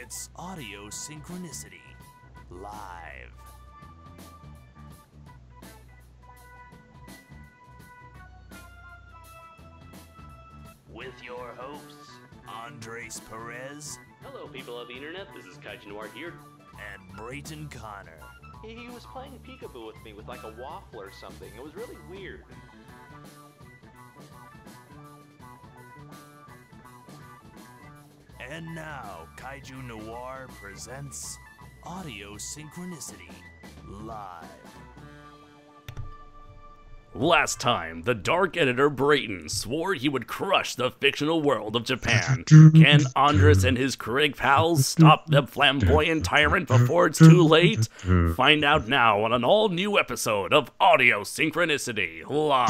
It's Audio Synchronicity Live. With your hosts, Andres Perez. Hello, people of the internet. This is Kaiju Noir here. And Brayton Connor. He was playing peekaboo with me with like a waffle or something. It was really weird. And now, Kaiju Noir presents Audio Synchronicity Live. Last time, the dark editor Brayton swore he would crush the fictional world of Japan. Can Andres and his critic pals stop the flamboyant tyrant before it's too late? Find out now on an all-new episode of Audio Synchronicity Live.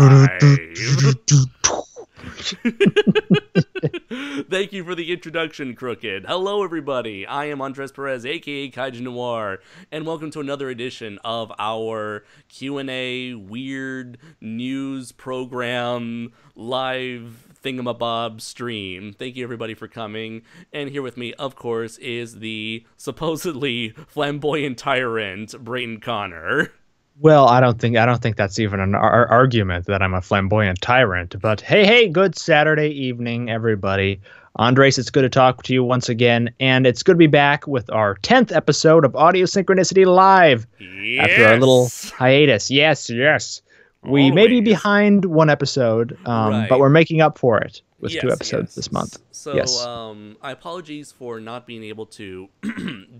Thank you for the introduction, Crooked. Hello, everybody. I am Andres Perez, aka Kaiju Noir, and welcome to another edition of our Q&A weird news program live thingamabob stream. Thank you, everybody, for coming. And here with me, of course, is the supposedly flamboyant tyrant, Brayton Connor. Well, I don't think that's even an argument that I'm a flamboyant tyrant. But hey, good Saturday evening, everybody. Andres, it's good to talk to you once again, and it's good to be back with our 10th episode of Audio Synchronicity Live. Yes. After our little hiatus. Yes. We may be behind one episode, right, but we're making up for it with two episodes this month. So, yes. I apologize for not being able to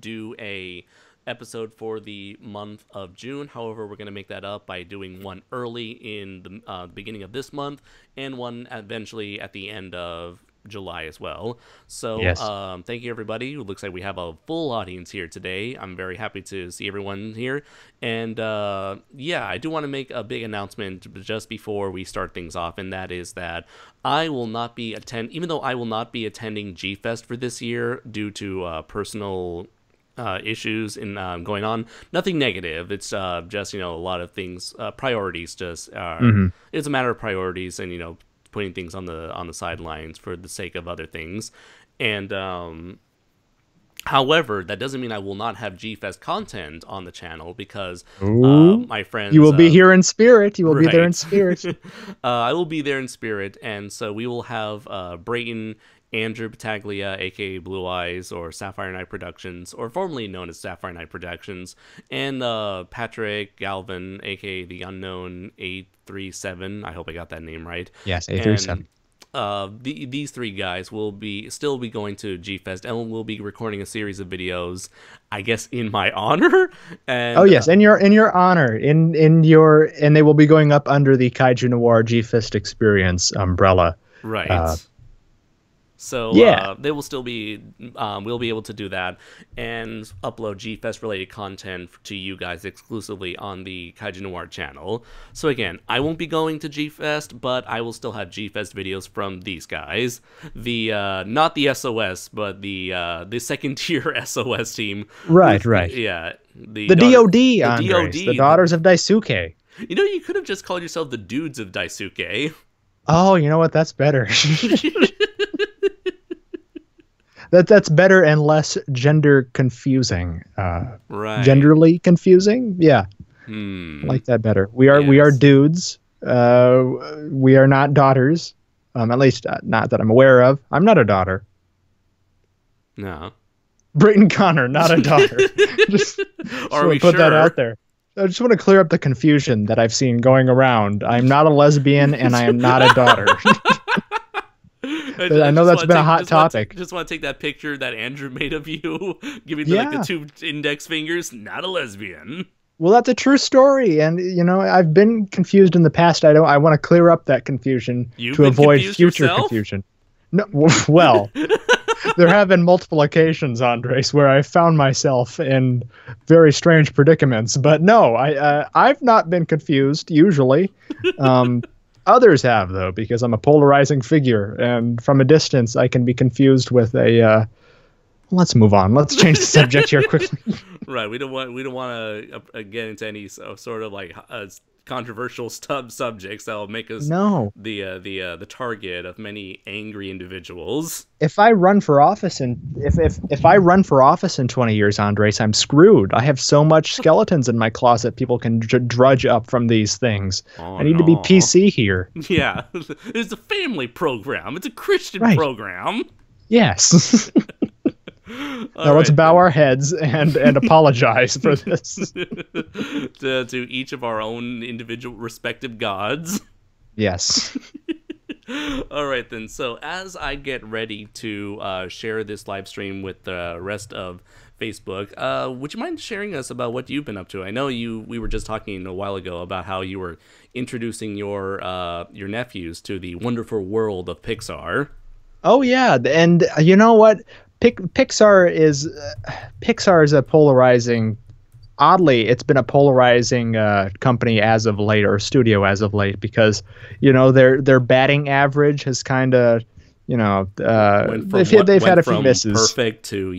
do a episode for the month of June. However, we're going to make that up by doing one early in the beginning of this month and one eventually at the end of July as well. So yes. Thank you, everybody. It looks like we have a full audience here today. I'm very happy to see everyone here. And yeah, I do want to make a big announcement just before we start things off, and that is that I will not be even though I will not be attending G-Fest for this year due to personal issues in going on. Nothing negative. It's just, a lot of things, priorities just it's a matter of priorities and, putting things on the sidelines for the sake of other things. And however, that doesn't mean I will not have G-Fest content on the channel because my friends... You will be here in spirit. You will be there in spirit. I will be there in spirit, and so we will have Brayton, Andrew Battaglia, aka Blue Eyes, or Sapphire Night Productions, or formerly known as Sapphire Night Productions, and Patrick Galvin, aka the Unknown 837. I hope I got that name right. Yes, 837. These three guys will still be going to G-Fest, and we'll be recording a series of videos, I guess, in my honor. And, oh yes, in your honor, and they will be going up under the Kaiju Noir G-Fest Experience umbrella. Right. So yeah, they will still be, we'll be able to do that and upload G-Fest related content to you guys exclusively on the Kaiju Noir channel. So again, I won't be going to G-Fest, but I will still have G-Fest videos from these guys. The not the SOS, but the second tier SOS team. Right. Yeah. The DOD, Andres, the Daughters of Daisuke. You could have just called yourself the Dudes of Daisuke. Oh, you know what? That's better. That's better and less gender confusing. Right. Genderly confusing? Yeah. I like that better. We are dudes. We are not daughters. At least not that I'm aware of. I'm not a daughter. No. Brayton Connor, not a daughter. just Are we put sure? that out there. I just want to clear up the confusion that I've seen going around. I'm not a lesbian and I am not a daughter. I know that's been a hot topic. Just want to take that picture that Andrew made of you, giving like the two index fingers. Not a lesbian. Well, that's a true story, and I've been confused in the past. I want to clear up that confusion to avoid future confusion. No, well, there have been multiple occasions, Andres, where I found myself in very strange predicaments. But no, I've not been confused usually. Others have, though, because I'm a polarizing figure, and from a distance, I can be confused with a. Let's move on. Let's change the subject here quickly. Right. We don't want to get into any sort of like controversial subjects that will make us the target of many angry individuals. If I run for office if I run for office in 20 years, Andres, I'm screwed. I have so much skeletons in my closet people can drudge up from these things. I need to be PC here. Yeah, it's a family program. It's a Christian program. Yes. Now let's bow our heads and apologize for this. to each of our own individual respective gods. Yes. All right, then. So as I get ready to share this live stream with the rest of Facebook, would you mind sharing us about what you've been up to? I know we were just talking a while ago about how you were introducing your nephews to the wonderful world of Pixar. Oh, yeah. And you know what? Pixar is a polarizing. Oddly, it's been a polarizing company as of late, or studio as of late, because their batting average has kind of they've had a few misses. Perfect to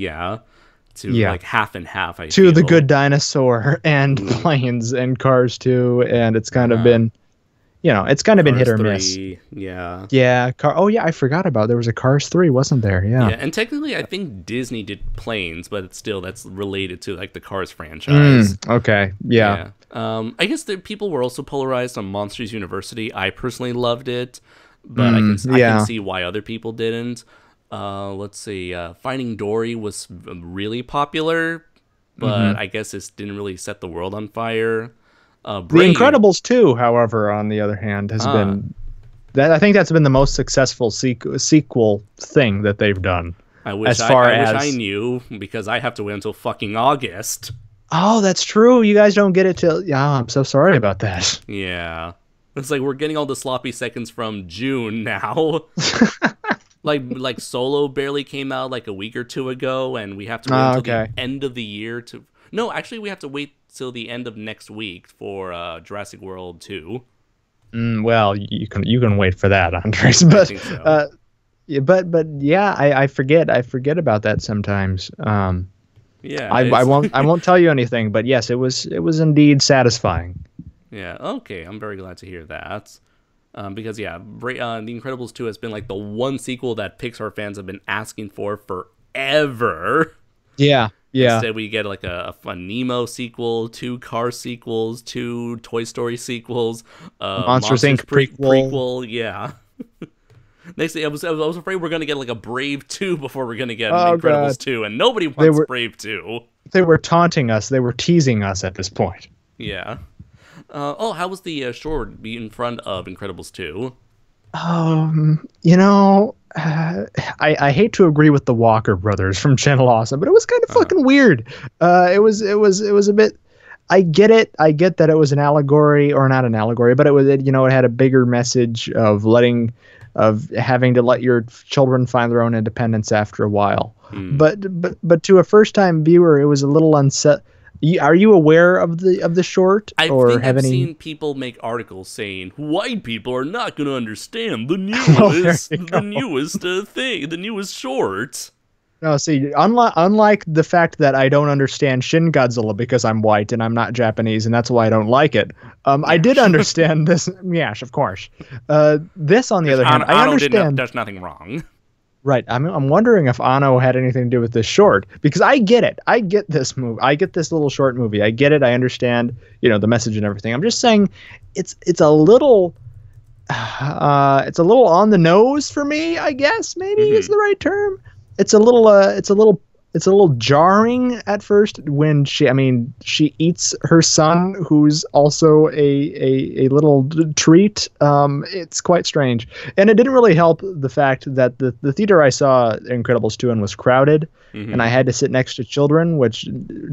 like half and half. I feel. The Good Dinosaur and Planes and Cars 2, and it's kind of been. It's kind of been hit or miss. Yeah. Yeah. I forgot about there was a Cars 3, wasn't there? Yeah. Yeah, and technically I think Disney did Planes, but that's related to like the Cars franchise. Okay. Yeah. I guess that people were also polarized on Monsters University. I personally loved it, but I can see why other people didn't. Let's see. Finding Dory was really popular, but I guess it didn't really set the world on fire. The Incredibles 2, however, on the other hand, has been that. I think that's been the most successful sequel thing that they've done. I wish I knew, because I have to wait until fucking August. Oh, that's true. You guys don't get it till. Yeah, I'm so sorry about that. Yeah, it's like we're getting all the sloppy seconds from June now. like Solo barely came out like a week or two ago, and we have to wait until the end of the year to. No, actually, we have to wait till the end of next week for Jurassic World 2. Well, you can wait for that, Andres. But I think so. I forget about that sometimes. Yeah, I won't tell you anything. But yes, it was indeed satisfying. Yeah. Okay, I'm very glad to hear that. Because The Incredibles 2 has been like the one sequel that Pixar fans have been asking for forever. Yeah. Yeah. Instead, we get like a Nemo sequel, 2 Cars sequels, 2 Toy Story sequels, Monsters Inc. prequel. Yeah. Next thing, I was afraid we're gonna get like a Brave 2 before we're gonna get Incredibles 2, and nobody wants Brave 2. They were taunting us. They were teasing us at this point. Yeah. How was the short in front of Incredibles 2? I hate to agree with the Walker brothers from Channel Awesome, but it was kind of fucking weird. It was a bit. I get it. I get that it was an allegory, or not an allegory, but it had a bigger message of having to let your children find their own independence after a while. But to a first time viewer, it was a little unset. Are you aware of the short? I've seen people make articles saying white people are not going to understand the newest the newest short. No, see, unlike the fact that I don't understand Shin Godzilla because I'm white and I'm not Japanese, and that's why I don't like it. I did understand this. Yes, of course. This, on the other hand, I understand. There's nothing wrong. Right. I'm wondering if Anno had anything to do with this short, because I get it. I get this movie. I get this little short movie. I get it. I understand, the message and everything. I'm just saying it's a little on the nose for me, I guess, maybe is the right term. It's a little jarring at first when she eats her son, who's also a little treat. It's quite strange, and it didn't really help the fact that the theater I saw Incredibles 2 in was crowded, and I had to sit next to children, which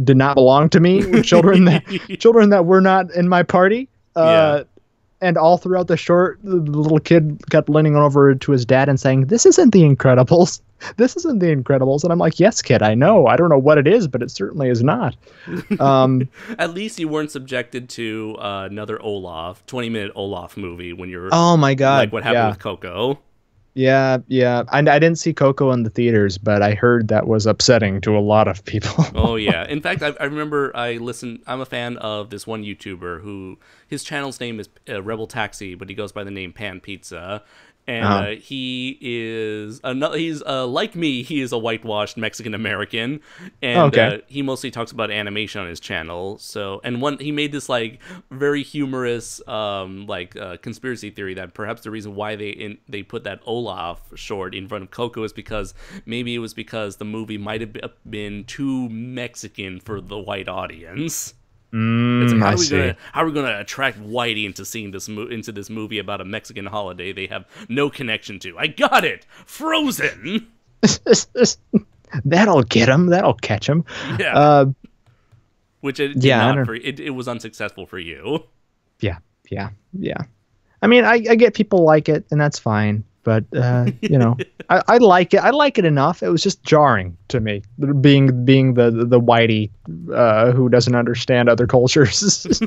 did not belong to me. Children that were not in my party. And all throughout the short, the little kid kept leaning over to his dad and saying, "This isn't The Incredibles. This isn't The Incredibles." And I'm like, "Yes, kid, I know. I don't know what it is, but it certainly is not." At least you weren't subjected to another 20-minute Olaf movie when you're. Oh my God! Like what happened with Coco. Yeah, yeah. I didn't see Coco in the theaters, but I heard that was upsetting to a lot of people. Oh yeah. In fact, I remember I'm a fan of this one YouTuber who his channel's name is Rebel Taxi, but he goes by the name Pan Pizza. And he is he's like me. He is a whitewashed Mexican American, and he mostly talks about animation on his channel. So, and he made this like very humorous conspiracy theory that perhaps the reason why they put that Olaf short in front of Coco is because maybe it was because the movie might have been too Mexican for the white audience. It's like, how are we gonna attract whitey into seeing into this movie about a Mexican holiday they have no connection to? I got it, Frozen. That'll get him. That'll catch him. Yeah. Which it was unsuccessful for you. Yeah. I mean, I get people like it, and that's fine. But I like it. I like it enough. It was just jarring to me, being the whitey who doesn't understand other cultures.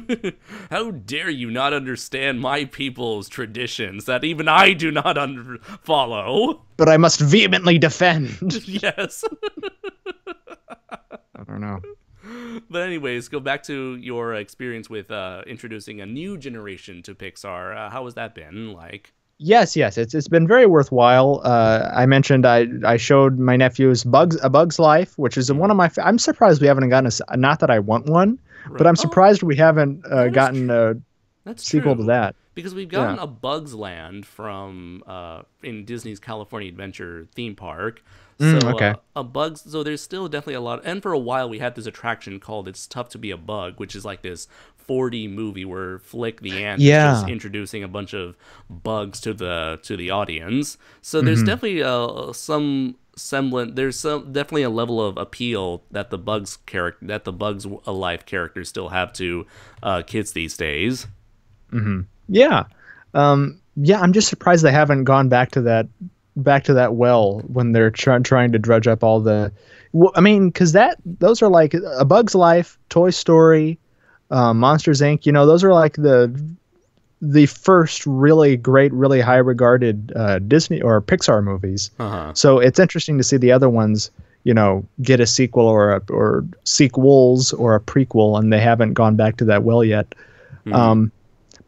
How dare you not understand my people's traditions that even I do not follow? But I must vehemently defend. Yes. I don't know. But anyways, go back to your experience with introducing a new generation to Pixar. How has that been like? Yes, it's been very worthwhile. I mentioned I showed my nephews A Bug's Life, which is one of my. I'm surprised we haven't gotten not that I want one, but I'm surprised we haven't gotten a sequel to that. Because we've gotten A Bug's Land from in Disney's California Adventure theme park. So so there's still definitely a lot, and for a while we had this attraction called It's Tough to Be a Bug, which is like this 4D movie where Flick the Ant is just introducing a bunch of bugs to the audience. So there's definitely some semblance. There's definitely a level of appeal that the Bugs Life characters still have to kids these days. Yeah, I'm just surprised they haven't gone back to that well when they're trying to drudge up all the. I mean, because those are like A Bug's Life, Toy Story, Monsters Inc. Those are like the first really great, really high regarded Disney or Pixar movies. So it's interesting to see the other ones, get a sequel or sequels or a prequel, and they haven't gone back to that well yet.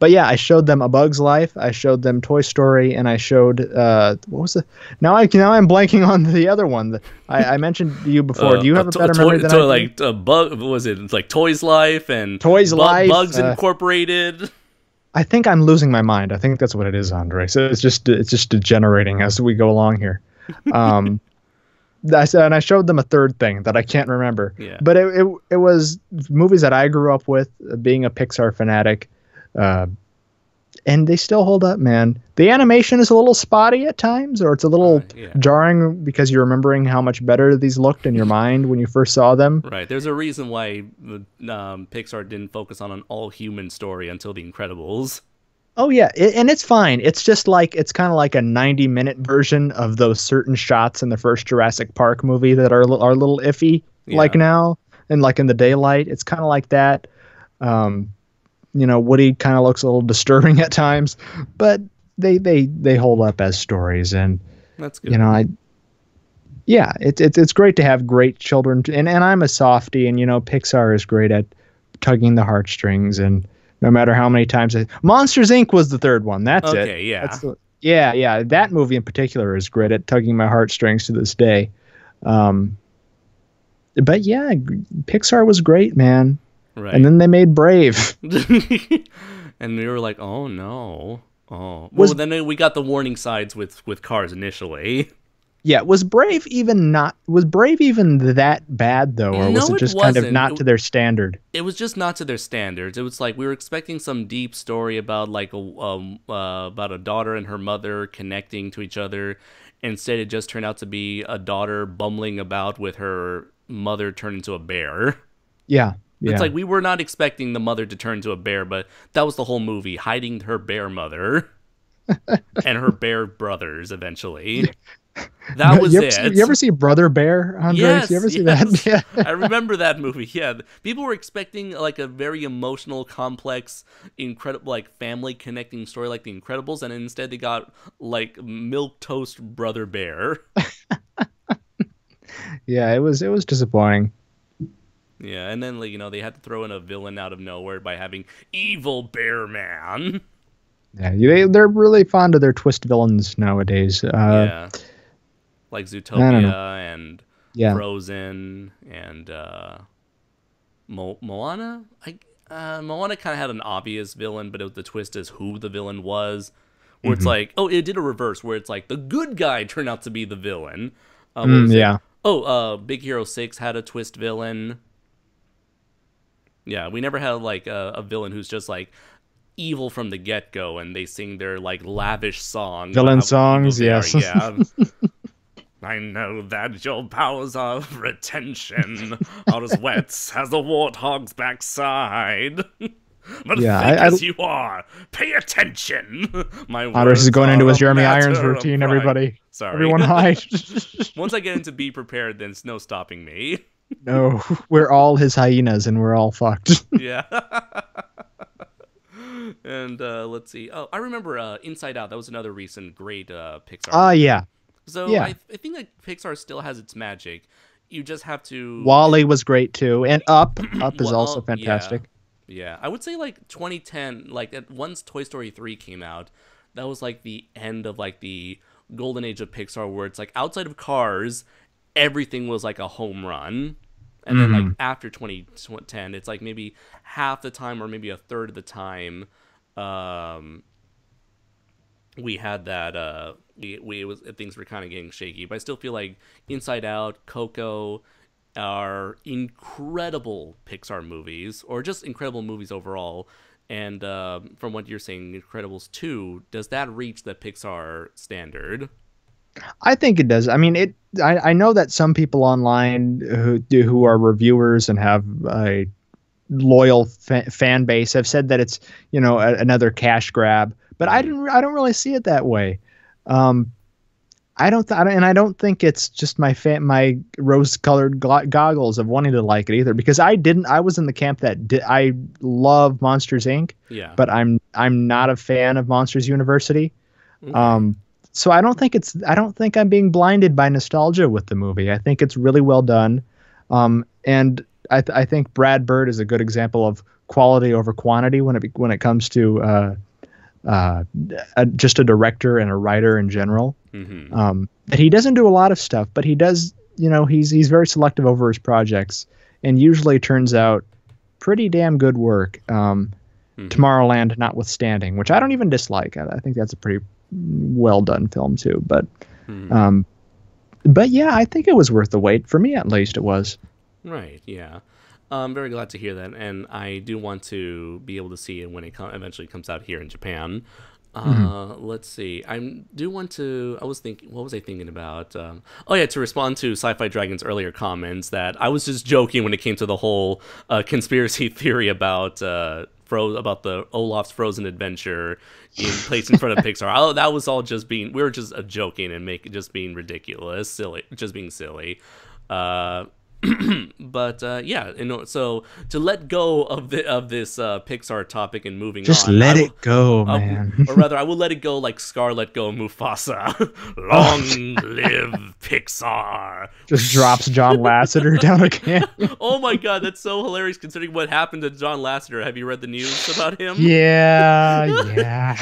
But yeah, I showed them A Bug's Life, I showed them Toy Story, and I showed what was the? Now I'm blanking on the other one. I mentioned to you before. Do you have a better memory than I do? Like Bug, what was it? It's like Toys Life and Life, Bugs Incorporated. I think I'm losing my mind. I think that's what it is, Andre. So it's just degenerating as we go along here. I showed them a third thing that I can't remember. Yeah. But it was movies that I grew up with, being a Pixar fanatic. And they still hold up, man. The animation is a little spotty at times, or it's a little jarring because you're remembering how much better these looked in your mind when you first saw them. Right. There's a reason why Pixar didn't focus on an all-human story until The Incredibles. Oh, yeah. And it's fine. It's just like, it's kind of like a 90-minute version of those certain shots in the first Jurassic Park movie that are a little iffy, like now, and like in the daylight. It's kind of like that. Woody kind of looks a little disturbing at times, but they hold up as stories, and that's good. It's great to have great children, and I'm a softie, and Pixar is great at tugging the heartstrings, and no matter how many times Monsters Inc. was the third one. That's it. Okay, yeah. Yeah. That movie in particular is great at tugging my heartstrings to this day. But yeah, Pixar was great, man. Right. And then they made Brave. And we were like, oh no. Oh. Well, then we got the warning signs with Cars initially. Yeah, was Brave even that bad though, or was it just kind of not to their standard? It was just not to their standards. It was like we were expecting some deep story about like about a daughter and her mother connecting to each other. Instead, it just turned out to be a daughter bumbling about with her mother turned into a bear. Yeah. It's like we were not expecting the mother to turn into a bear, but that was the whole movie, hiding her bear mother. and her bear brothers eventually. That was it. You ever see Brother Bear, Andres? Yes, you ever see that? Yeah. I remember that movie. Yeah, people were expecting like a very emotional, complex, incredible, like family connecting story like The Incredibles, and instead they got like milquetoast Brother Bear. Yeah, it was disappointing. Yeah, and then like, they had to throw in a villain out of nowhere by having Evil Bear Man. Yeah, they're really fond of their twist villains nowadays. Yeah. Like Zootopia and Frozen and Moana. Moana kind of had an obvious villain, but the twist is who the villain was. Where it's like, it did a reverse where it's like the good guy turned out to be the villain. Big Hero 6 had a twist villain. Yeah, we never had like a villain who's just like evil from the get-go and they sing their like lavish song. Villain songs, yes. Yeah. I know that your powers of retention are as wet as the warthog's backside. But as you are, pay attention. Andres is going into his Jeremy Irons routine, everybody. Sorry. Everyone hide. Once I get into Be Prepared, then it's no stopping me. No, we're all his hyenas and we're all fucked. Yeah. And let's see. Oh, I remember Inside Out. That was another recent great Pixar. Yeah. So yeah. I think that Pixar still has its magic. You just have to. WALL-E was great too, and Up is also fantastic. Yeah, I would say like 2010, like once Toy Story 3 came out, that was like the end of like the golden age of Pixar, where it's like outside of Cars, everything was like a home run. And then like after 2010, it's like maybe half the time or maybe a third of the time, we had that things were kind of getting shaky. But I still feel like Inside Out, Coco are incredible Pixar movies, or just incredible movies overall. And from what you're saying, Incredibles 2, does that reach the Pixar standard? I think it does. I mean, I know that some people online who are reviewers and have a loyal fan base have said that it's another cash grab, but I don't really see it that way. I don't think it's just my rose-colored goggles of wanting to like it either, because I was in the camp that I love Monsters Inc. Yeah. But I'm not a fan of Monsters University. Okay. So I don't think I'm being blinded by nostalgia with the movie. I think it's really well done. And I think Brad Bird is a good example of quality over quantity when it comes to just a director and a writer in general. Mm-hmm. That he doesn't do a lot of stuff, but he does, he's very selective over his projects and usually turns out pretty damn good work. Tomorrowland notwithstanding, which I don't even dislike. I think that's a pretty well done film too. But yeah, I think it was worth the wait. For me, at least, it was. Right. Yeah. I'm very glad to hear that, and I do want to be able to see it when it eventually comes out here in Japan. Let's see. I was thinking, what was I thinking about? To respond to Sci-Fi Dragon's earlier comments, that I was just joking when it came to the whole conspiracy theory about the Olaf's Frozen Adventure placed in front of Pixar. That was all just we were just joking and just being ridiculous, silly, just being silly. But so to let go of this Pixar topic and moving just on, let it go, man. Or rather, I will let it go like Scar let go Mufasa. Long live Pixar. Just drops John Lasseter down again. Oh my god, that's so hilarious considering what happened to John Lasseter. Have you read the news about him? Yeah.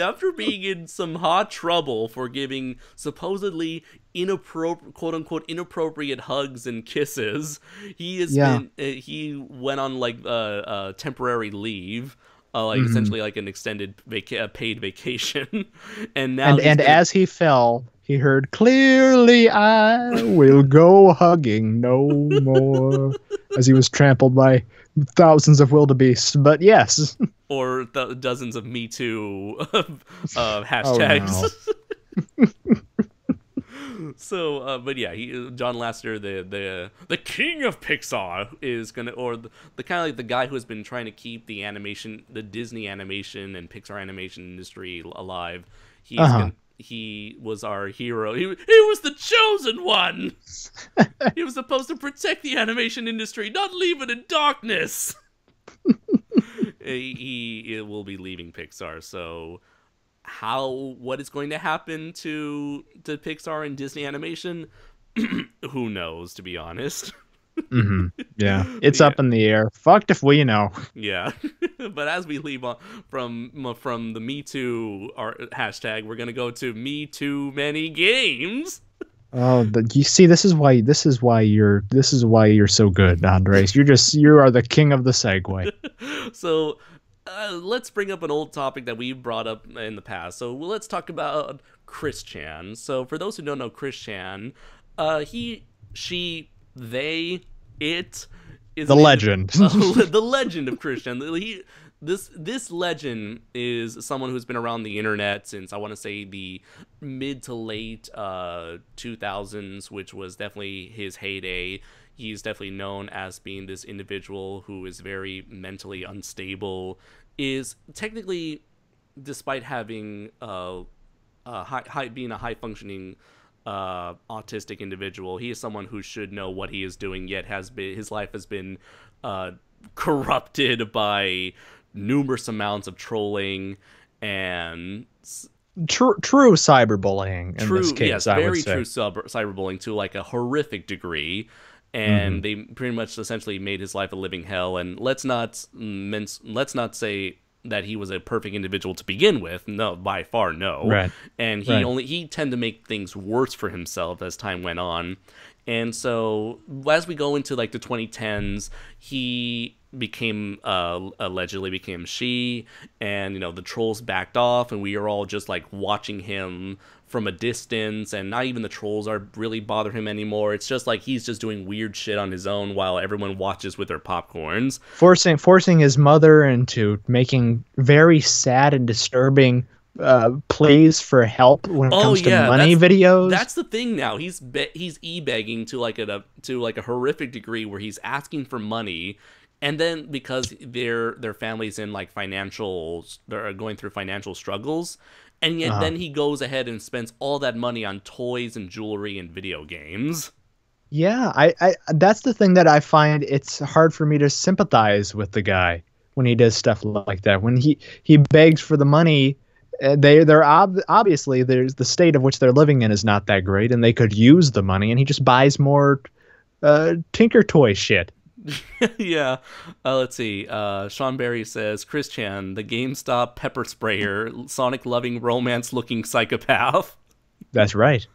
After being in some hot trouble for giving supposedly quote unquote inappropriate hugs and kisses, he went on like temporary leave, essentially like an extended paid vacation, and now as he fell, he heard, "Clearly I will go hugging no more," as he was trampled by thousands of wildebeests. But yes, or dozens of Me Too hashtags. Oh, no. But yeah, John Lasseter, the king of Pixar, is gonna, or the kind of like the guy who has been trying to keep the Disney animation and Pixar animation industry alive. He was our hero. He was the chosen one. He was supposed to protect the animation industry, not leave it in darkness. He will be leaving Pixar, so what is going to happen to Pixar and Disney animation? Who knows, to be honest. Yeah, it's up in the air. Fucked if we know. Yeah. But as we leave from the Me Too hashtag, we're gonna go to Me Too Many Games. Oh, you see, this is why you're so good, Andres. You are the king of the segue. So let's bring up an old topic that we brought up in the past. So let's talk about Chris Chan. So for those who don't know Chris Chan, he, she, they, it is the legend. The legend of Chris Chan. This legend is someone who's been around the internet since, I want to say, the mid to late 2000s, which was definitely his heyday. He's definitely known as being this individual who is very mentally unstable, is technically, despite having being a high-functioning autistic individual, he is someone who should know what he is doing, yet his life has been corrupted by numerous amounts of trolling and true cyberbullying in this case. Yes, very true cyberbullying to like a horrific degree, and they pretty much essentially made his life a living hell. And let's not say that he was a perfect individual to begin with. No, by far no. Right. And he tended to make things worse for himself as time went on. And so as we go into like the 2010s, he allegedly became she, and the trolls backed off, and we are all just like watching him from a distance, and not even the trolls are really bother him anymore. It's just like he's just doing weird shit on his own while everyone watches with their popcorns, forcing his mother into making very sad and disturbing pleas for help when it comes to money videos. That's the thing now. He's e-begging to a horrific degree where he's asking for money. And then because their family's in like they're going through financial struggles, and yet then he goes ahead and spends all that money on toys and jewelry and video games. Yeah, I that's the thing that I find it's hard for me to sympathize with the guy when he does stuff like that. When he begs for the money, they're obviously there's the state of which they're living in is not that great, and they could use the money, and he just buys more Tinker Toy shit. Yeah. Let's see. Sean Berry says, Chris Chan, the GameStop pepper sprayer, Sonic-loving, romance-looking psychopath. That's right.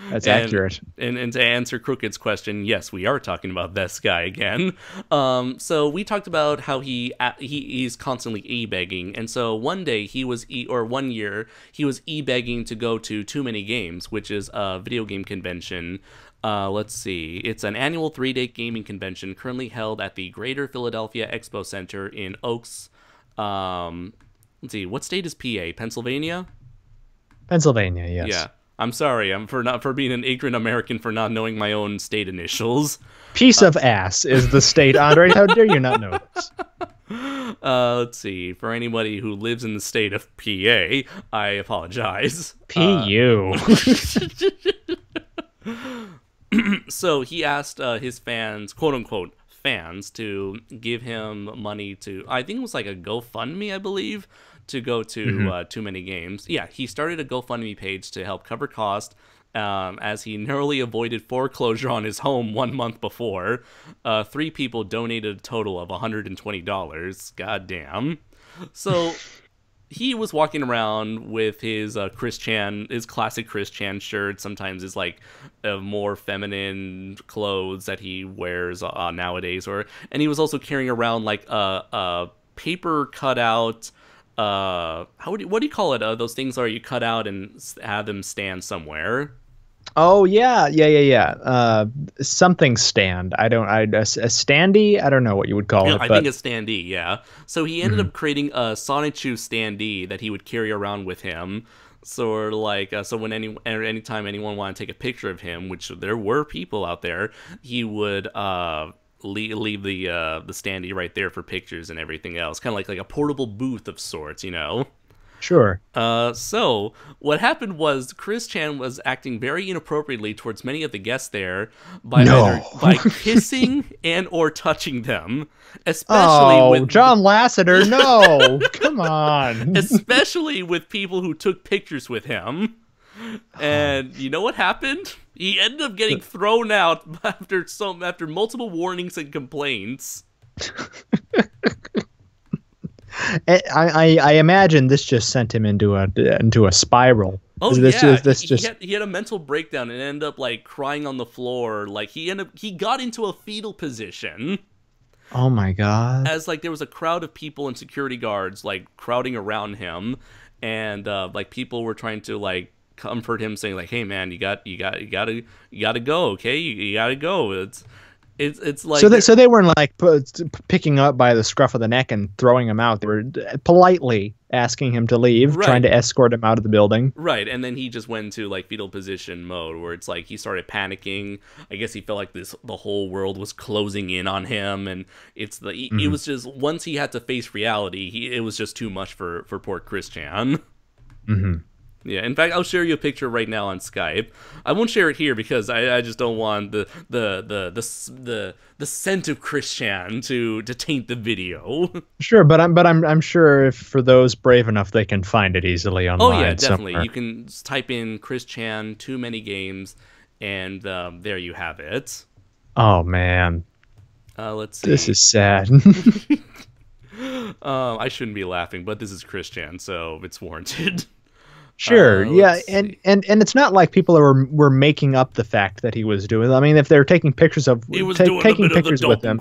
That's accurate. And to answer Crooked's question, yes, we are talking about this guy again. So we talked about how he's constantly e-begging, and so one year he was e-begging to go to Too Many Games, which is a video game convention. Let's see. It's an annual 3-day gaming convention currently held at the Greater Philadelphia Expo Center in Oaks. Let's see. What state is PA? Pennsylvania? Pennsylvania, yes. Yeah. I'm sorry. I'm for being an ignorant American for not knowing my own state initials. Piece of ass is the state, Andre. How dare you not know this? Let's see. For anybody who lives in the state of PA, I apologize. PU. So he asked his fans, quote unquote fans, to give him money to, I think it was like a GoFundMe, I believe, to go to Too Many Games. Yeah, he started a GoFundMe page to help cover costs, as he narrowly avoided foreclosure on his home 1 month before. 3 people donated a total of $120. Goddamn. So he was walking around with his his classic Chris Chan shirt. Sometimes it's like more feminine clothes that he wears nowadays, and he was also carrying around like a paper cutout. What do you call it? Those things are you cut out and have them stand somewhere. Oh yeah. Something stand. A standee. I don't know what you would call it. I think a standee. Yeah. So he ended up creating a Sonic Shoe standee that he would carry around with him. So like, so when anytime anyone wanted to take a picture of him, which there were people out there, he would leave the standee right there for pictures and everything else, kind of like a portable booth of sorts, you know. Sure. So what happened was Chris Chan was acting very inappropriately towards many of the guests there by kissing and or touching them, especially with John Lasseter. No, come on. Especially with people who took pictures with him. And you know what happened? He ended up getting thrown out after multiple warnings and complaints. I imagine this just sent him into a spiral. Oh, he had a mental breakdown and ended up like crying on the floor. Like he got into a fetal position. Oh my god! As like there was a crowd of people and security guards like crowding around him, and like people were trying to like comfort him, saying like, "Hey man, you gotta go, okay? You gotta go." It's like so they weren't like picking up by the scruff of the neck and throwing him out. They were politely asking him to leave, right, trying to escort him out of the building. Right, and then he just went into like fetal position mode, where it's like he started panicking. I guess he felt like the whole world was closing in on him, and it was just once he had to face reality, it was just too much for poor Chris Chan. Mm-hmm. Yeah, in fact, I'll share you a picture right now on Skype. I won't share it here because I just don't want the scent of Chris Chan to taint the video. Sure, but I'm sure if for those brave enough, they can find it easily online. Oh yeah, definitely. Somewhere. You can type in Chris Chan too many games, and there you have it. Oh man, let's see. This is sad. I shouldn't be laughing, but this is Chris Chan, so it's warranted. Sure, yeah, and it's not like people were making up the fact that he was doing. I mean, if they're taking pictures of taking pictures with him,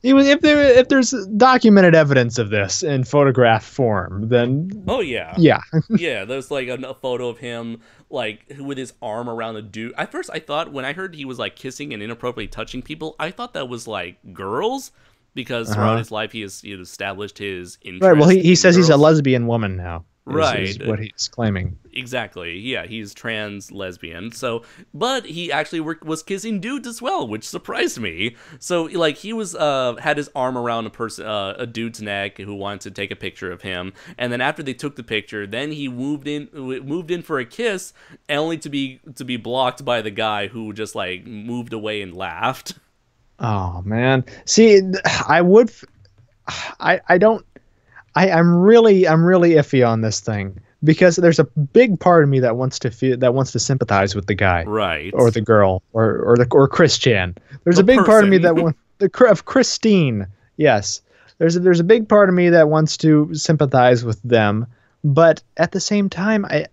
if there's documented evidence of this in photograph form, then yeah, there's like a photo of him like with his arm around a dude. At first, I thought when I heard he was like kissing and inappropriately touching people, I thought that was like girls. Because throughout his life, he has established his interest. Right. Well, he says he's a lesbian woman now. Is what he's claiming. Exactly. Yeah, he's trans lesbian. So, but he actually was kissing dudes as well, which surprised me. So, like, he was had his arm around a dude's neck who wanted to take a picture of him, and then after they took the picture, then he moved in for a kiss, only to be blocked by the guy who just like moved away and laughed. Oh man. See, I'm really iffy on this thing because there's a big part of me that wants to sympathize with the guy, right, or the girl, or Chris Chan. There's a big part of me that of Christine. Yes, there's a big part of me that wants to sympathize with them, but at the same time, I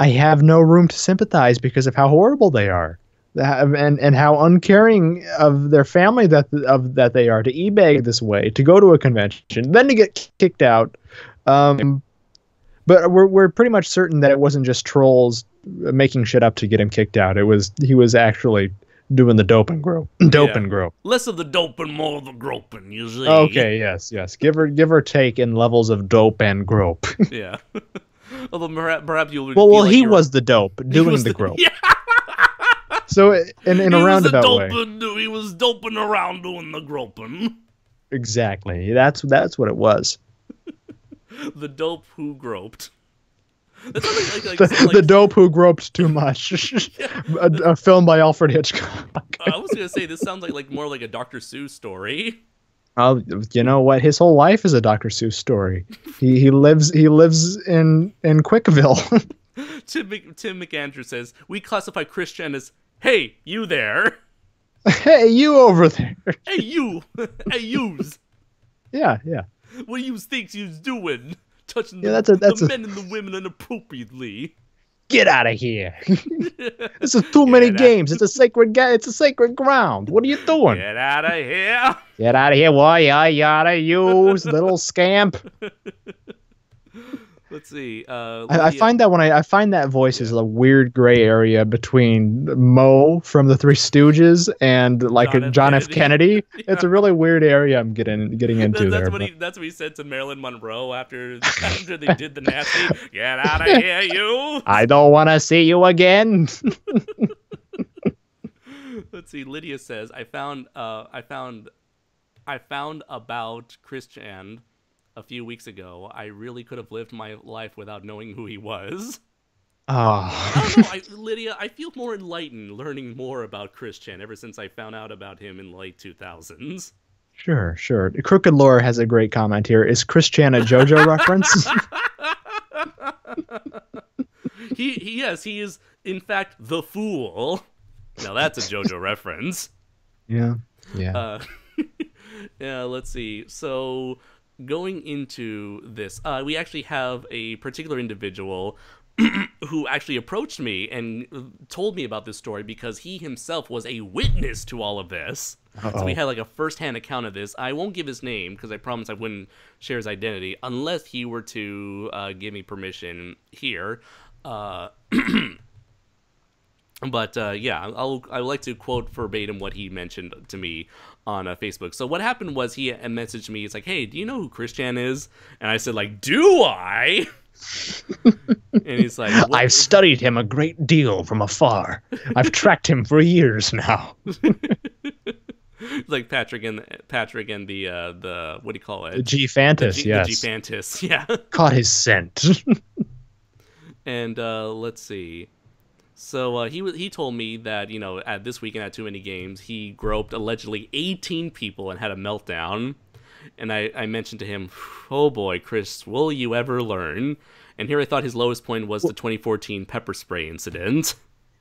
have no room to sympathize because of how horrible they are. And how uncaring of their family that they are to e-bag this way, to go to a convention, then to get kicked out. But we're pretty much certain that it wasn't just trolls making shit up to get him kicked out. He was actually doing the dope and grope. Less of the dope and more of the groping, you see. Okay, yes. Give or take in levels of dope and grope. Yeah. Although perhaps you'll. Well, he was the dope doing the grope. Yeah. So in a roundabout way, he was doping around doing the groping. Exactly. That's what it was. The dope who groped. The dope who groped too much. a film by Alfred Hitchcock. I was gonna say this sounds like more like a Dr. Seuss story. You know what? His whole life is a Dr. Seuss story. He lives in Quickville. Tim McAndrew says we classify Chris Chan as, hey, you there. Hey, you over there. Hey, you. Hey, yous. Yeah. What do you think you's doing? Touching the men and the women inappropriately. Get out of here. This is too many games. It's a sacred ground. What are you doing? Get out of here. Get out of here. Why, yada, you little scamp. Let's see. I find that I find that voice is a weird gray area between Moe from the Three Stooges and like John F. Kennedy. Yeah. It's a really weird area I'm getting into that's there. What he said to Marilyn Monroe after they did the nasty. Get out of here, you! I don't want to see you again. Let's see. Lydia says, I found about Christian a few weeks ago. I really could have lived my life without knowing who he was. Oh. I don't know, Lydia, I feel more enlightened learning more about Christian ever since I found out about him in the late 2000s. Sure. Crooked Lore has a great comment here. Is Christian a JoJo reference? Yes, he is, in fact, the fool. Now that's a JoJo reference. Yeah. Yeah, let's see. So, going into this, we actually have a particular individual who actually approached me and told me about this story because he himself was a witness to all of this. Uh-oh. So we had like a first-hand account of this. I won't give his name because I promised I wouldn't share his identity unless he were to give me permission here. But yeah, I would like to quote verbatim what he mentioned to me on Facebook. So what happened was he messaged me. It's like, hey, do you know who Christian is? And I said, like, do I? And he's like, what? I've studied him a great deal from afar. I've tracked him for years now. Like Patrick and the what do you call it? The G-Fantis, yes. The G-Fantis, yeah. Caught his scent. And let's see. So he told me that, you know, at this weekend at Too Many Games, he groped allegedly 18 people and had a meltdown. And I mentioned to him, oh boy, Chris, will you ever learn? And here I thought his lowest point was the 2014 pepper spray incident.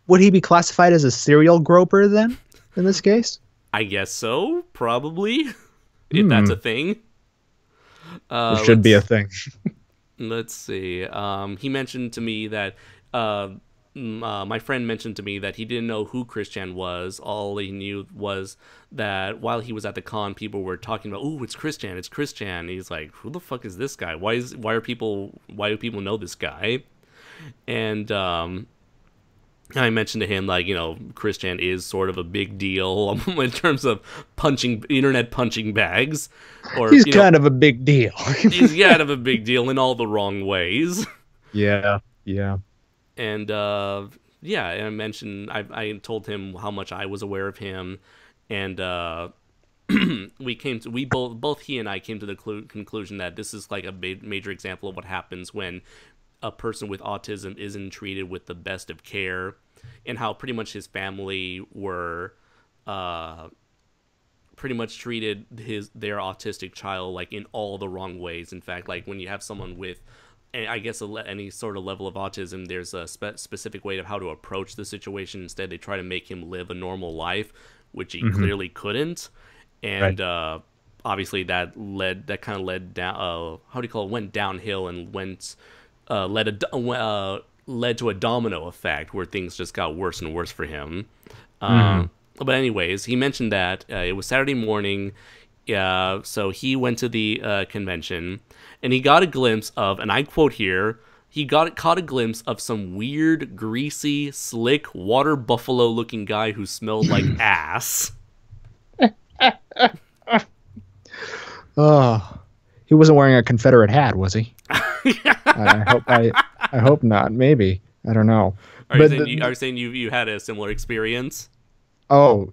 Would he be classified as a serial groper then, in this case? I guess so, probably, if that's a thing. It should be a thing. Let's see. He mentioned to me that... my friend mentioned to me that he didn't know who Christian was. All he knew was that while he was at the con, people were talking about, "Oh, it's Christian, it's Christian." And he's like, "Who the fuck is this guy? Why do people know this guy?" And I mentioned to him, like, you know, Christian is sort of a big deal in terms of internet punching bags. Or he's kind of a big deal. He's kind of a big deal in all the wrong ways. Yeah. And yeah, and I mentioned I told him how much I was aware of him, and both he and I came to the conclusion that this is like a major example of what happens when a person with autism isn't treated with the best of care, and how pretty much his family were pretty much treated their autistic child like in all the wrong ways. In fact, like when you have someone with I guess any sort of level of autism, there's a specific way of how to approach the situation. Instead, they try to make him live a normal life, which he clearly couldn't. And obviously that kind of led down, went downhill and led to a domino effect where things just got worse and worse for him. But anyways, he mentioned that it was Saturday morning. So he went to the convention, and he got a glimpse of, and I quote here, caught a glimpse of some weird, greasy, slick, water buffalo-looking guy who smelled like ass. Oh, he wasn't wearing a Confederate hat, was he? I hope not. Maybe, I don't know. Are you saying you had a similar experience? Oh.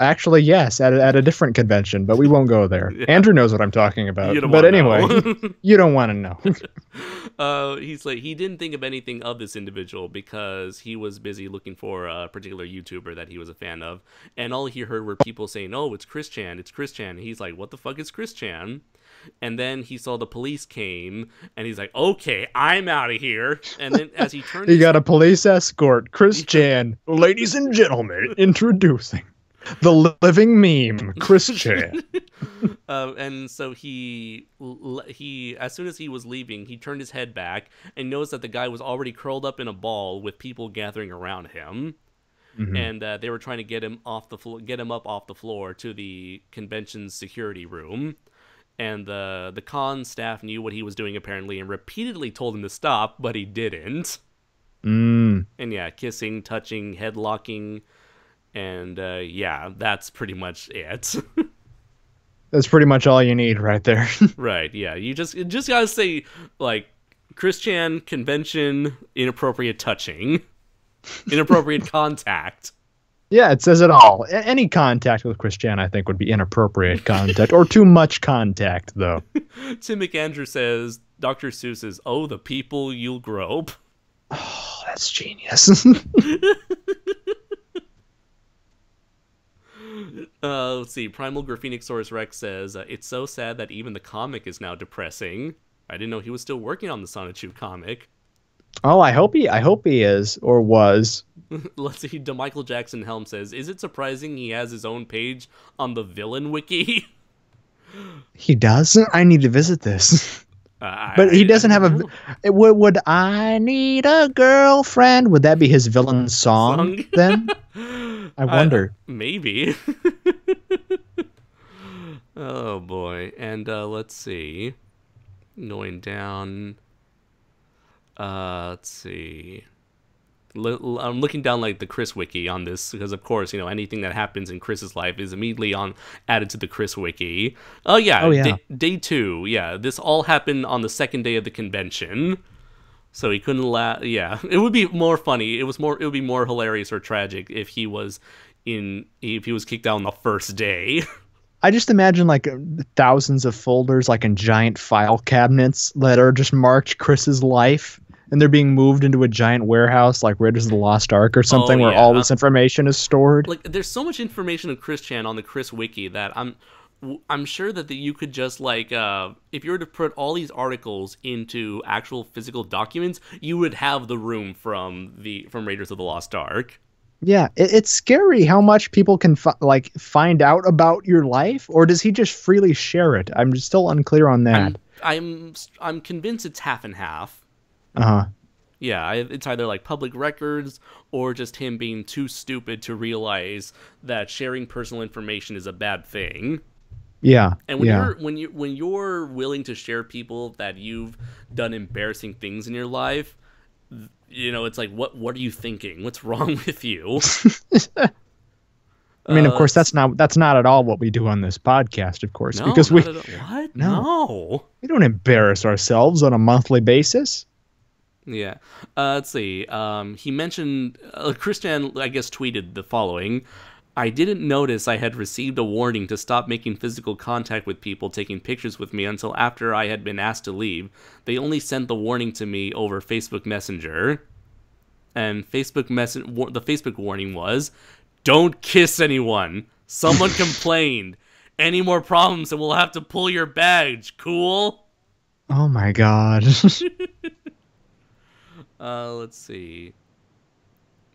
Actually, yes, at a different convention, but we won't go there. Yeah. Andrew knows what I'm talking about. But anyway, you don't want to know. He's like, he didn't think of anything of this individual because he was busy looking for a particular YouTuber that he was a fan of. And all he heard were people saying, "Oh, it's Christian, it's Christian." And he's like, "What the fuck is Christian?" And then he saw the police came, and he's like, "Okay, I'm out of here." And then as he turned... He got a police escort. Christian, ladies and gentlemen, introducing the living meme, Christian. And so he, as soon as he was leaving, he turned his head back and noticed that the guy was already curled up in a ball with people gathering around him. And they were trying to get him up off the floor to the convention's security room. And the con staff knew what he was doing apparently and repeatedly told him to stop, but he didn't. And yeah, kissing, touching, headlocking, and yeah, that's pretty much it. That's pretty much all you need right there. Right, yeah. You just gotta say, like, Chris Chan, convention, inappropriate touching, inappropriate contact. Yeah, it says it all. Any contact with Chris Chan, I think, would be inappropriate contact, or too much contact, though. Tim McAndrew says, Dr. Seuss is, "Oh, the people you'll grope." Oh, that's genius. Let's see. Primal Graphenosaurus Rex says, "It's so sad that even the comic is now depressing. I didn't know he was still working on the Sonichu comic." Oh, I hope he is, or was. Let's see. DeMichael Jackson Helm says, "Is it surprising he has his own page on the villain wiki?" He doesn't? I need to visit this. But he doesn't have a... Would I need a girlfriend? Would that be his villain song then? I wonder. Maybe. Oh, boy. And let's see. Going down... let's see. I'm looking down like the Chris wiki on this because, of course, anything that happens in Chris's life is immediately added to the Chris wiki. Oh yeah. Day 2. Yeah, this all happened on the second day of the convention, so he couldn't Yeah, it would be more funny. It would be more hilarious or tragic if he was kicked out on the first day. I just imagine like thousands of folders, like in giant file cabinets that are just marked Chris's life. And they're being moved into a giant warehouse like Raiders of the Lost Ark or something where all this information is stored. Like, there's so much information of Chris Chan on the Chris Wiki that I'm sure that you could just, like, if you were to put all these articles into actual physical documents, you would have the room from Raiders of the Lost Ark. Yeah, it's scary how much people can find out about your life, or does he just freely share it? I'm still unclear on that. I'm convinced it's half and half. Uh-huh. Yeah, it's either like public records or just him being too stupid to realize that sharing personal information is a bad thing. Yeah. And when you're willing to share people that you've done embarrassing things in your life, it's like, what are you thinking? What's wrong with you? I mean, of course, that's not at all what we do on this podcast, of course, because what? No, we don't embarrass ourselves on a monthly basis. Yeah. Let's see. He mentioned... Christian, I guess, tweeted the following. "I didn't notice I had received a warning to stop making physical contact with people taking pictures with me until after I had been asked to leave. They only sent the warning to me over Facebook Messenger." And the Facebook warning was, "Don't kiss anyone. Someone complained. Any more problems and we'll have to pull your badge. Cool?" Oh my god. Let's see.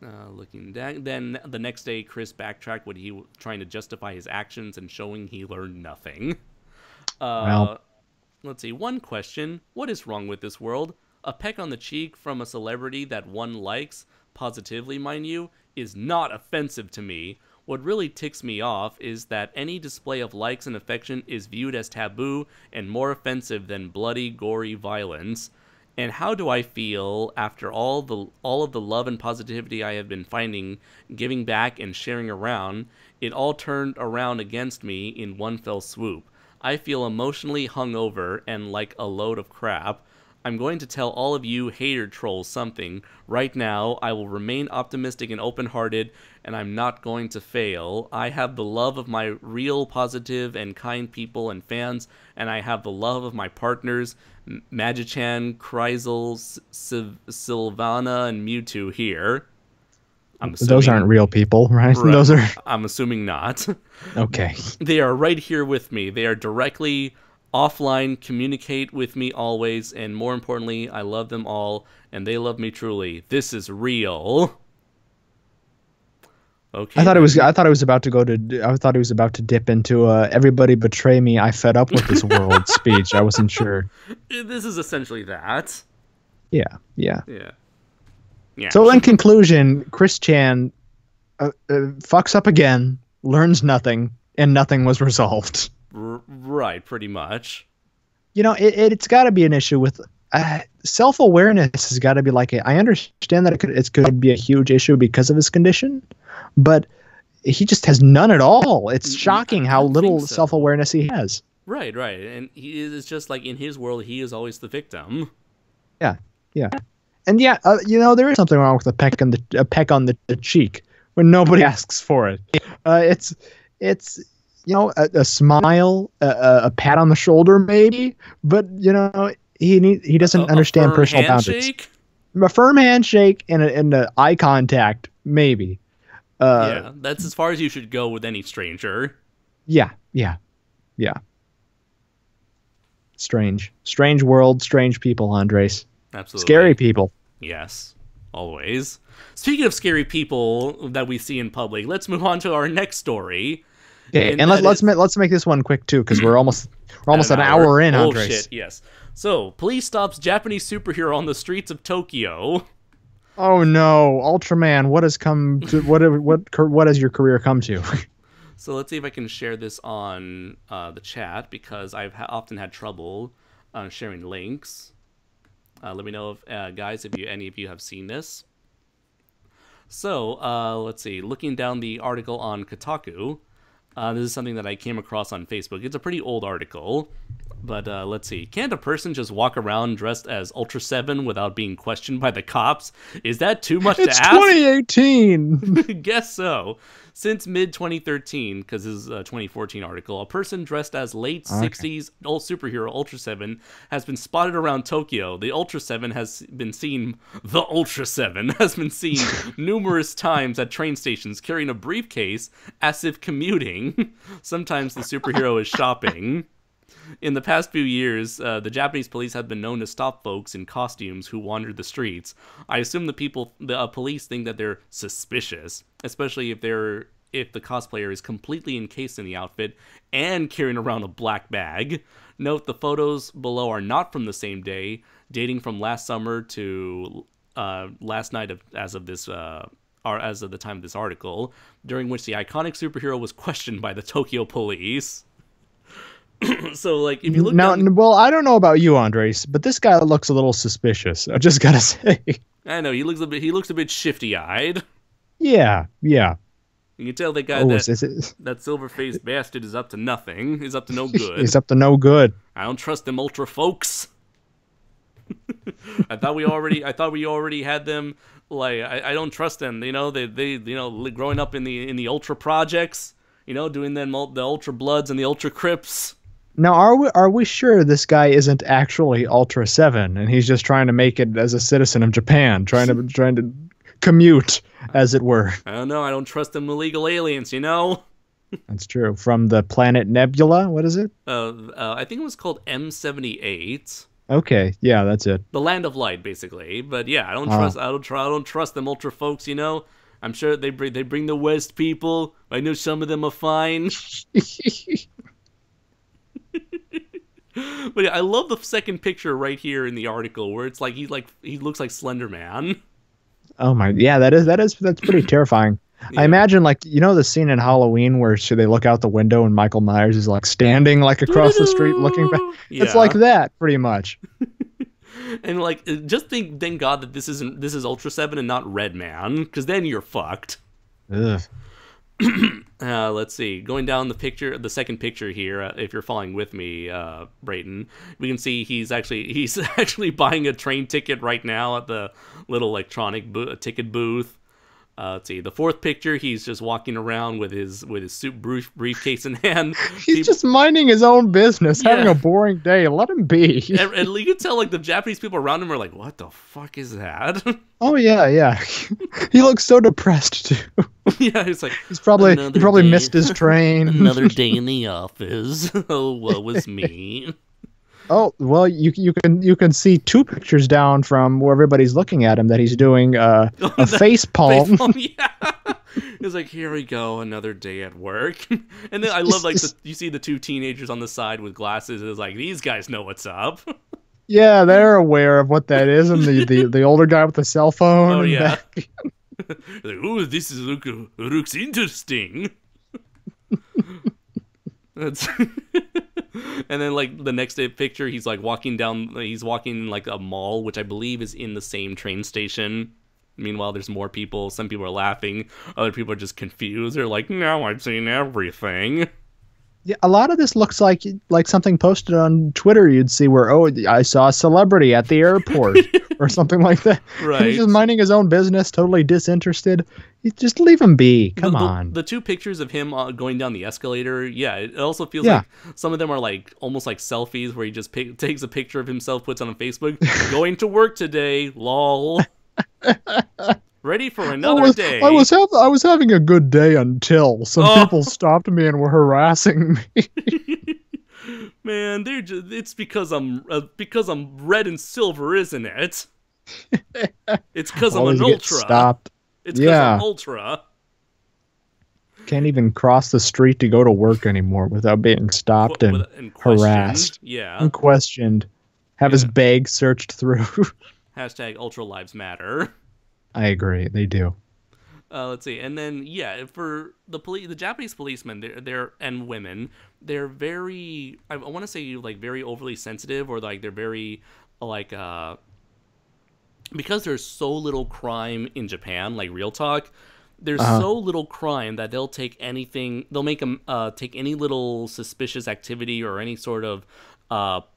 Looking down. Then the next day, Chris backtracked when he was trying to justify his actions and showing he learned nothing. Let's see. One question. What is wrong with this world? A peck on the cheek from a celebrity that one likes, positively, mind you, is not offensive to me. What really ticks me off is that any display of likes and affection is viewed as taboo and more offensive than bloody, gory violence. And how do I feel after all of the love and positivity I have been finding, giving back, and sharing around? It all turned around against me in one fell swoop. I feel emotionally hungover and like a load of crap. I'm going to tell all of you hater trolls something. Right now, I will remain optimistic and open-hearted, and I'm not going to fail. I have the love of my real positive and kind people and fans, and I have the love of my partners, Magichan, Kryzel, Sylvana, and Mewtwo here. Those aren't real people, right? Those are... I'm assuming not. Okay. They are right here with me. They are directly offline, communicate with me always, and more importantly, I love them all, and they love me truly. This is real. Okay. I thought he was about to dip into "everybody betray me, I fed up with this world" speech. I wasn't sure. This is essentially that. Yeah. Yeah. So in conclusion, Chris Chan fucks up again, learns nothing, and nothing was resolved. Right, pretty much. You know, it's got to be an issue with self-awareness. Has got to be like I understand that it could be a huge issue because of his condition, but he just has none at all. It's shocking how little self-awareness he has. Right, and he is just like in his world, he is always the victim. Yeah, and you know, there is something wrong with a peck on the cheek when nobody asks for it. It's you know, a smile, a pat on the shoulder, maybe, but you know, he doesn't understand personal boundaries. A firm handshake and an eye contact, maybe. Yeah, that's as far as you should go with any stranger. Yeah. Strange world, strange people, Andres. Absolutely. Scary people. Yes, always. Speaking of scary people that we see in public, let's move on to our next story. Okay, and let's make this one quick too, because we're almost an hour in, Andres. Oh shit, yes. So, police stops Japanese superhero on the streets of Tokyo. Oh no, Ultraman! What has your career come to? So let's see if I can share this on the chat, because I've often had trouble sharing links. Let me know if guys, if any of you have seen this. So let's see. Looking down the article on Kotaku, this is something that I came across on Facebook. It's a pretty old article, but let's see. Can't a person just walk around dressed as Ultra 7 without being questioned by the cops? Is that too much to ask? It's 2018! Guess so. Since mid-2013, because this is a 2014 article, a person dressed as late 60s old superhero Ultra 7 has been spotted around Tokyo. The Ultra 7 has been seen numerous times at train stations carrying a briefcase as if commuting. Sometimes the superhero is shopping. In the past few years, the Japanese police have been known to stop folks in costumes who wander the streets. I assume the police think that they're suspicious, especially if the cosplayer is completely encased in the outfit and carrying around a black bag. Note the photos below are not from the same day, dating from last summer to last night as of the time of this article, during which the iconic superhero was questioned by the Tokyo police. So, like, if you look well, I don't know about you, Andres, but this guy looks a little suspicious. I just gotta say. I know he looks a bit shifty-eyed. Yeah. You can tell that guy that silver-faced bastard is up to nothing. He's up to no good. He's up to no good. I don't trust them Ultra folks. I thought we already had them. Like, I don't trust them. You know, they growing up in the Ultra projects. You know, doing the Ultra Bloods and the Ultra Crips. Now, are we sure this guy isn't actually Ultra 7 and he's just trying to make it as a citizen of Japan, trying to commute, as it were? I don't know. I don't trust them illegal aliens, you know? That's true. From the planet Nebula, what is it? I think it was called M78. Okay, yeah, that's it. The Land of Light, basically. But yeah, I don't trust them Ultra folks, you know? I'm sure they bring the West people. I know some of them are fine. But yeah, I love the second picture right here in the article where it's like he looks like Slender Man. Oh my, yeah, that's pretty terrifying. Yeah. I imagine, like, you know the scene in Halloween where they look out the window and Michael Myers is like standing like across the street looking back. Yeah. It's like that pretty much. And like, just thank God that this is Ultra 7 and not Red Man, because then you're fucked. Ugh. Let's see. Going down the second picture here, if you're following with me, Brayton, we can see he's actually buying a train ticket right now at the little electronic ticket booth. Let's see. The fourth picture, he's just walking around with his suit briefcase in hand. He's just minding his own business, having a boring day. Let him be. And you can tell, like, the Japanese people around him are like, "What the fuck is that?" Oh yeah. He looks so depressed too. Yeah, it's like he probably missed his train. Another day in the office. Oh, woe was me. Oh, well, you can see two pictures down from where everybody's looking at him that he's doing a face palm. Yeah. It's like, here we go, another day at work. And then I love, like, you see the two teenagers on the side with glasses. It's like, these guys know what's up. Yeah, they're aware of what that is. And the older guy with the cell phone. Oh, yeah. Like, oh, this looks interesting. That's And then like the next picture, he's walking like a mall, which I believe is in the same train station. Meanwhile, there's more people. Some people are laughing. Other people are just confused. They're like, "Now I've seen everything." Yeah, a lot of this looks like something posted on Twitter you'd see where, oh, I saw a celebrity at the airport or something like that. Right. He's just minding his own business, totally disinterested. You just leave him be. Come on. The two pictures of him going down the escalator, yeah, it also feels like some of them are like almost like selfies where he just takes a picture of himself, puts it on Facebook, going to work today, lol. Ready for another day. I was having a good day until some people stopped me and were harassing me. Man, it's because I'm red and silver, isn't it? It's because I'm an ultra. Stopped. It's because I'm ultra. Can't even cross the street to go to work anymore without being stopped and harassed. Yeah. And questioned. Have his bag searched through. Hashtag Ultra Lives Matter. I agree. They do. Let's see. And then, for the Japanese policemen, they're and women, they're very, I want to say, like, very overly sensitive, or, like, they're very, like, because there's so little crime in Japan, like, real talk, there's so little crime that they'll take anything, they'll make them take any little suspicious activity or any sort of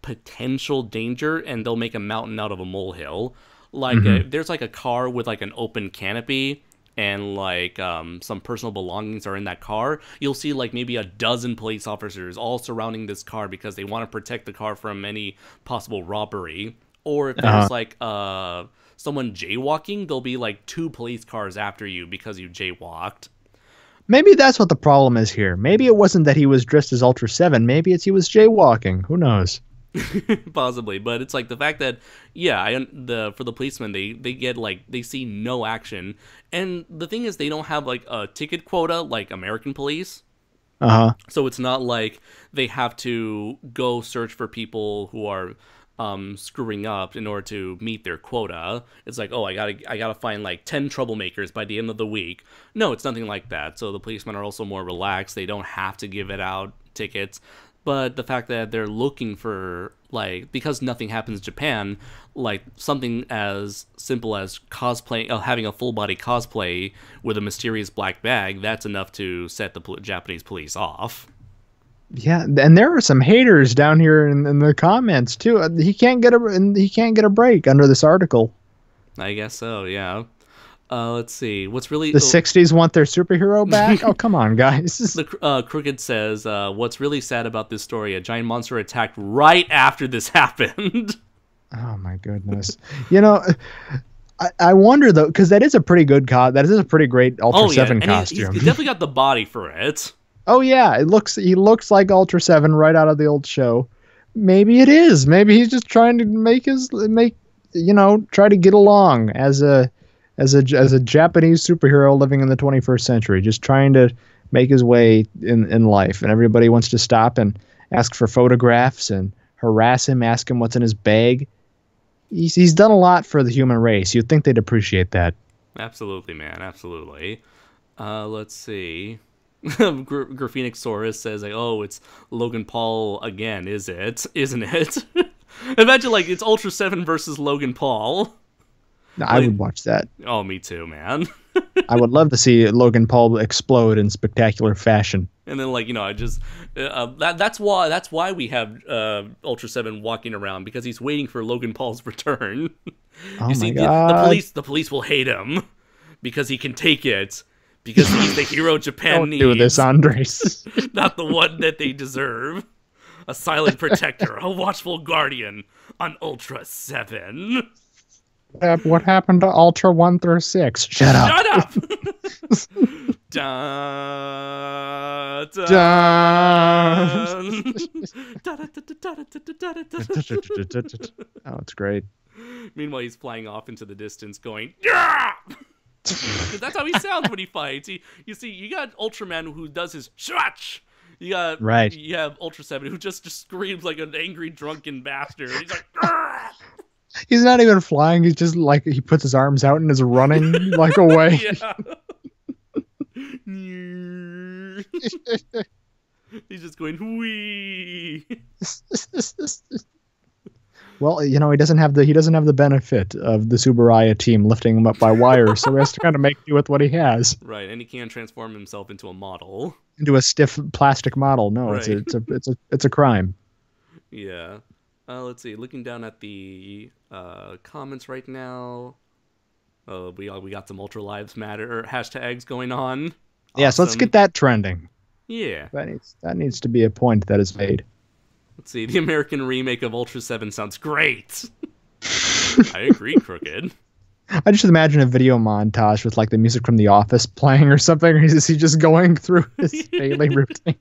potential danger, and they'll make a mountain out of a molehill. Like, if there's, like, a car with, like, an open canopy and, like, some personal belongings are in that car, you'll see, like, maybe a dozen police officers all surrounding this car because they want to protect the car from any possible robbery. Or if there's, like, someone jaywalking, there'll be, like, 2 police cars after you because you jaywalked. Maybe that's what the problem is here. Maybe it wasn't that he was dressed as Ultra 7. Maybe it's he was jaywalking. Who knows? Possibly, but it's like the fact that for the policemen they get like they see no action, and the thing is they don't have like a ticket quota like American police. So it's not like they have to go search for people who are screwing up in order to meet their quota. It's like, oh, I gotta find like 10 troublemakers by the end of the week. No, it's nothing like that. So the policemen are also more relaxed. They don't have to give it out tickets. But the fact that they're looking for, like, because nothing happens in Japan, like, something as simple as cosplay, having a full-body cosplay with a mysterious black bag, that's enough to set the Japanese police off. Yeah, and there are some haters down here in the comments, too. He can't get a break under this article. I guess so, yeah. Let's see. What's really... The 60s want their superhero back? Oh, come on, guys. The Crooked says, what's really sad about this story, a giant monster attacked right after this happened. Oh, my goodness. You know, I wonder, though, because that is a pretty good that is a pretty great Ultra 7 costume. He's definitely got the body for it. Oh, yeah. He looks like Ultra 7 right out of the old show. Maybe it is. Maybe he's just trying to try to get along as a Japanese superhero living in the 21st century, just trying to make his way in life. And everybody wants to stop and ask for photographs and harass him, ask him what's in his bag. He's done a lot for the human race. You'd think they'd appreciate that. Absolutely, man. Absolutely. Let's see. Graphenixsaurus says, like, oh, it's Logan Paul again, isn't it? Imagine, like, it's Ultra 7 versus Logan Paul. I would watch that. Oh, me too, man. I would love to see Logan Paul explode in spectacular fashion. And then, like, I just that's why we have Ultra 7 walking around, because he's waiting for Logan Paul's return. Oh, you see, God. The police will hate him because he can take it, because he's the hero Japan needs. Don't do this, Andres. Not the one that they deserve. A silent protector, a watchful guardian on Ultra 7. What happened to Ultra 1 through 6? Shut up. Shut up! Oh, it's great. Meanwhile, he's flying off into the distance going, yeah! That's how he sounds when he fights. You see, you got Ultraman who does his shwatch. You have Ultra 7 who just screams like an angry drunken bastard. He's like, argh! He's not even flying. He's just like, he puts his arms out and is running like away. He's just going, wee. Well, he doesn't have the benefit of the Subaraya team lifting him up by wire, so he has to kind of make do with what he has. Right, and he can't transform himself into a model. Into a stiff plastic model. No, right. it's a crime. Yeah. Let's see. Looking down at the comments right now. We got some Ultra Lives Matter hashtags going on. Yes, awesome. Let's get that trending. Yeah. That needs to be a point that is made. Let's see. The American remake of Ultra 7 sounds great. I agree, Crooked. I just imagine a video montage with like the music from The Office playing or something. Or is he just going through his daily routine?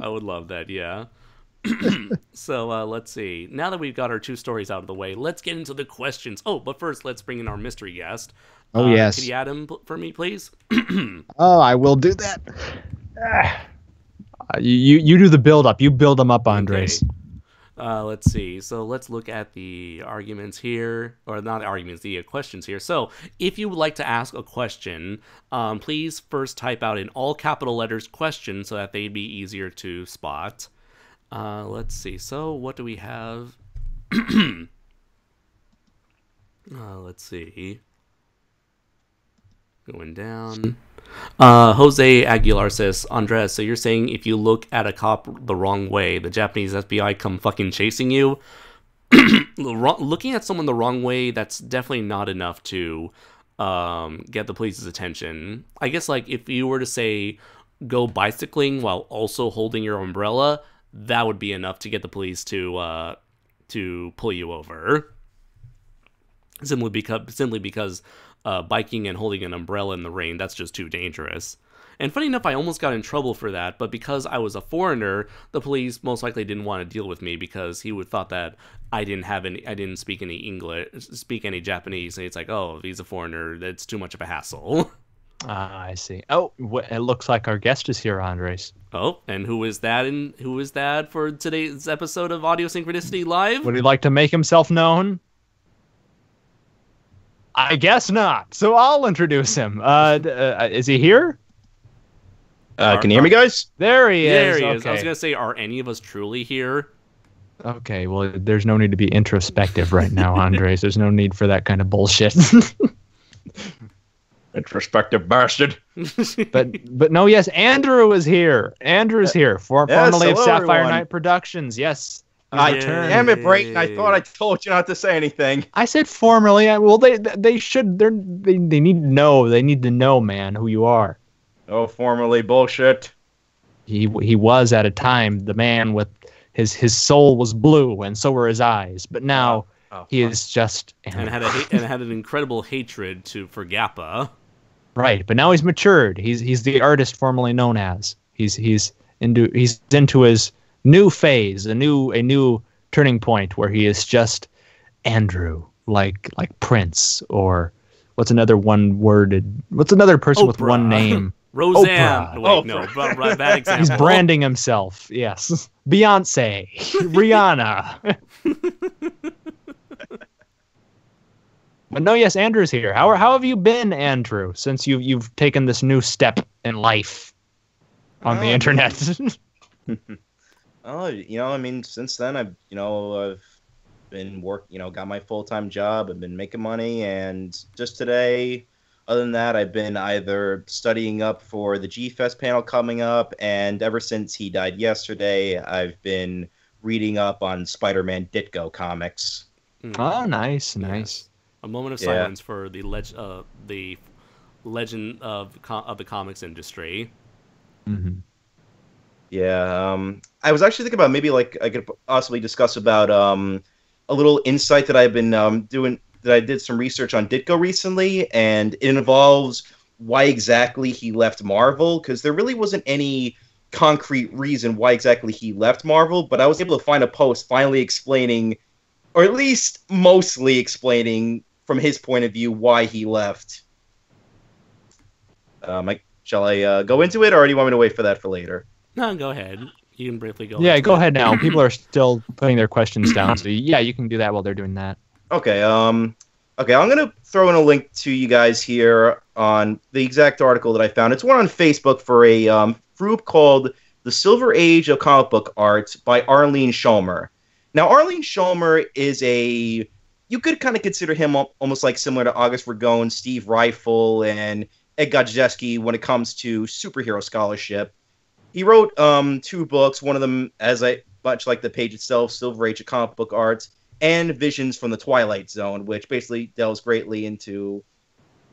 I would love that, yeah. So let's see. Now that we've got our 2 stories out of the way, let's get into the questions. Oh, but first, let's bring in our mystery guest. Oh, yes. Could you add him for me, please? Oh, I will do that. You do the build-up. You build them up, Andres. Okay. Let's see. So let's look at the arguments here. Or not arguments, the questions here. So if you would like to ask a question, please first type out in all capital letters question so that they'd be easier to spot. Let's see. So what do we have? Let's see. Going down. Jose Aguilar says, Andres, so you're saying if you look at a cop the wrong way, the Japanese FBI come fucking chasing you? Looking at someone the wrong way, that's definitely not enough to get the police's attention. I guess, like, if you were to say, go bicycling while also holding your umbrella, that would be enough to get the police to pull you over. Simply because biking and holding an umbrella in the rain, that's just too dangerous. And funny enough, I almost got in trouble for that, but because I was a foreigner, the police most likely didn't want to deal with me because he would thought that I didn't speak any English, speak any Japanese, and it's like, oh, if he's a foreigner, that's too much of a hassle. I see. Oh, it looks like our guest is here, Andres. Oh, and who is that? And who is that for today's episode of Audio Synchronicity Live? Would he like to make himself known? I guess not. So I'll introduce him. Is he here? Can you hear me, guys? There he is. There he is. I was going to say, are any of us truly here? Okay, well, there's no need to be introspective right now, Andres. There's no need for that kind of bullshit. Introspective bastard. But no, yes, Andrew is here. Andrew's here, formerly of Sapphire everyone. Night Productions. Yes. Damn it, Brayton! I thought I told you not to say anything. I said formerly. Well, they should. They need to know. They need to know, man, who you are. Oh, formerly bullshit. He was at a time the man with his soul was blue and so were his eyes, but now he is just and had an incredible hatred for Gappa. Right, but now he's matured. He's the artist formerly known as. He's into his new phase, a new turning point where he is just Andrew, like Prince, or what's another person Oprah. with one name? Roseanne. Oprah. Wait, no, bad example. He's branding himself. Yes, Beyonce, Rihanna. But no, yes, Andrew's here. How have you been, Andrew, since you've taken this new step in life on the internet? Oh, since then I've been got my full-time job. I've been making money, and just today, other than that, I've been either studying up for the G-Fest panel coming up, and ever since he died yesterday, I've been reading up on Spider-Man Ditko comics. Oh, nice. A moment of silence for the legend of the comics industry. Mm-hmm. Yeah, I was actually thinking about maybe I could possibly discuss about a little insight that I've been doing. That I did some research on Ditko recently, and it involves why exactly he left Marvel, because there really wasn't any concrete reason why exactly he left Marvel, but I was able to find a post finally explaining, or at least mostly explaining from his point of view, why he left. Shall I go into it, or do you want me to wait for that for later? No, go ahead. You can briefly go. Yeah, go ahead now. People are still putting their questions down, so yeah, you can do that while they're doing that. Okay, I'm going to throw in a link to you guys here on the exact article that I found. It's one on Facebook for a group called The Silver Age of Comic Book Art by Arlene Schomer. Now, Arlene Scholmer is you could kind of consider him almost like similar to August Ragone, Steve Rifle, and Ed Godzieski when it comes to superhero scholarship. He wrote 2 books, one of them, much like the page itself, Silver Age of Comic Book Arts, and Visions from the Twilight Zone, which basically delves greatly into,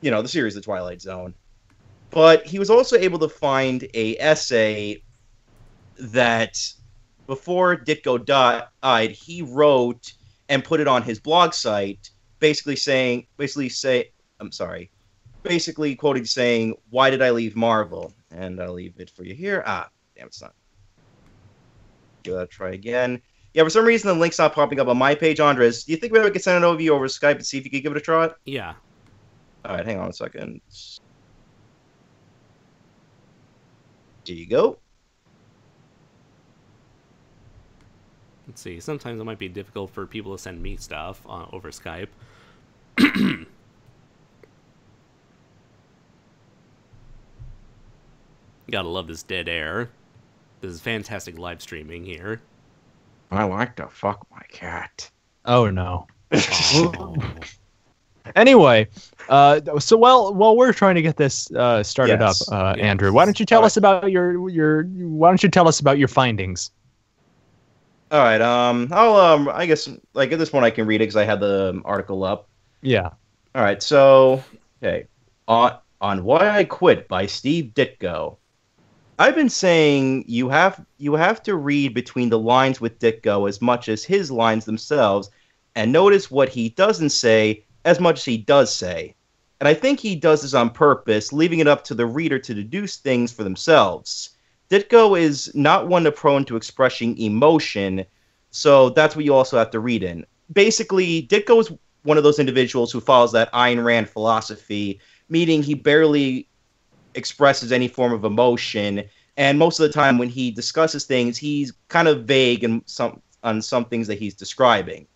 the series The Twilight Zone. But he was also able to find a essay that, before Ditko died, he wrote and put it on his blog site, basically quoting saying, "Why did I leave Marvel?" And I'll leave it for you here. Damn, it's not. Try again. Yeah, for some reason the link's not popping up on my page. Andres, do you think maybe we could send it over to you over Skype and see if you could give it a try? Yeah. All right, hang on a second. Here you go. Let's see. Sometimes it might be difficult for people to send me stuff over Skype. Gotta love this dead air. This is fantastic live streaming here. I like to fuck my cat. Oh no. Oh. Anyway, so while we're trying to get this started up, Andrew, why don't you tell us about why don't you tell us about your findings? All right. I'll I guess like at this point I can read it because I had the article up. Yeah. All right. So okay, on Why I Quit by Steve Ditko. I've been saying you have to read between the lines with Ditko as much as his lines themselves, and notice what he doesn't say as much as he does say. And I think he does this on purpose, leaving it up to the reader to deduce things for themselves. Ditko is not one prone to expressing emotion, so that's what you also have to read in. Basically, Ditko is one of those individuals who follows that Ayn Rand philosophy, meaning he barely expresses any form of emotion, and most of the time when he discusses things, he's kind of vague on some things that he's describing,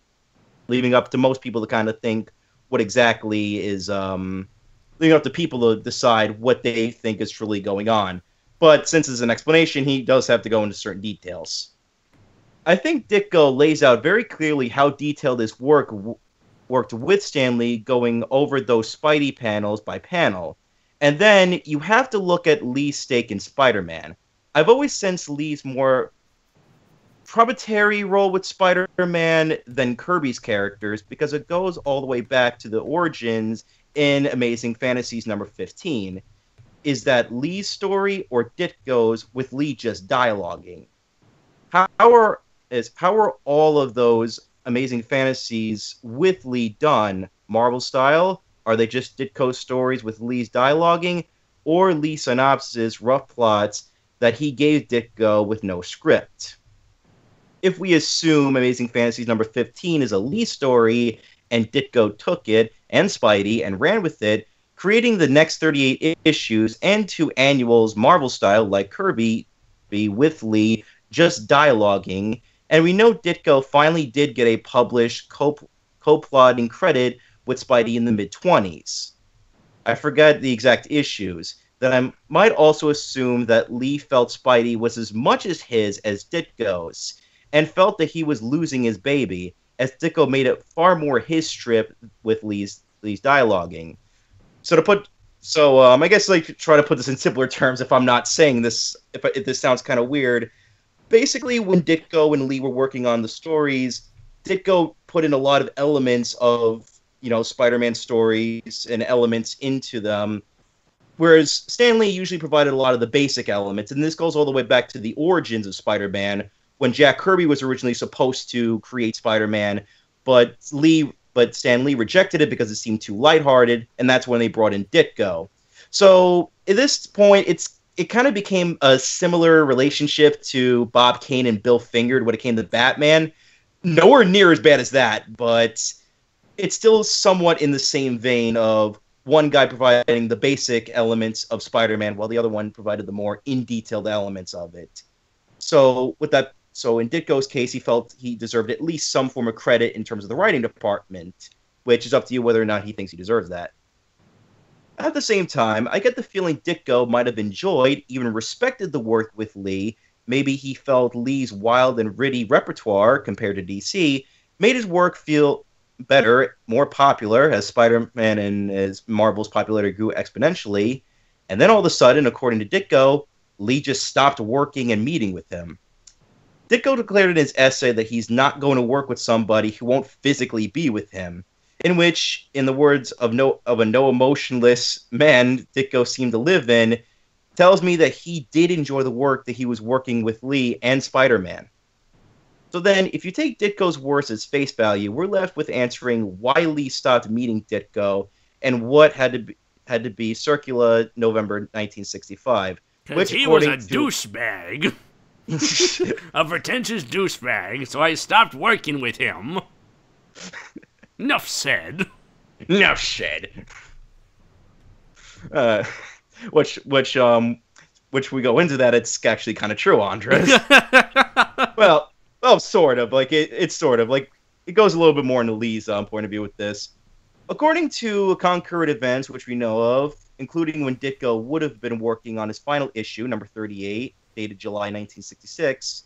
leaving up to most people to kind of think what exactly is leaving up to people to decide what they think is truly going on. But since it's an explanation, he does have to go into certain details. I think Ditko lays out very clearly how detailed his work worked with Stan Lee, going over those Spidey panels by panel. And then you have to look at Lee's stake in Spider-Man. I've always sensed Lee's more proprietary role with Spider-Man than Kirby's characters, because it goes all the way back to the origins in Amazing Fantasies number 15. Is that Lee's story or Ditko's with Lee just dialoguing? How are all of those Amazing Fantasies with Lee done? Marvel style? Are they just Ditko's stories with Lee's dialoguing, or Lee synopsis, rough plots that he gave Ditko with no script? If we assume Amazing Fantasies number 15 is a Lee story, and Ditko took it, and Spidey, and ran with it, creating the next 38 issues and 2 annuals Marvel style like Kirby with Lee just dialoguing, and we know Ditko finally did get a published co-plotting credit with Spidey in the mid-20s. I forget the exact issues. Then I might also assume that Lee felt Spidey was as much as his as Ditko's, and felt that he was losing his baby, as Ditko made it far more his strip with Lee's dialoguing. I guess like try to put this in simpler terms if I'm not saying this, if this sounds kind of weird. Basically, when Ditko and Lee were working on the stories, Ditko put in a lot of elements of Spider-Man stories and elements into them, whereas Stan Lee usually provided a lot of the basic elements, and this goes all the way back to the origins of Spider-Man, when Jack Kirby was originally supposed to create Spider-Man, but Stan Lee rejected it because it seemed too lighthearted, and that's when they brought in Ditko. So at this point, it kind of became a similar relationship to Bob Kane and Bill Finger when it came to Batman. Nowhere near as bad as that, but it's still somewhat in the same vein of one guy providing the basic elements of Spider-Man while the other one provided the more in-detailed elements of it. So in Ditko's case, he felt he deserved at least some form of credit in terms of the writing department, which is up to you whether or not he thinks he deserves that. At the same time, I get the feeling Ditko might have enjoyed, even respected the work with Lee, maybe he felt Lee's wild and gritty repertoire compared to DC made his work feel better, more popular as Spider-Man and as Marvel's popularity grew exponentially. And then all of a sudden, according to Ditko, Lee just stopped working and meeting with him. Ditko declared in his essay that he's not going to work with somebody who won't physically be with him, in which, in the words of a no-emotionless man Ditko seemed to live in, tells me that he did enjoy the work that he was working with Lee and Spider-Man. So then, if you take Ditko's words as face value, we're left with answering why Lee stopped meeting Ditko and what had to be circa November 1965. Because he was a douchebag. A pretentious douchebag, so I stopped working with him. Enough said. Enough said. Which we go into that, it's actually kind of true, Andres. well, sort of. Like it's sort of like it goes a little bit more into Lee's point of view with this. According to concurrent events, which we know of, including when Ditko would have been working on his final issue, number 38, dated July 1966.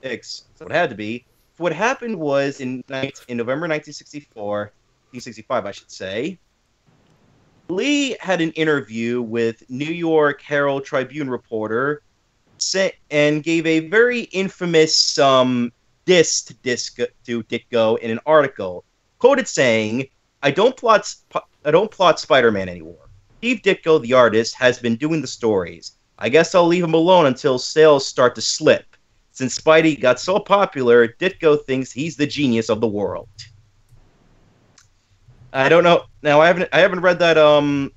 That's what it had to be. What happened was in November 1965, I should say, Lee had an interview with New York Herald Tribune reporter and gave a very infamous diss to Ditko in an article, quoted saying, I don't plot Spider-Man anymore. Steve Ditko, the artist, has been doing the stories. I guess I'll leave him alone until sales start to slip. Since Spidey got so popular, Ditko thinks he's the genius of the world. I don't know. Now I haven't read that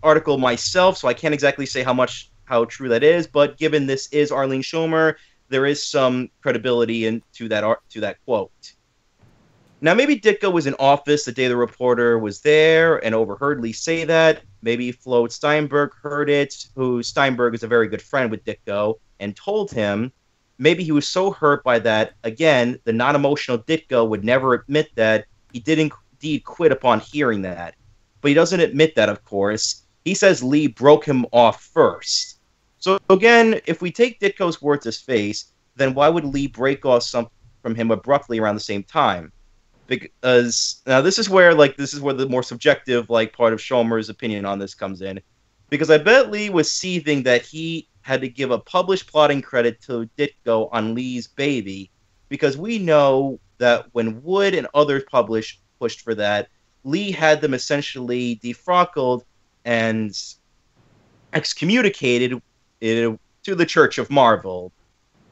article myself, so I can't exactly say how true that is. But given this is Arlene Schomer, there is some credibility to that quote. Now maybe Ditko was in office the day the reporter was there and overheard Lee say that. Maybe Floyd Steinberg heard it, who Steinberg is a very good friend with Ditko, and told him. Maybe he was so hurt by that. Again, the non-emotional Ditko would never admit that. He did indeed quit upon hearing that. But he doesn't admit that, of course. He says Lee broke him off first. So again, if we take Ditko's words as face, then why would Lee break off something from him abruptly around the same time? Because now this is where the more subjective part of Schomer's opinion on this comes in. Because I bet Lee was seething that he had to give a published plotting credit to Ditko on Lee's Baby, because we know that when Wood and others pushed for that, Lee had them essentially defrockled and excommunicated to the Church of Marvel,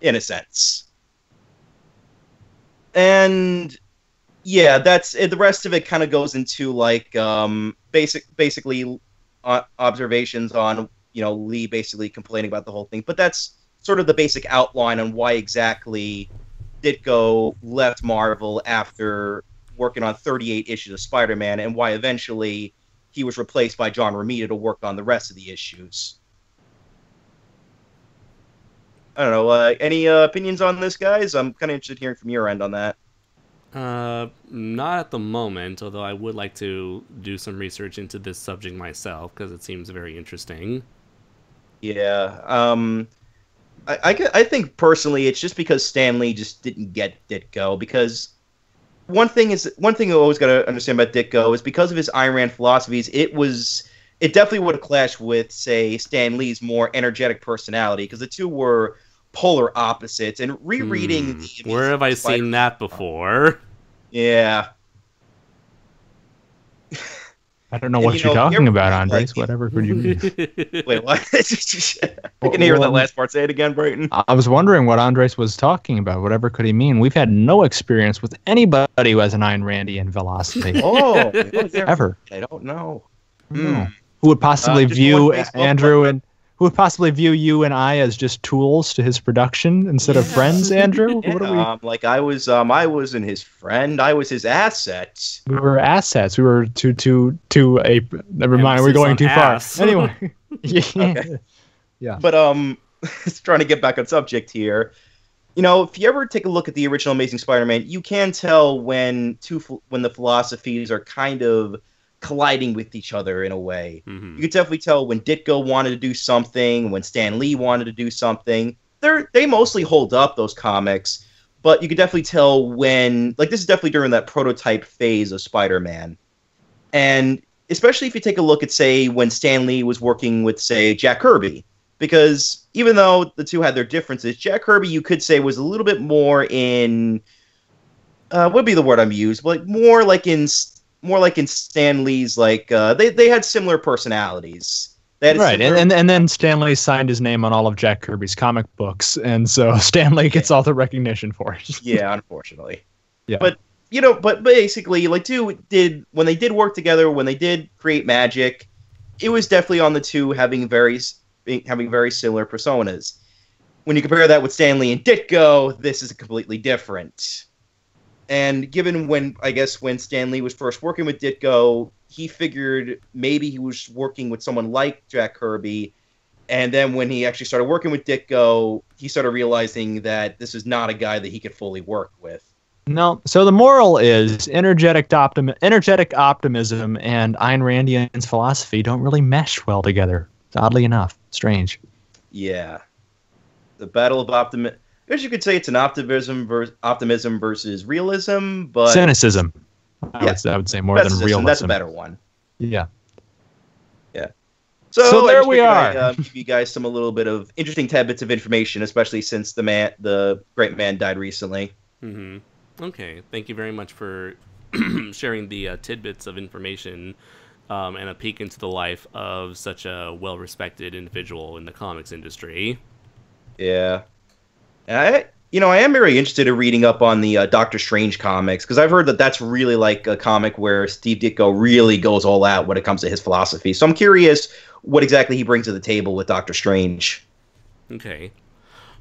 in a sense. And yeah, that's it. The rest of it kind of goes into basically observations on Lee basically complaining about the whole thing. But that's sort of the basic outline on why exactly Ditko left Marvel after working on 38 issues of Spider-Man, and why eventually he was replaced by John Romita to work on the rest of the issues. I don't know. Any opinions on this, guys? I'm kind of interested in hearing from your end on that. Not at the moment, although I would like to do some research into this subject myself, because it seems very interesting. Yeah. I think personally it's just because Stan Lee just didn't get Ditko, because one thing you always got to understand about Ditko is because of his Ayn Rand philosophies, it definitely would have clashed with, say, Stan Lee's more energetic personality, because the two were polar opposites. And rereading where have I seen that before? Yeah. I don't know what you're talking about, Andres. Whatever could you mean? Wait, what? I can hear that last part. Say it again, Brayton. I was wondering what Andres was talking about. Whatever could he mean? We've had no experience with anybody who has an Ayn Randian philosophy. Oh, ever. I don't know. Who would possibly view Andrew and who would possibly view you and I as just tools to his production instead of friends, Andrew? Yeah, what are we? I wasn't his friend. I was his asset. We were assets. We were to a. Never mind. We're going too far. Anyway. Yeah. Okay. Yeah. But trying to get back on subject here. If you ever take a look at the original Amazing Spider-Man, you can tell when the philosophies are kind of colliding with each other in a way. Mm-hmm. You can definitely tell when Ditko wanted to do something, when Stan Lee wanted to do something. they mostly hold up, those comics, but you could definitely tell when, like, this is definitely during that prototype phase of Spider-Man. And especially if you take a look at, say, when Stan Lee was working with, say, Jack Kirby, because even though the two had their differences, Jack Kirby, you could say, was a little bit more in, what would be the word I'm used, but more like in Stan Lee's, like, they had similar personalities. Right, and then Stan Lee signed his name on all of Jack Kirby's comic books, and so Stan Lee gets all the recognition for it. Yeah, unfortunately. Yeah. But, but basically, like, when they did work together, when they did create magic, it was definitely on the two having very similar personas. When you compare that with Stan Lee and Ditko, this is completely different. And given when Stan Lee was first working with Ditko, he figured maybe he was working with someone like Jack Kirby, and then when he actually started working with Ditko, he started realizing that this is not a guy that he could fully work with. No, so the moral is energetic optimism and Ayn Randian's philosophy don't really mesh well together. Oddly enough, strange. Yeah, the battle of optimism. I guess you could say it's an optimism versus realism, but cynicism. I would say more than realism. That's a better one. Yeah. Yeah. So there we are. Give you guys a little bit of interesting tidbits of information, especially since the great man died recently. Mm-hmm. Okay. Thank you very much for sharing the tidbits of information and a peek into the life of such a well-respected individual in the comics industry. Yeah. I am very interested in reading up on the Doctor Strange comics, because I've heard that that's really like a comic where Steve Ditko really goes all out when it comes to his philosophy. So I'm curious what exactly he brings to the table with Doctor Strange. Okay.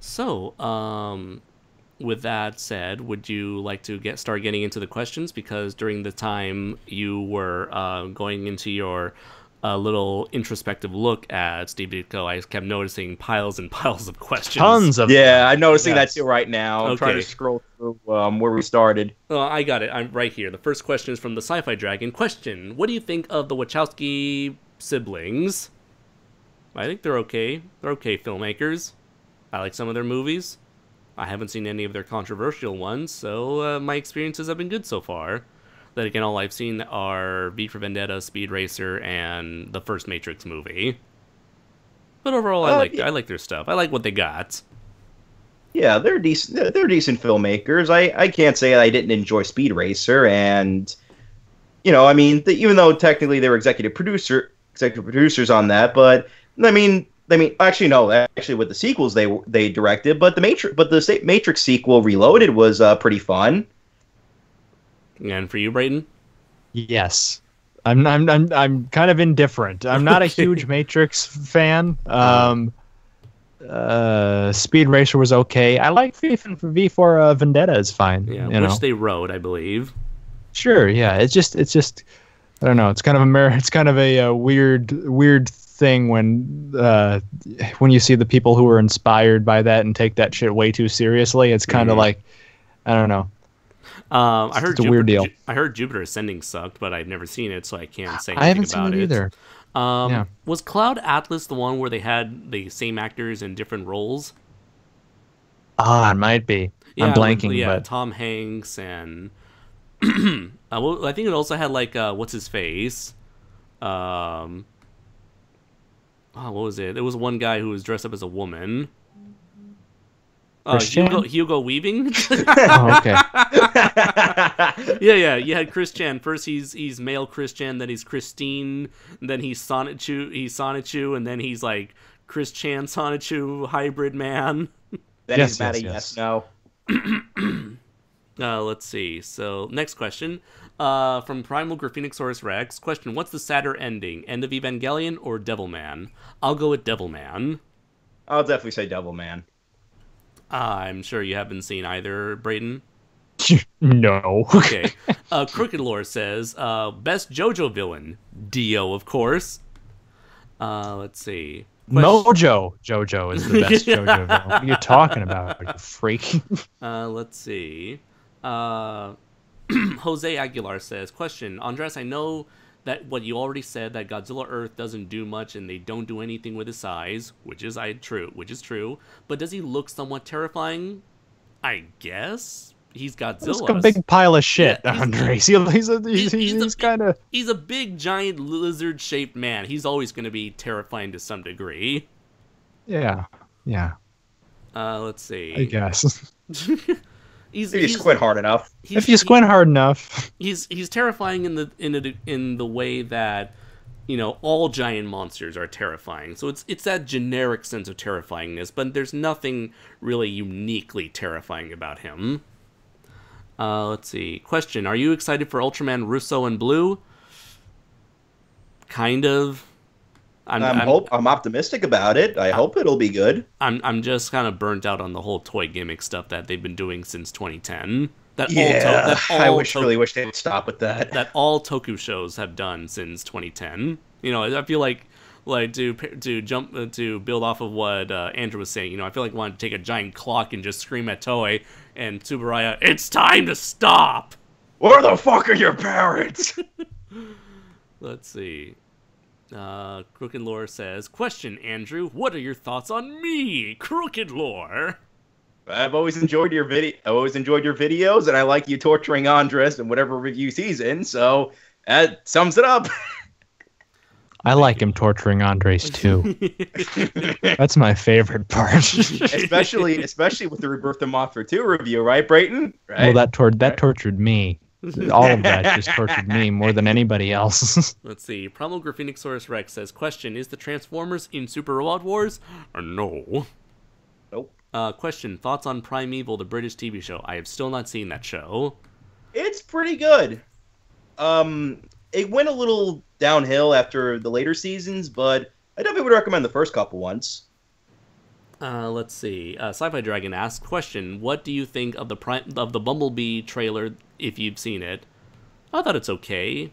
So, with that said, would you like to start getting into the questions? Because during the time you were going into your little introspective look at Steve Ditko, I kept noticing piles and piles of questions. Tons of Yeah, I'm noticing that too right now. I'm trying to scroll through where we started. Well, I got it. I'm right here. The first question is from the Sci-Fi Dragon. Question: what do you think of the Wachowski siblings? I think they're okay. They're okay filmmakers. I like some of their movies. I haven't seen any of their controversial ones, so my experiences have been good so far. Then again, all I've seen are V for Vendetta, Speed Racer, and the first Matrix movie. But overall, I like their stuff. I like what they got. Yeah, they're decent. They're decent filmmakers. I can't say I didn't enjoy Speed Racer, and even though technically they were executive producers on that, but actually with the sequels they directed, but the Matrix sequel Reloaded was pretty fun. And for you, Brayton? Yes. I'm kind of indifferent. I'm not a huge Matrix fan. Speed Racer was okay. I like V for Vendetta is fine. Yeah, which they wrote, I believe. Sure, yeah. It's just I don't know. It's kind of a weird thing when you see the people who are inspired by that and take that shit way too seriously. It's kind of like, I don't know. I heard it's a weird deal. I heard Jupiter Ascending sucked, but I've never seen it, so I can't say anything about it. I haven't seen it either. Was Cloud Atlas the one where they had the same actors in different roles? It might be. Yeah, I'm blanking. But Tom Hanks and I think it also had what's his face? What was it? It was one guy who was dressed up as a woman. Hugo Weaving. Oh, okay. Yeah. You had Chris Chan. First, he's male Chris Chan. Then he's Christine. Then he's Sonichu. And then he's like Chris Chan Sonichu hybrid man. Then he's Matty. Yes. No. Let's see. So next question, from Primal Graphenosaurus Rex. Question: what's the sadder ending? End of Evangelion or Devilman? I'll go with Devilman. I'll definitely say Devilman. I'm sure you haven't seen either, Brayton. No. Okay. Crooked Lore says, best JoJo villain. Dio, of course. Let's see. Jojo is the best JoJo villain. What are you talking about, you freak? Let's see. Jose Aguilar says, question, Andres, I know that what you already said, that Godzilla Earth doesn't do much and they don't do anything with his size, which is true. But does he look somewhat terrifying? I guess he's Godzilla. He's like a big pile of shit, Andres. He's kind of... He's a big, giant, lizard-shaped man. He's always going to be terrifying to some degree. Yeah. Let's see. I guess. If you squint hard enough. If you squint hard enough. He's terrifying in the way that, you know, all giant monsters are terrifying. So it's that generic sense of terrifyingness, but there's nothing really uniquely terrifying about him. Let's see. Question: are you excited for Ultraman Russo and Blue? Kind of. I'm optimistic about it. I hope it'll be good. I'm just kind of burnt out on the whole toy gimmick stuff that they've been doing since 2010. I really wish they would stop with that. That all Toku shows have done since 2010. You know, I feel like to build off of what Andrew was saying. You know, I feel like I want to take a giant clock and just scream at Toei and Tsuburaya, "It's time to stop." Where the fuck are your parents? Let's see. Crooked Lore says, question, Andrew, what are your thoughts on me, Crooked Lore? I've always enjoyed your videos, and I like you torturing Andres in whatever reviews he's in, so that sums it up. I like him torturing Andres too. That's my favorite part. especially with the Rebirth of Mothra 2 review, right, Brayton? Right? Well, that tortured me. All of that just tortured me more than anybody else. Let's see. Primal Graphenosaurus Rex says, question, is the Transformers in Super Robot Wars? Or no? Nope. Question, thoughts on Primeval, the British TV show? I have still not seen that show. It's pretty good. It went a little downhill after the later seasons, but I definitely would recommend the first couple ones. Let's see. Sci-Fi Dragon asks, question, what do you think of the Bumblebee trailer, if you've seen it? I thought it's okay.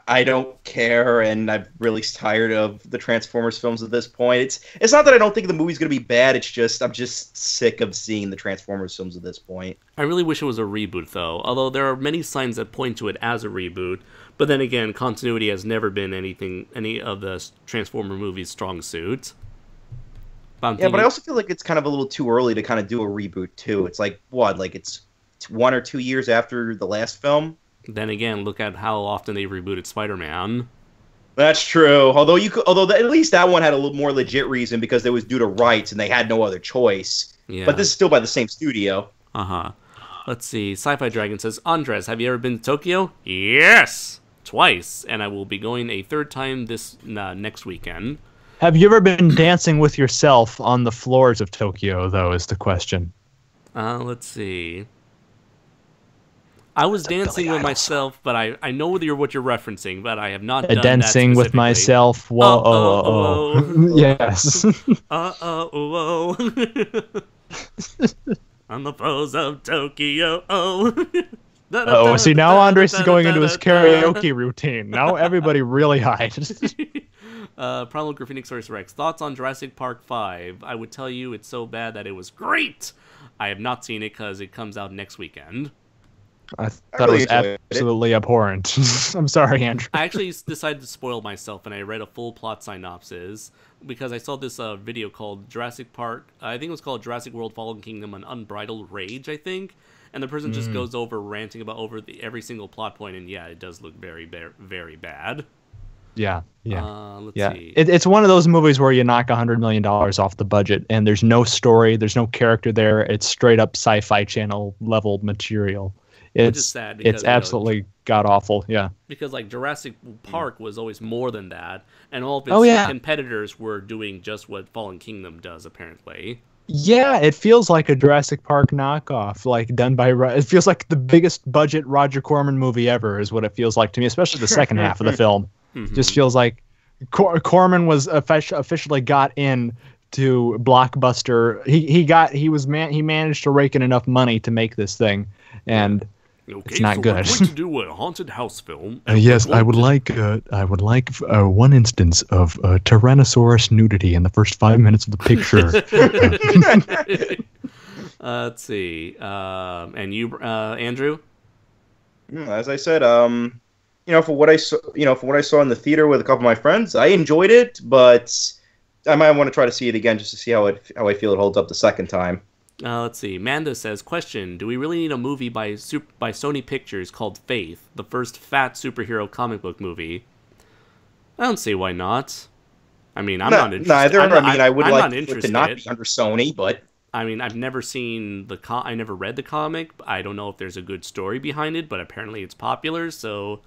I don't care, and I'm really tired of the Transformers films at this point. It's not that I don't think the movie's going to be bad, it's just I'm just sick of seeing the Transformers films at this point. I really wish it was a reboot, though, although there are many signs that point to it as a reboot, but then again, continuity has never been any of the Transformer movies' strong suit. But I also feel like it's kind of a little too early to kind of do a reboot, too. It's like, what, like it's 1 or 2 years after the last film? Then again, look at how often they rebooted Spider-Man. That's true. Although at least that one had a little more legit reason because it was due to rights and they had no other choice. Yeah. But this is still by the same studio. Uh-huh. Let's see. Sci-Fi Dragon says, Andres, have you ever been to Tokyo? Yes! Twice. And I will be going a third time this next weekend. Have you ever been dancing with yourself on the floors of Tokyo, though, is the question. Let's see. I was dancing with myself, but I know what you're referencing, but I have not done that dancing with myself. Whoa, yes. On the floors of Tokyo. See, now Andres is going into his karaoke routine. Now everybody really hides. Primal Graphenosaurus Rex. Thoughts on Jurassic Park 5? I would tell you it's so bad that it was great. I have not seen it because it comes out next weekend. I thought it was absolutely abhorrent. I'm sorry, Andrew. I actually decided to spoil myself, and I read a full plot synopsis because I saw this video called Jurassic Park. I think it was called Jurassic World: Fallen Kingdom: An Unbridled Rage, I think. And the person just goes over ranting about every single plot point, and yeah, it does look very, very, very bad. Yeah. Let's see. It's one of those movies where you knock $100 million off the budget, and there's no story, there's no character there. It's straight up Sci-Fi Channel level material. It's sad because, it's absolutely god awful. Yeah. Because like Jurassic Park was always more than that, and all of its competitors were doing just what Fallen Kingdom does, apparently. Yeah, it feels like a Jurassic Park knockoff, like done by. It feels like the biggest budget Roger Corman movie ever, is what it feels like to me, especially the second half of the film. Just feels like Corman was officially got in to Blockbuster. He managed to rake in enough money to make this thing, and it's not good. We're going to do a haunted house film. Yes, I would like one instance of Tyrannosaurus nudity in the first 5 minutes of the picture. Let's see. And you, Andrew? As I said, for what I saw, for what I saw in the theater with a couple of my friends, I enjoyed it, but I might want to try to see it again just to see how I feel it holds up the second time. Let's see. Manda says, question, do we really need a movie by Sony Pictures called Faith, the first fat superhero comic book movie? I don't see why not. I mean, I'm not interested. Neither. I would I'm like not it interested. to not be under Sony, but... I mean, I've never seen I never read the comic. I don't know if there's a good story behind it, but apparently it's popular, so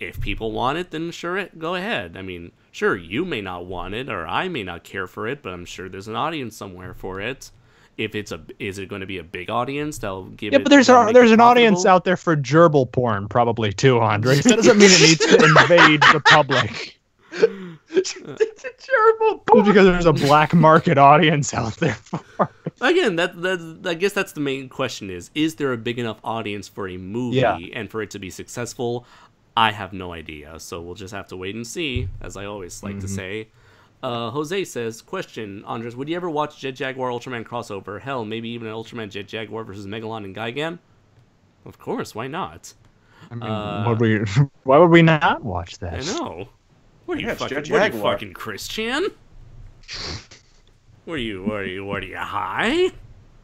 if people want it, then sure, go ahead. I mean, sure, you may not want it, or I may not care for it, but I'm sure there's an audience somewhere for it. If is it going to be a big audience that'll give it... Yeah, but there's an audience out there for gerbil porn, probably, too, Andre. That doesn't mean it needs to invade the public. It's a gerbil porn. Because there's a black market audience out there for it. Again, I guess that's the main question is there a big enough audience for a movie and for it to be successful? I have no idea, so we'll just have to wait and see, as I always like to say. Jose says, question, Andres, would you ever watch Jet Jaguar Ultraman crossover? Hell, maybe even an Ultraman Jet Jaguar versus Megalon and Gigan? Of course, why not? I mean, why would we not watch that? I know. What are you fucking Christian? What are you high?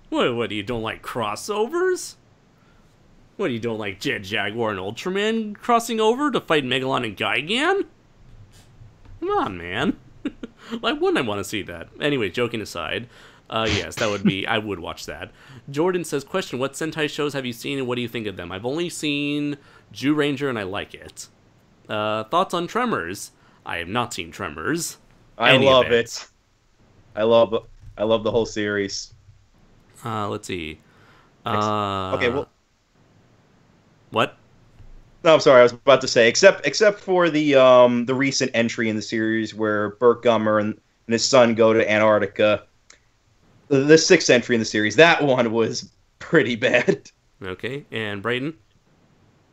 What do you don't like crossovers? What do you don't like Jet Jaguar and Ultraman crossing over to fight Megalon and Gigan? Come on, man. Why wouldn't I want to see that? Anyway, joking aside, yes, that would be... I would watch that. Jordan says, question, what Sentai shows have you seen and what do you think of them? I've only seen Jew Ranger and I like it. Thoughts on Tremors? I have not seen Tremors. I love it. I love the whole series. Let's see. Okay, well... What? No, I'm sorry. I was about to say, except for the recent entry in the series where Burt Gummer and his son go to Antarctica, the sixth entry in the series, that one was pretty bad. Okay, and Brayton?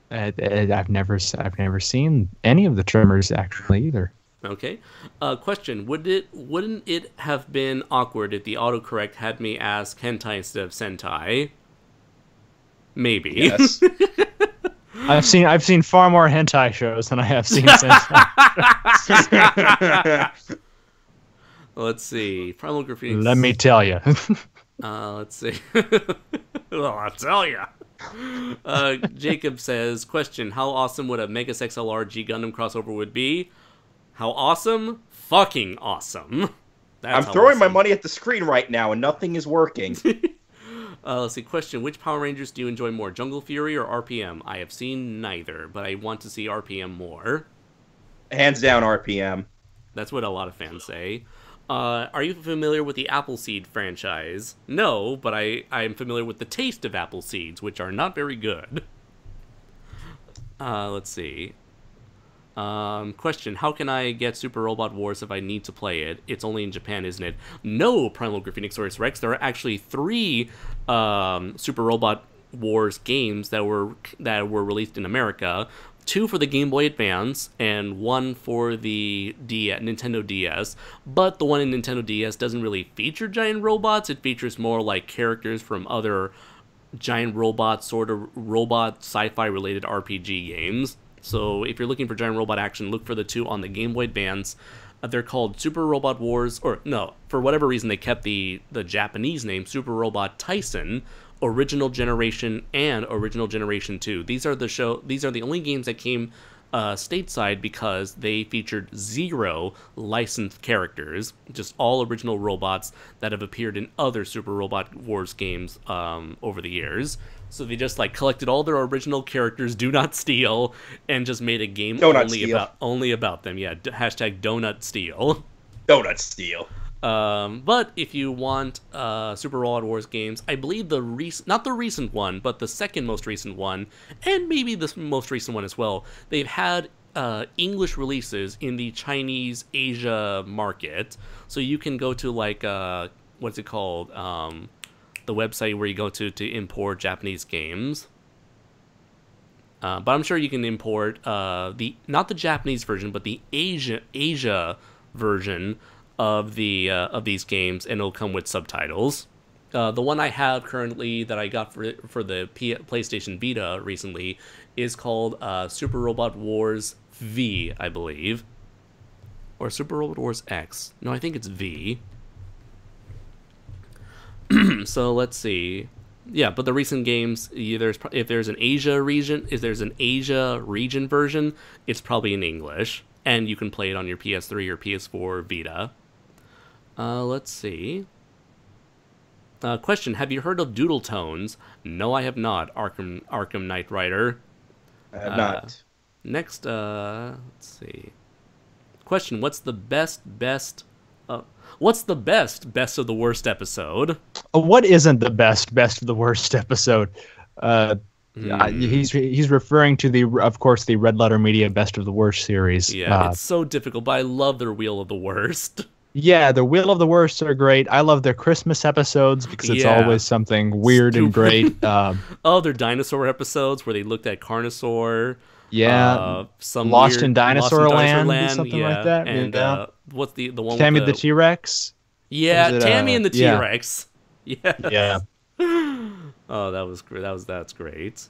I've never seen any of the Tremors actually either. Okay. Question: wouldn't it have been awkward if the autocorrect had me ask hentai instead of sentai? Maybe. Yes. I've seen far more hentai shows than I have seen sentai. Let's see. Primal Graffiti. Let me tell you. Let's see. Well, I'll tell you. Jacob says, question, how awesome would a Megas XLR G Gundam crossover would be? How awesome? Fucking awesome. I'm throwing my money at the screen right now and nothing is working. Let's see, question, which Power Rangers do you enjoy more, Jungle Fury or RPM? I have seen neither, but I want to see RPM more. Hands down RPM. That's what a lot of fans say. Are you familiar with the Appleseed franchise? No, but I am familiar with the taste of apple seeds, which are not very good. Let's see. Question, how can I get Super Robot Wars if I need to play it? It's only in Japan, isn't it? No, Primal Graffenixorus Rex. There are actually 3 Super Robot Wars games that were released in America. 2 for the Game Boy Advance, and 1 for the Nintendo DS. But the one in Nintendo DS doesn't really feature giant robots. It features more like characters from other giant robot, sort of robot sci-fi related RPG games. So if you're looking for giant robot action, look for the 2 on the Game Boy Advance. They're called Super Robot Wars, or no, for whatever reason they kept the Japanese name, Super Robot Tyson, Original Generation, and Original Generation 2. These are the only games that came stateside because they featured 0 licensed characters, just all original robots that have appeared in other Super Robot Wars games over the years. So they just collected all their original characters, do not steal, and just made a game only about them. Yeah, hashtag Donut Steal. Donut Steal. But if you want Super Robot Wars games, I believe not the recent one, but the second most recent one, and maybe the most recent one as well, they've had English releases in the Chinese Asia market. So you can go to what's it called? The website where you go to import Japanese games. But I'm sure you can import not the Japanese version, but the Asia version of these games, and it'll come with subtitles. The one I have currently that I got for the PlayStation Vita recently is called Super Robot Wars V, I believe. Or Super Robot Wars X. No, I think it's V. So let's see. Yeah, but the recent games, if there's an Asia region version, it's probably in English, and you can play it on your PS3 or PS4 Vita. Let's see. Question: have you heard of Doodle Tones? No, I have not. Arkham Knight Rider. I have not. Next, let's see. Question: what's the best of the worst episode? What isn't the best of the worst episode? He's referring to of course the Red Letter Media Best of the Worst series. Yeah, it's so difficult, but I love their Wheel of the Worst. Yeah, the Wheel of the Worst are great. I love their Christmas episodes because it's always something weird and great. Their dinosaur episodes where they looked at Carnosaur. Yeah, some Lost in Dinosaur Land, something like that. And what's the one? Tammy with the T-Rex. Yeah, Tammy and the T-Rex. Yeah. Oh, that was great. That's great.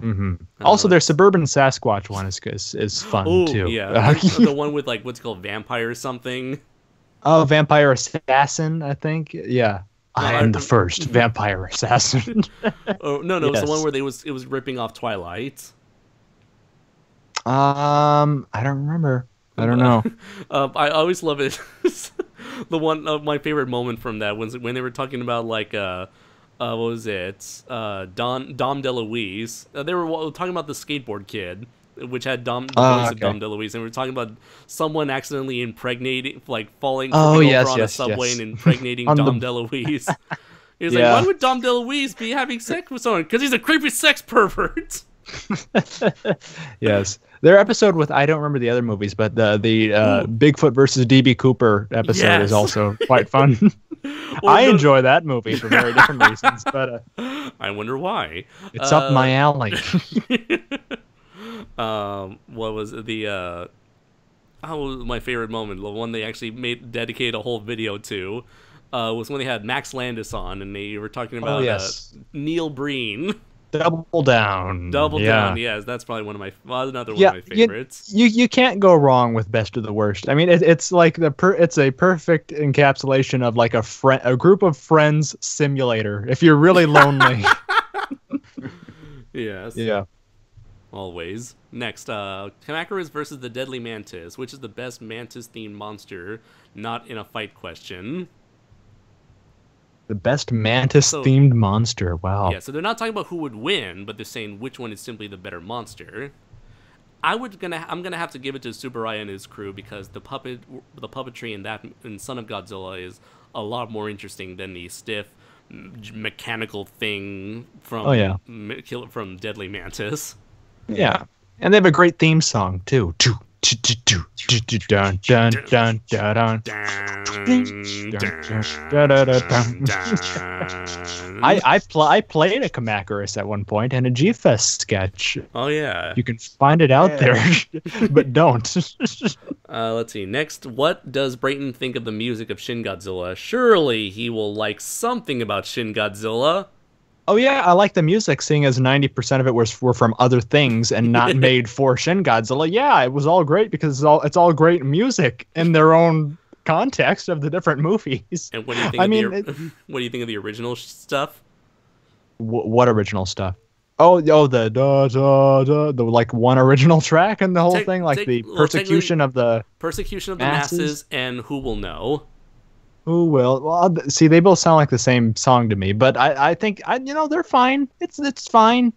Mm-hmm. Also, their Suburban Sasquatch one is fun too. Yeah, the one with like what's called Vampire or something. Oh, Vampire Assassin, I think. Yeah. I am the first vampire assassin. Oh no, yes. It was the one where it was ripping off Twilight. I don't remember. I don't know. I always love it. The one my favorite moment from that was when they were talking about like what was it? Dom DeLuise. They were talking about the skateboard kid, which had Dom DeLuise, and we were talking about someone accidentally impregnating, like falling over on a subway and impregnating Dom DeLuise. He was like, why would Dom DeLuise be having sex with someone? Because he's a creepy sex pervert. Yes. Their episode with, I don't remember the other movies, but the Bigfoot versus D.B. Cooper episode is also quite fun. I enjoy that movie for very different reasons, but I wonder why. It's up my alley. What was the my favorite moment, the one they actually dedicated a whole video to, was when they had Max Landis on and they were talking about Neil Breen. Double Down. Yes, that's probably another one of my favorites. You can't go wrong with Best of the Worst. I mean, it's like it's a perfect encapsulation of like a group of friends simulator. If you're really lonely. Yes. Yeah. Always. Next, Kamacuras versus the Deadly Mantis. Which is the best mantis-themed monster? Not in a fight question. The best mantis-themed monster. Wow. Yeah, so they're not talking about who would win, but they're saying which one is simply the better monster. I'm gonna have to give it to Tsuburaya and his crew because the puppetry in Son of Godzilla is a lot more interesting than the stiff mechanical thing from Deadly Mantis. Yeah, and they have a great theme song too. I played a Kamacuras at one point and a G-Fest sketch. Oh yeah, you can find it out there, but don't. Let's see. Next, what does Brayton think of the music of Shin Godzilla? Surely he will like something about Shin Godzilla. Oh yeah, I like the music, seeing as 90% of it were from other things and not made for Shin Godzilla. Yeah, it was all great because it's all great music in their own context of the different movies. And what do you think of the original stuff? What original stuff? Oh, the like one original track and the whole thing, like the persecution of the masses and Who Will Know. Who will? Well, see, they both sound like the same song to me, but I think they're fine. It's fine.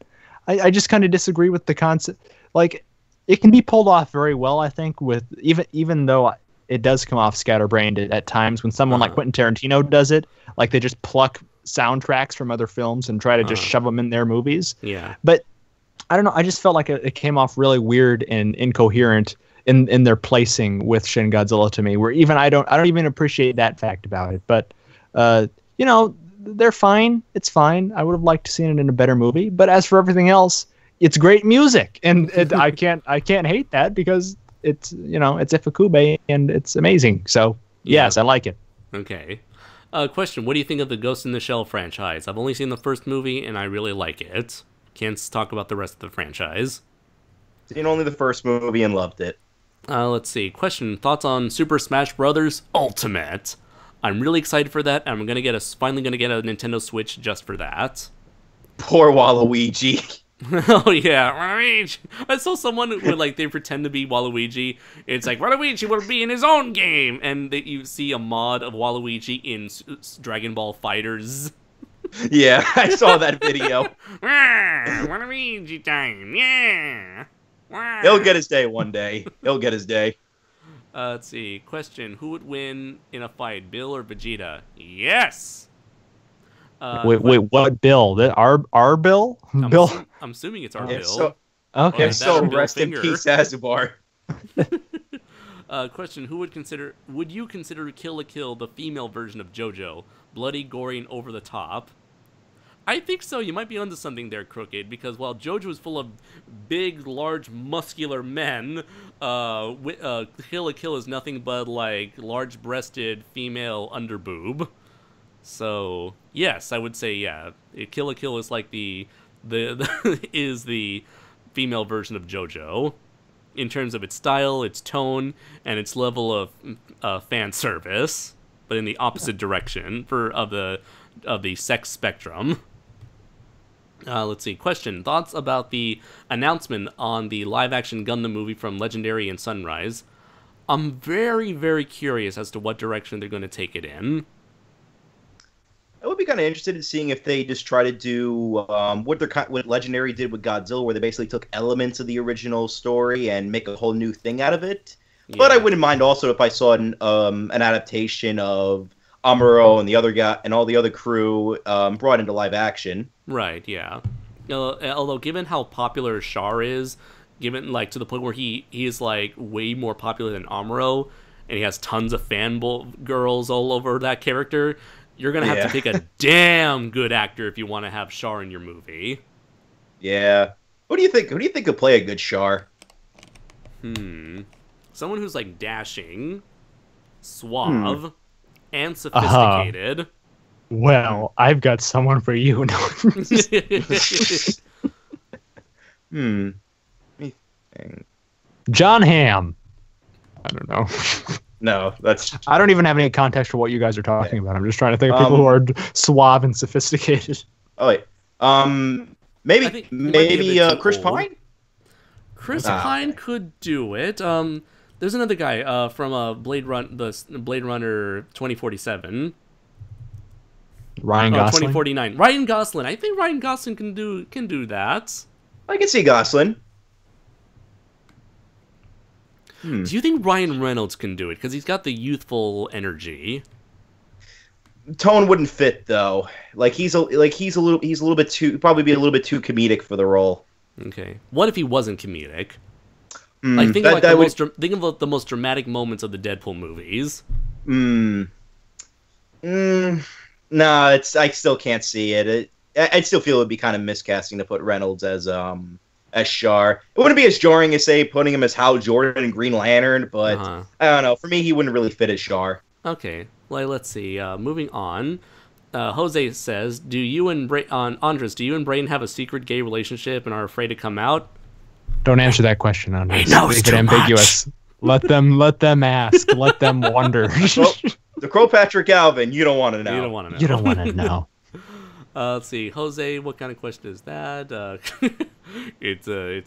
I just kind of disagree with the concept. Like, it can be pulled off very well, I think, with even though it does come off scatterbrained at times when someone like Quentin Tarantino does it. Like, they just pluck soundtracks from other films and try to just shove them in their movies. Yeah. But I don't know. I just felt like it came off really weird and incoherent in their placing with Shin Godzilla to me, where even I don't even appreciate that fact about it. But they're fine. It's fine. I would have liked to seen it in a better movie. But as for everything else, it's great music, and I can't hate that because it's Ifukube and it's amazing. So yes, I like it. Okay. Question, what do you think of the Ghost in the Shell franchise? I've only seen the first movie, and I really like it. Can't talk about the rest of the franchise. Seen only the first movie and loved it. Let's see. Question, thoughts on Super Smash Bros. Ultimate? I'm really excited for that, and I'm finally gonna get a Nintendo Switch just for that. Poor Waluigi. Oh yeah, Waluigi. I saw someone where they pretend to be Waluigi. It's like Waluigi will be in his own game, and you see a mod of Waluigi in Dragon Ball Fighters. Yeah, I saw that video. Waluigi time, yeah. He'll get his day one day. He'll get his day. Let's see. Question, who would win in a fight, Bill or Vegeta? Yes! Wait, what Bill? Our Bill? Bill? I'm assuming it's our If Bill. so, Okay. if so, Bill rest Finger. in peace, Azubar. Question, would you consider Kill la Kill the female version of JoJo? Bloody, gory, and over the top? I think so. You might be onto something there, Crooked, because while JoJo is full of big, large, muscular men, Kill la Kill is nothing but large-breasted female underboob. So yes, I would say yeah. Kill la Kill is like the is the female version of JoJo in terms of its style, its tone, and its level of fan service, but in the opposite direction of the sex spectrum. Let's see. Question, thoughts about the announcement on the live-action Gundam movie from Legendary and Sunrise? I'm very, very curious as to what direction they're going to take it in. I would be kind of interested in seeing if they just try to do what Legendary did with Godzilla, where they basically took elements of the original story and make a whole new thing out of it. Yeah. But I wouldn't mind also if I saw an adaptation of Amuro and the other guy and all the other crew brought into live action. Right. Yeah. Although, given how popular Char is, given to the point where he is way more popular than Amuro, and he has tons of girls all over that character. You're going to have to pick a damn good actor if you want to have Char in your movie. Yeah. Who do you think could play a good Char? Someone who's dashing, suave, and sophisticated. Well, I've got someone for you. John Hamm. I don't know. No, that's... I don't even have any context for what you guys are talking about. I'm just trying to think of people who are suave and sophisticated. Oh, wait. Maybe Chris Pine? Chris Pine could do it. There's another guy from Blade Runner 2047. Ryan Gosling? 2049. Ryan Gosling. I think Ryan Gosling can do that. I can see Gosling. Do you think Ryan Reynolds can do it? Because he's got the youthful energy. Tone wouldn't fit though. He's a little bit too, probably be a little bit too comedic for the role. Okay. What if he wasn't comedic? Think about the most dramatic moments of the Deadpool movies. No, I still can't see it. I'd still feel it would be kind of miscasting to put Reynolds as Char. It wouldn't be as jarring as, say, putting him as Hal Jordan in Green Lantern, but I don't know. For me, he wouldn't really fit as Char. Okay, let's see. Moving on. Jose says, Andres, do you and Brayton have a secret gay relationship and are afraid to come out? Don't answer that question, Andres. He knows too ambiguous. Much. Let them ask. Let them wonder. Well, the Crow Patrick Alvin, you don't want to know. You don't want to know. You don't want to know. Let's see, Jose. What kind of question is that? It's that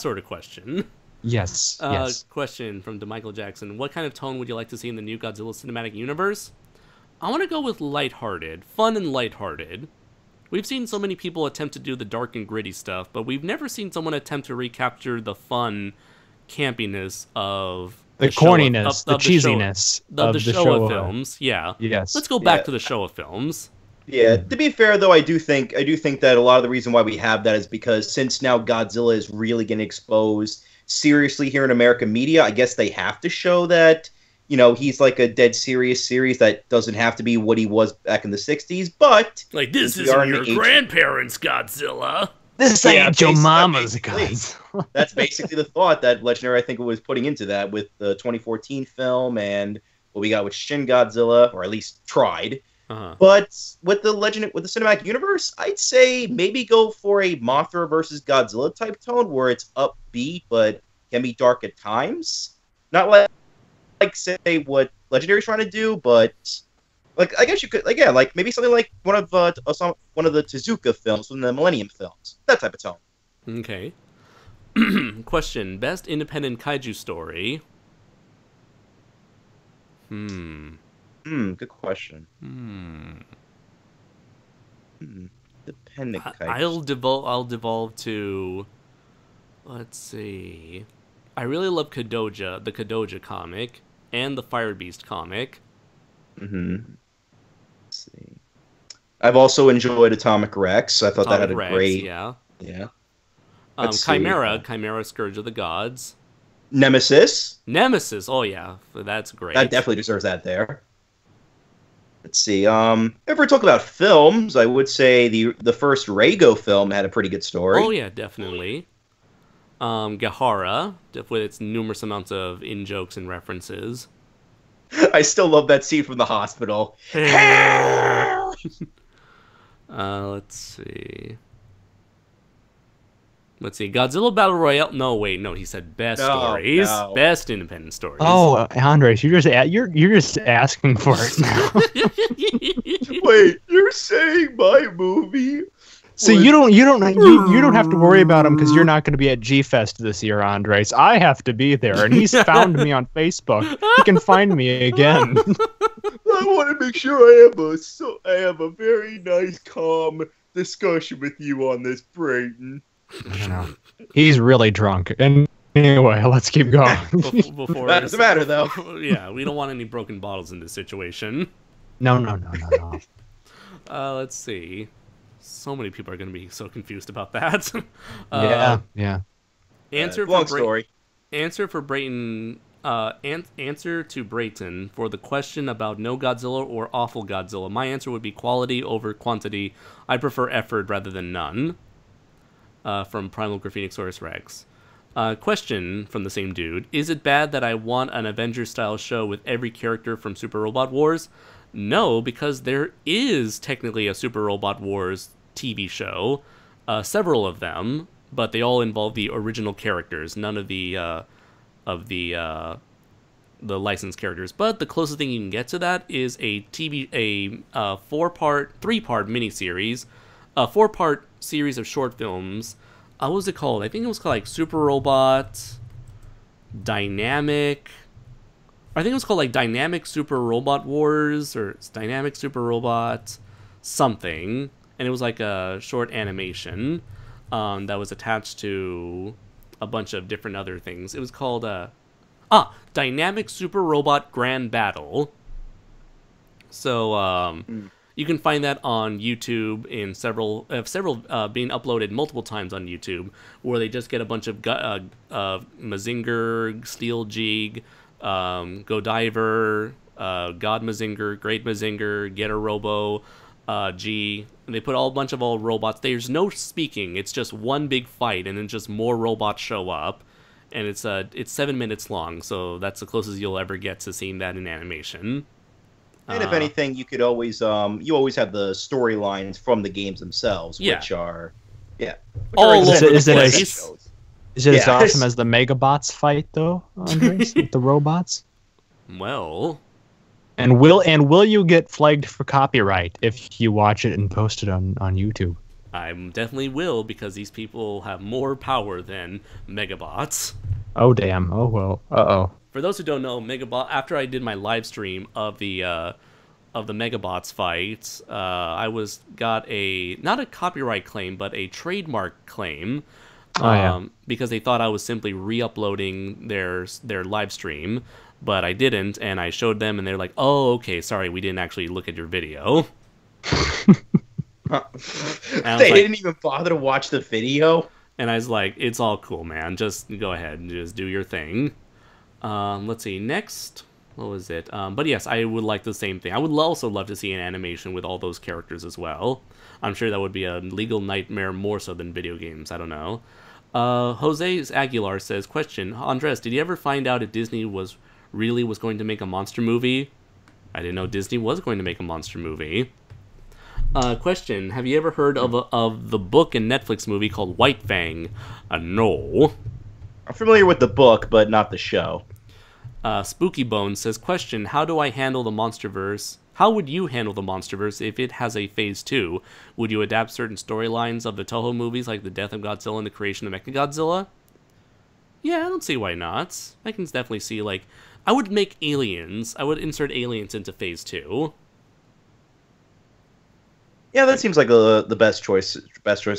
sort of question. Yes. Yes. Question from DeMichael Jackson. What kind of tone would you like to see in the new Godzilla cinematic universe? I want to go with lighthearted, fun and lighthearted. We've seen so many people attempt to do the dark and gritty stuff, but we've never seen someone attempt to recapture the fun campiness of the corniness, the cheesiness of the Showa films. Yeah. Yes. Let's go back to the Showa films. Yeah. To be fair, though, I do think that a lot of the reason why we have that is because since now Godzilla is really getting exposed seriously here in American media, I guess they have to show that, he's like a dead serious series that doesn't have to be what he was back in the 60s, but... this isn't your grandparents' Godzilla. This ain't your mama's Godzilla. That's basically the thought that Legendary, I think, was putting into that with the 2014 film and what we got with Shin Godzilla, or at least tried. Uh-huh. But with the cinematic universe, I'd say maybe go for a Mothra versus Godzilla type tone, where it's upbeat but can be dark at times. Not like say what Legendary's trying to do, but like I guess you could like maybe something like one of the Tezuka films from the Millennium films, that type of tone. Okay. Question: Best independent kaiju story. Good question. Independent kaiju. I'll devolve to. Let's see. I really love the Kadoja comic, and the Fire Beast comic. Let's see. I've also enjoyed Atomic Rex. I thought that had a great. Yeah. Chimera, Scourge of the Gods. Nemesis. Oh yeah, that's great. That definitely deserves that there. Let's see. If we're talking about films, I would say the first Rego film had a pretty good story. Oh yeah, definitely. Gahara, with its numerous amounts of in-jokes and references. I still love that scene from the hospital. Let's see. Godzilla Battle Royale. No, he said best stories. No. Best independent stories. Oh, Andres, you're just asking for it now. Wait, you're saying my movie? So you don't have to worry about him because you're not going to be at G-Fest this year, Andres. I have to be there, and he's found me on Facebook. He can find me again. I want to make sure I have a very nice, calm discussion with you on this, Brayton. I know. He's really drunk. And anyway, let's keep going. Before that doesn't matter, though. Yeah, we don't want any broken bottles in this situation. No. Let's see. So many people are going to be so confused about that. Yeah. Long story. Answer for Brayton. Answer to Brayton for the question about no Godzilla or awful Godzilla. My answer would be quality over quantity. I prefer effort rather than none. From Primal Graphenosaurus Rex. Question from the same dude. Is it bad that I want an Avengers-style show with every character from Super Robot Wars? No, because there is technically a Super Robot Wars TV show. Several of them, but they all involve the original characters. None of the licensed characters. But the closest thing you can get to that is a three-part miniseries. A 4-part series of short films. What was it called? I think it was called like Super Robot Dynamic. I think it was called like Dynamic Super Robot Wars or Dynamic Super Robot something. And it was like a short animation that was attached to a bunch of different other things. It was called Dynamic Super Robot Grand Battle. So you can find that on YouTube in several being uploaded multiple times on YouTube, where they just get a bunch of Mazinger, Steel Jig, Godiver, God Mazinger, Great Mazinger, Getter Robo, G. And they put a bunch of all robots. There's no speaking. It's just one big fight, and then just more robots show up. And it's 7 minutes long, so that's the closest you'll ever get to seeing that in animation. And if anything, you could always you always have the storylines from the games themselves, which are is it as awesome as the Megabots fight though, Andres, with the robots? Well, and will you get flagged for copyright if you watch it and post it on YouTube? I definitely will, because these people have more power than Megabots. Oh damn! Oh well. Uh-oh. For those who don't know, after I did my live stream of the Megabots fight, I got not a copyright claim, but a trademark claim. Because they thought I was simply re-uploading their live stream, but I didn't, and I showed them, and they're like, "Oh, okay, sorry, we didn't actually look at your video." They didn't even bother to watch the video. And I was like, "It's all cool, man. Just go ahead and just do your thing." Let's see, next, what was it? But yes, I would like the same thing. I would also love to see an animation with all those characters as well. I'm sure that would be a legal nightmare more so than video games. I don't know. Jose Aguilar says, question, Andres, did you ever find out if Disney was really was going to make a monster movie. I didn't know Disney was going to make a monster movie. Question, have you ever heard of the book and Netflix movie called White Fang? No. I'm familiar with the book, but not the show. Spooky Bones says, question, how do I handle the MonsterVerse? How would you handle the MonsterVerse if it has a Phase 2? Would you adapt certain storylines of the Toho movies, like the death of Godzilla and the creation of Mechagodzilla? Yeah, I don't see why not. I can definitely see, like, I would make aliens. I would insert aliens into Phase 2. Yeah, that seems like the best choice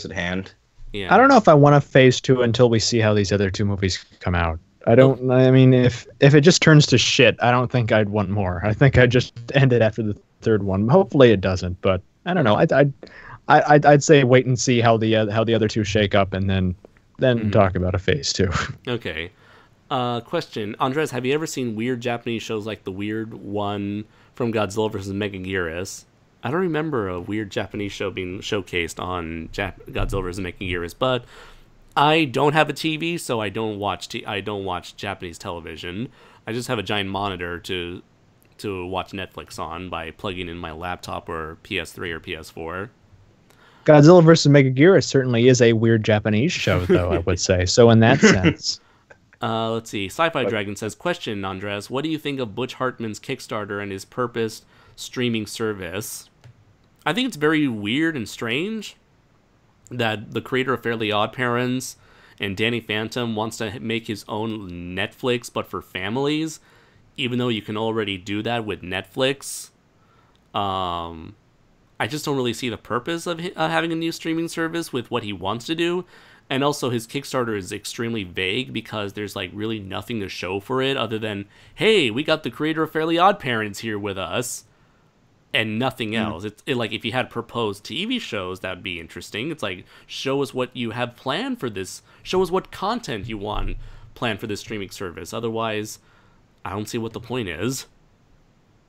at hand. Yeah. I don't know if I want a Phase 2 until we see how these other two movies come out. I mean, if it just turns to shit, I don't think I'd want more. I think I'd just end it after the third one. Hopefully it doesn't, but I don't know. I'd say wait and see how the other two shake up, and then talk about a Phase 2. Okay. Question, Andres, have you ever seen weird Japanese shows like the weird one from Godzilla vs. Megaguirus? I don't remember a weird Japanese show being showcased on Godzilla vs. Megaguirus, but I don't have a TV, so I don't watch Japanese television. I just have a giant monitor to watch Netflix on by plugging in my laptop or PS3 or PS4. Godzilla vs. Megaguirus certainly is a weird Japanese show, though, I would say. So in that sense. Let's see. Sci-Fi Dragon says, question, Andres, what do you think of Butch Hartman's Kickstarter and his purposed streaming service? I think it's very weird and strange that the creator of Fairly Odd Parents and Danny Phantom wants to make his own Netflix, but for families, even though you can already do that with Netflix. I just don't really see the purpose of having a new streaming service with what he wants to do. And also his Kickstarter is extremely vague because there's like really nothing to show for it other than, hey, we got the creator of Fairly Odd Parents here with us. And nothing else. It's like if you had proposed TV shows, that'd be interesting. It's like, show us what you have planned for this. Show us what content you want planned for this streaming service. Otherwise, I don't see what the point is.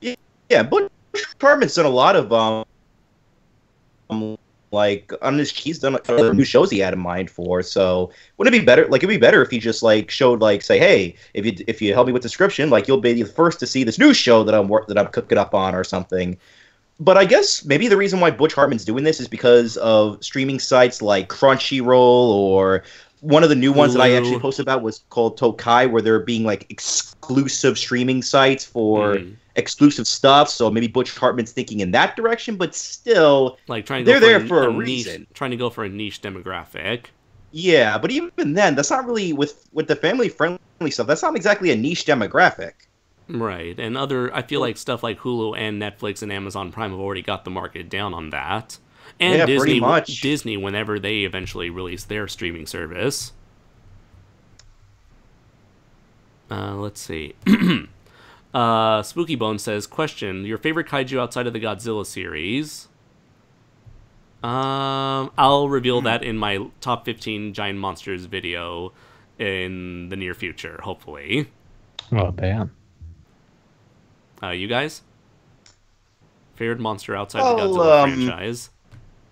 Yeah, Butch Hartman's done a lot of like he's done other new shows he had in mind for. So wouldn't it be better? Like it'd be better if he just like showed like say, hey, if you help me with the description, like you'll be the first to see this new show that I'm cooking up on or something. But I guess maybe the reason why Butch Hartman's doing this is because of streaming sites like Crunchyroll, or one of the new ones that I actually posted about was called Tokai, where they're being like exclusive streaming sites for exclusive stuff. So maybe Butch Hartman's thinking in that direction, but still, like trying to they're there for a reason. Trying to go for a niche demographic. Yeah, but even then, that's not really with the family friendly stuff. That's not exactly a niche demographic. Right, and I feel like stuff like Hulu and Netflix and Amazon Prime have already got the market down on that. And yeah, pretty much. Disney, whenever they eventually release their streaming service. Let's see. Spooky Bone says, question, your favorite kaiju outside of the Godzilla series? I'll reveal that in my top 15 giant monsters video in the near future, hopefully. Oh, damn. You guys? Favorite monster outside the Godzilla franchise?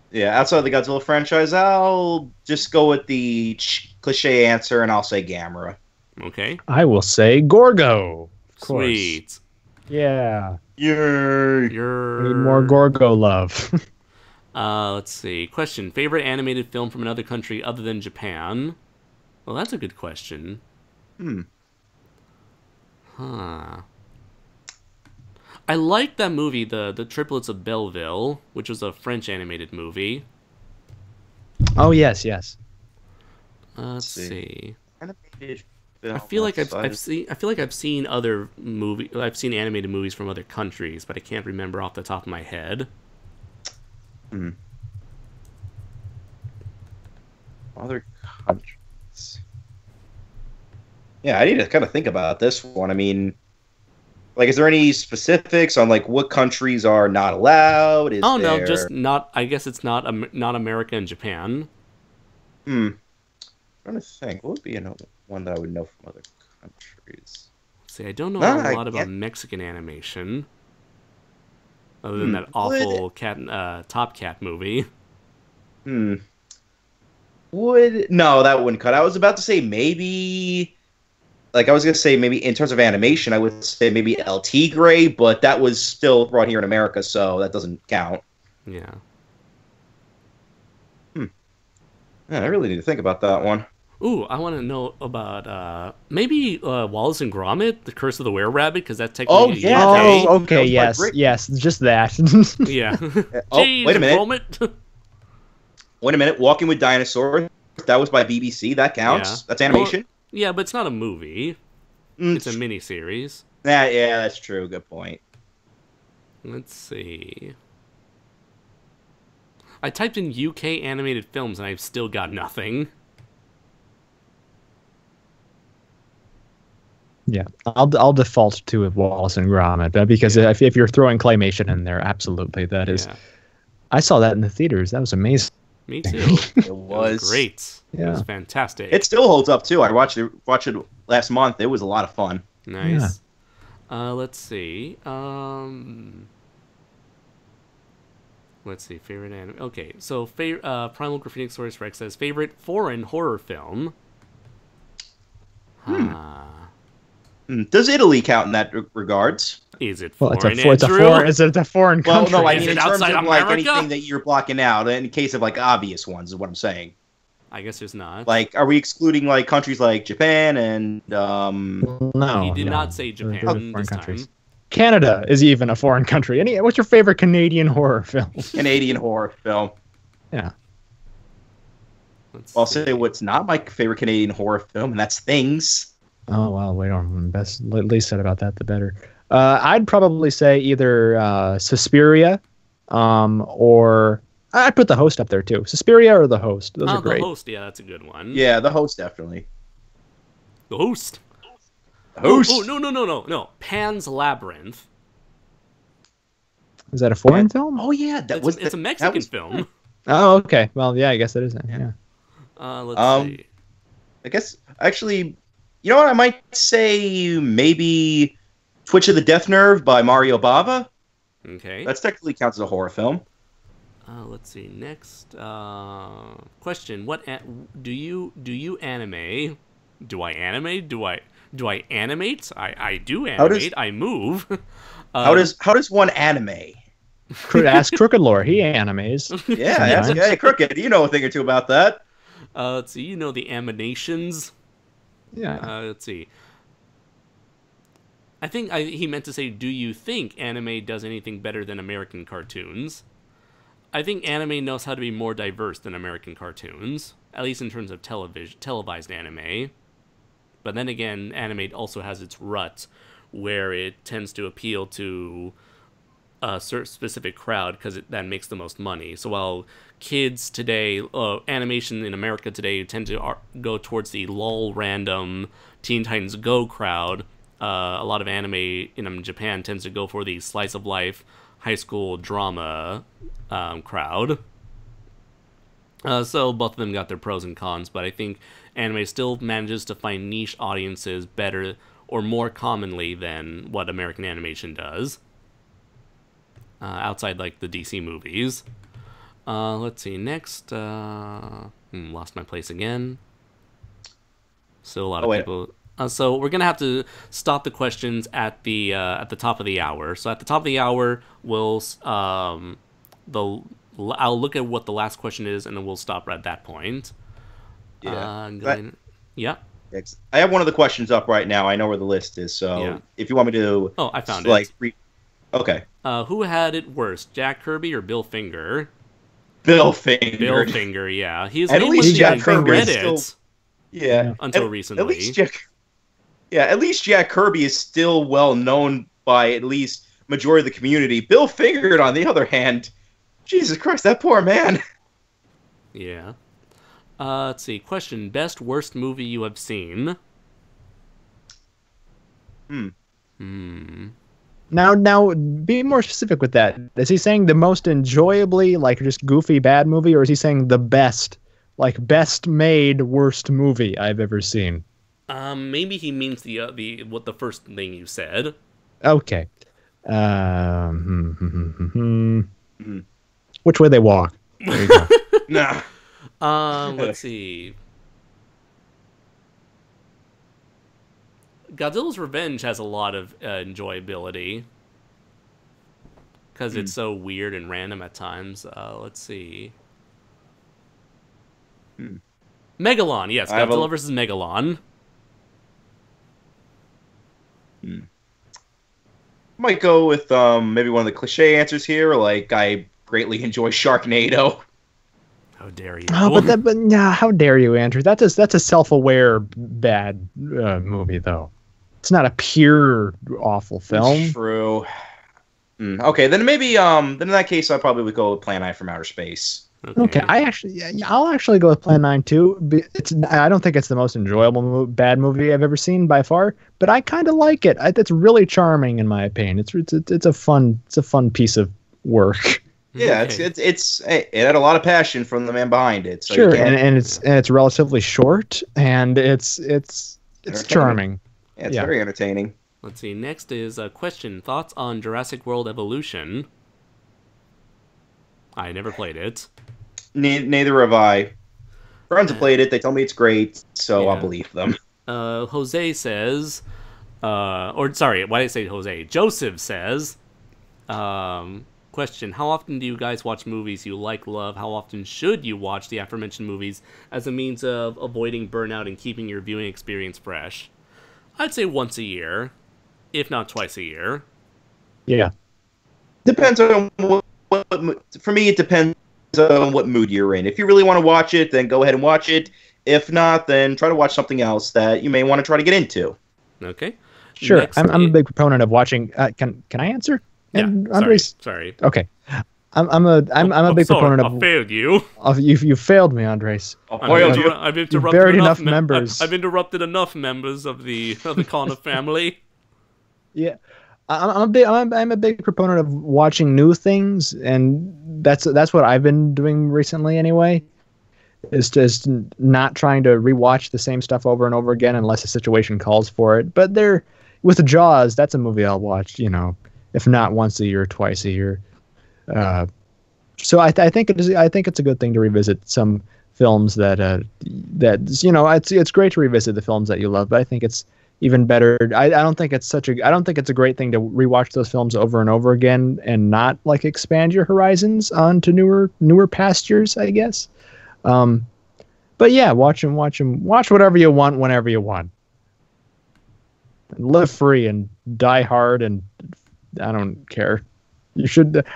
Yeah, outside the Godzilla franchise, I'll just go with the cliche answer, and I'll say Gamera. Okay. I will say Gorgo. Sweet. Yeah. Yay. Need more Gorgo love. Let's see. Question. Favorite animated film from another country other than Japan? Well, that's a good question. Huh. I like that movie, the Triplets of Belleville, which was a French animated movie. Oh, yes. Let's see. Animated I feel like I've seen I've seen animated movies from other countries, but I can't remember off the top of my head. Other countries. Yeah, I need to kind of think about this one. I mean, like, is there any specifics on like what countries are not allowed? No, just not. I guess it's not America and Japan. I'm trying to think. What would be another one that I would know from other countries? See, I don't know a lot about Mexican animation, other than that awful Top Cat movie. No, that wouldn't cut. I was about to say maybe like I was gonna say maybe in terms of animation, I would say maybe LT Gray, but that was still brought here in America, so that doesn't count. Yeah. Yeah, I really need to think about that one. Ooh, I want to know about maybe Wallace and Gromit, The Curse of the Were-Rabbit, because that's technically okay, yes, just that. Yeah. Jeez, wait a minute. Gromit. Wait a minute. Walking with Dinosaurs. That was by BBC. That counts. Yeah. That's animation. Well, yeah, but it's not a movie. It's a miniseries. Yeah, that's true. Good point. Let's see. I typed in UK animated films and I've still got nothing. Yeah, I'll default to Wallace and Gromit because if you're throwing claymation in there, absolutely that is. Yeah. I saw that in the theaters. That was amazing. Me too. It was great. Yeah. It was fantastic. It still holds up too. I watched it last month. It was a lot of fun. Nice. Yeah. Let's see. Let's see. Favorite anime. Okay, so Primal Graffiti Source Rex says favorite foreign horror film. Does Italy count in that regards? Is it foreign? Is it a foreign country? Well, no, I mean in terms of America? like anything that you're blocking out. In case of like obvious ones, is what I'm saying. I guess there's not. Like, are we excluding like countries like Japan and? No, he did not say Japan this time. Canada is even a foreign country. What's your favorite Canadian horror film? Canadian horror film. Yeah. I'll say what's not my favorite Canadian horror film, and that's Things. Oh, well, wait on. Best least said about that, the better. I'd probably say either Suspiria, or I'd put The Host up there too. Suspiria or The Host. Those are great. The Host, yeah, that's a good one. Yeah, The Host definitely. The Host. The Host. Oh, no. Pan's Labyrinth. Is that a foreign film? Oh yeah, it's a Mexican film. Oh, okay. Well, yeah, I guess that is it. Yeah. Let's see. I guess actually. You know what? I might say maybe Twitch of the Death Nerve by Mario Bava. Okay. That technically counts as a horror film. Let's see. Next question: what do you anime? Do I animate? Do I animate? I do animate. I move. How does one anime? Ask Crooked Lore. He animes. Yeah, Crooked. You know a thing or two about that. Let's see. You know the Animations. Yeah. Let's see. I think he meant to say, do you think anime does anything better than American cartoons? I think anime knows how to be more diverse than American cartoons, at least in terms of televised anime. But then again, anime also has its rut, where it tends to appeal to a certain specific crowd because that makes the most money. So while kids today, animation in America today tend to go towards the lol random Teen Titans Go crowd, a lot of anime in Japan tends to go for the slice of life high school drama crowd. So both of them got their pros and cons, but I think anime still manages to find niche audiences better or more commonly than what American animation does. Outside like the DC movies. Let's see, next, lost my place again. Still a lot of people. So we're gonna have to stop the questions at the top of the hour. So at the top of the hour, I'll look at what the last question is, and then we'll stop right at that point. Yeah. Yeah. I have one of the questions up right now. I know where the list is, so if you want me to, I found it. Okay. Who had it worse, Jack Kirby or Bill Finger? Bill Finger. Bill Finger, yeah. He's at least Jack Kirby Reddit. Still, until recently. At least Jack Kirby is still well known by at least majority of the community. Bill Finger, on the other hand, Jesus Christ, that poor man. Yeah. Let's see. Question: best worst movie you have seen? Now, be more specific with that. Is he saying the most enjoyably, like just goofy bad movie, or is he saying the best, like best made worst movie I've ever seen? Maybe he means the first thing you said. Okay. Which way they walk? There you go. Nah. Let's see. Godzilla's Revenge has a lot of enjoyability because it's so weird and random at times. Let's see. Megalon, yes, Godzilla vs. Megalon. Might go with maybe one of the cliche answers here, like I greatly enjoy Sharknado. How dare you? Oh, but nah, how dare you, Andrew? That's a self-aware bad movie, though. It's not a pure awful film. That's true. Okay, then maybe then in that case I probably would go with Plan 9 from Outer Space. Okay, I'll actually go with Plan 9 too. I don't think it's the most enjoyable bad movie I've ever seen by far, but I kind of like it. It's really charming in my opinion. It's a fun piece of work. Yeah, it had a lot of passion from the man behind it. So sure, and it's relatively short, and it's charming. Yeah, it's very entertaining. Let's see. Next is a question: thoughts on Jurassic World Evolution? I never played it. Neither have I. Friends have played it. They tell me it's great, so I'll believe them. Jose says, or sorry, why did I say Jose? Joseph says, question, how often do you guys watch movies you like, love? How often should you watch the aforementioned movies as a means of avoiding burnout and keeping your viewing experience fresh? I'd say once a year, if not twice a year. Yeah. Depends on for me, it depends on what mood you're in. If you really want to watch it, then go ahead and watch it. If not, then try to watch something else that you may want to try to get into. Okay. Sure. I'm a big proponent of watching. Can I answer? Yeah. Sorry. Okay. I'm a big proponent of. I failed you. You failed me, Andres. I've interrupted buried enough members. I've interrupted enough members of the Connor family. Yeah. I'm a big proponent of watching new things, and that's what I've been doing recently anyway. Is just not trying to rewatch the same stuff over and over again unless a situation calls for it. But with the Jaws, that's a movie I'll watch, if not once a year, twice a year. So I think it's a good thing to revisit some films that it's great to revisit the films that you love, but I think it's even better. I don't think it's a great thing to rewatch those films over and over again and not like expand your horizons onto newer pastures, I guess. But yeah, watch whatever you want whenever you want. Live free and die hard, and I don't care.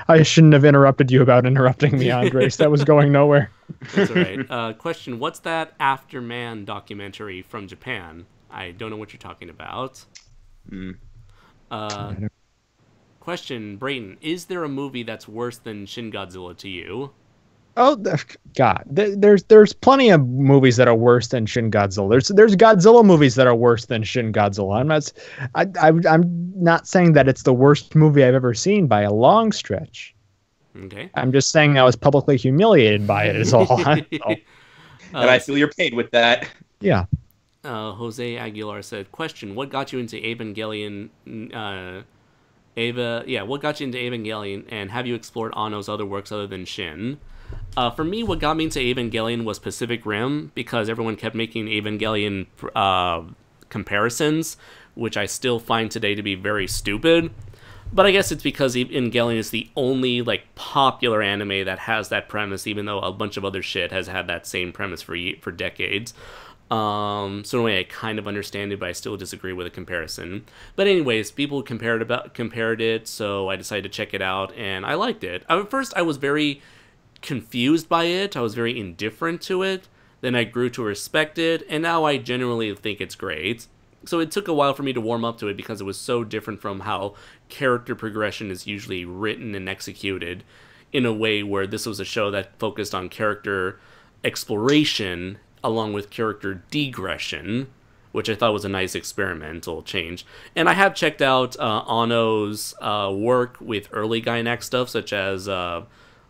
I shouldn't have interrupted you about interrupting me, Andres. That was going nowhere. That's all right. Question: what's that Afterman documentary from Japan? I don't know what you're talking about. Question, Brayton, is there a movie that's worse than Shin Godzilla to you? Oh God, there's plenty of movies that are worse than Shin Godzilla. There's Godzilla movies that are worse than Shin Godzilla. I'm not saying that it's the worst movie I've ever seen by a long stretch. Okay. I'm just saying I was publicly humiliated by it is all. And I feel your pain with that. Yeah. Jose Aguilar said, question, what got you into Evangelion? What got you into Evangelion, and have you explored Anno's other works other than Shin? For me, what got me into Evangelion was Pacific Rim, because everyone kept making Evangelion comparisons, which I still find today to be very stupid. But I guess it's because Evangelion is the only popular anime that has that premise, even though a bunch of other shit has had that same premise for decades. So in a way I kind of understand it, but I still disagree with a comparison. But anyways, people compared it, so I decided to check it out, and I liked it. At first, I was very confused by it. I was very indifferent to it. Then I grew to respect it, and now I generally think it's great. So it took a while for me to warm up to it because it was so different from how character progression is usually written and executed, in a way where this was a show that focused on character exploration along with character degression, which I thought was a nice experimental change. And I have checked out Anno's work with early Gainax stuff, such as, what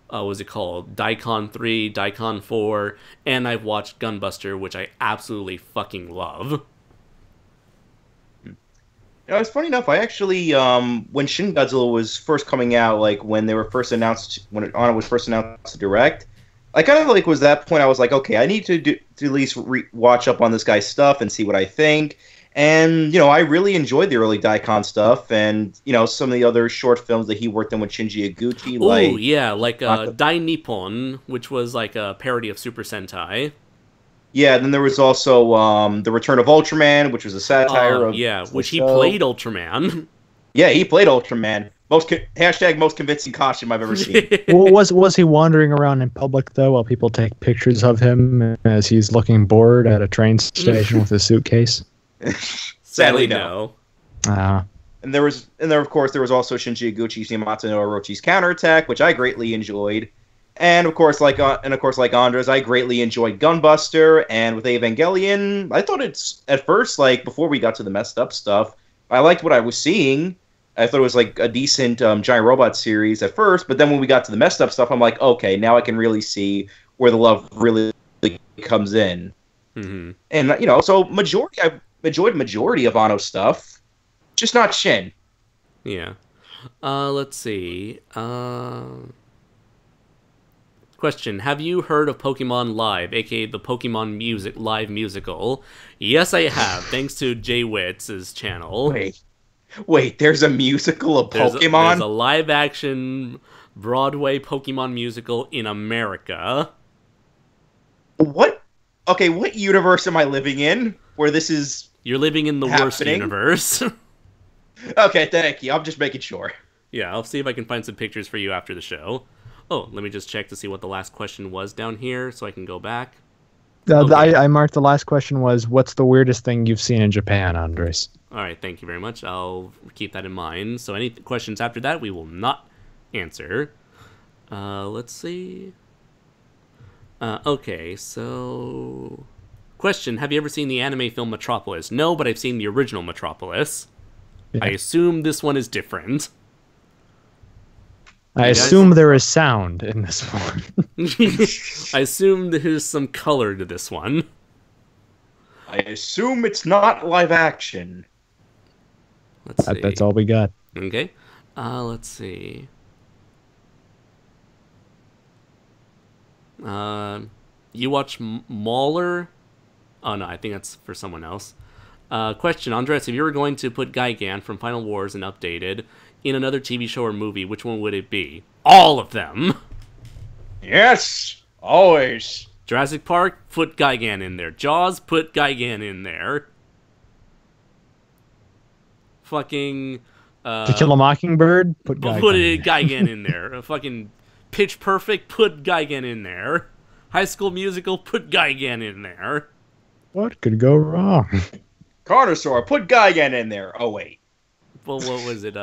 was it called? Daikon 3, Daikon 4, and I've watched Gunbuster, which I absolutely fucking love. It's funny enough, I actually, when Shin Godzilla was first coming out, when Anno was first announced to direct, I kind of was that point. I was like, okay, I need to at least watch up on this guy's stuff and see what I think. And, I really enjoyed the early Daikon stuff and, some of the other short films that he worked on with Shinji Iguchi. Oh, yeah, like Dai Nippon, which was like a parody of Super Sentai. Yeah, then there was also The Return of Ultraman, which was a satire of... Yeah, which he played Ultraman. Yeah, he played Ultraman. Hashtag most convincing costume I've ever seen. Well, was he wandering around in public, though, while people take pictures of him as he's looking bored at a train station with a suitcase? Sadly, no. And of course, there was also Shinji Iguchi's Yamato no Orochi's Counterattack, which I greatly enjoyed. And of course, like Andres, I greatly enjoyed Gunbuster. And with Evangelion, I thought it's at first, like before we got to the messed up stuff, I liked what I was seeing. I thought it was like a decent giant robot series at first, but then when we got to the messed up stuff, I'm like, okay, now I can really see where the love really comes in. Mm-hmm. And so I enjoyed majority of Anno's stuff, just not Shin. Yeah. Let's see. Question: have you heard of Pokemon Live, aka the Pokemon Live musical? Yes, I have, thanks to Jay Witt's channel. Wait, there's a musical of Pokemon? There's a live-action Broadway Pokemon musical in America. What? Okay, what universe am I living in where this is You're living in the worst universe. Okay, thank you. I'm just making sure. Yeah, I'll see if I can find some pictures for you after the show. Oh, let me just check to see what the last question was down here so I can go back. Okay. I marked the last question was, what's the weirdest thing you've seen in Japan, Andres? All right, thank you very much. I'll keep that in mind. So any questions after that, we will not answer. Let's see. Okay, so... Question, have you ever seen the anime film Metropolis? No, but I've seen the original Metropolis. Yeah. I assume this one is different. I assume there is sound in this one. I assume there's some color to this one. I assume it's not live action. Let's see. That's all we got. Okay. Let's see. You watch Mauler? Oh, no, I think that's for someone else. Question, Andres, if you were going to put Gigan from Final Wars and Updated in another TV show or movie, which one would it be? All of them! Yes! Always! Jurassic Park, put Gigan in there. Jaws, put Gigan in there. Fucking... To Kill a Mockingbird, put Gigan in there. Fucking Pitch Perfect, put Gigan in there. High School Musical, put Gigan in there. What could go wrong? Carnosaur, put Gigan in there. Oh, wait. Well, what was it?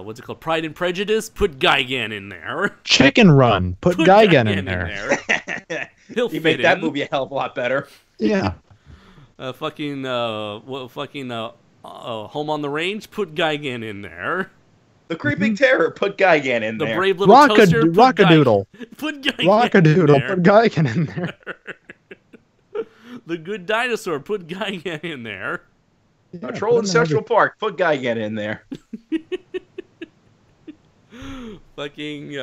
What's it called? Pride and Prejudice? Put Gigan in there. Chicken Run. Put Gigan in there. He'll you make that movie a hell of a lot better. Yeah. Home on the Range? Put Gigan in there. The Creeping Terror? Put Gigan in there. The Brave Little Toaster? Rockadoodle. Put Gigan in there. Put Gigan in there. The Good Dinosaur? Put Gigan in there. Yeah, a Troll in Central Park. Put Gigan in there. Fucking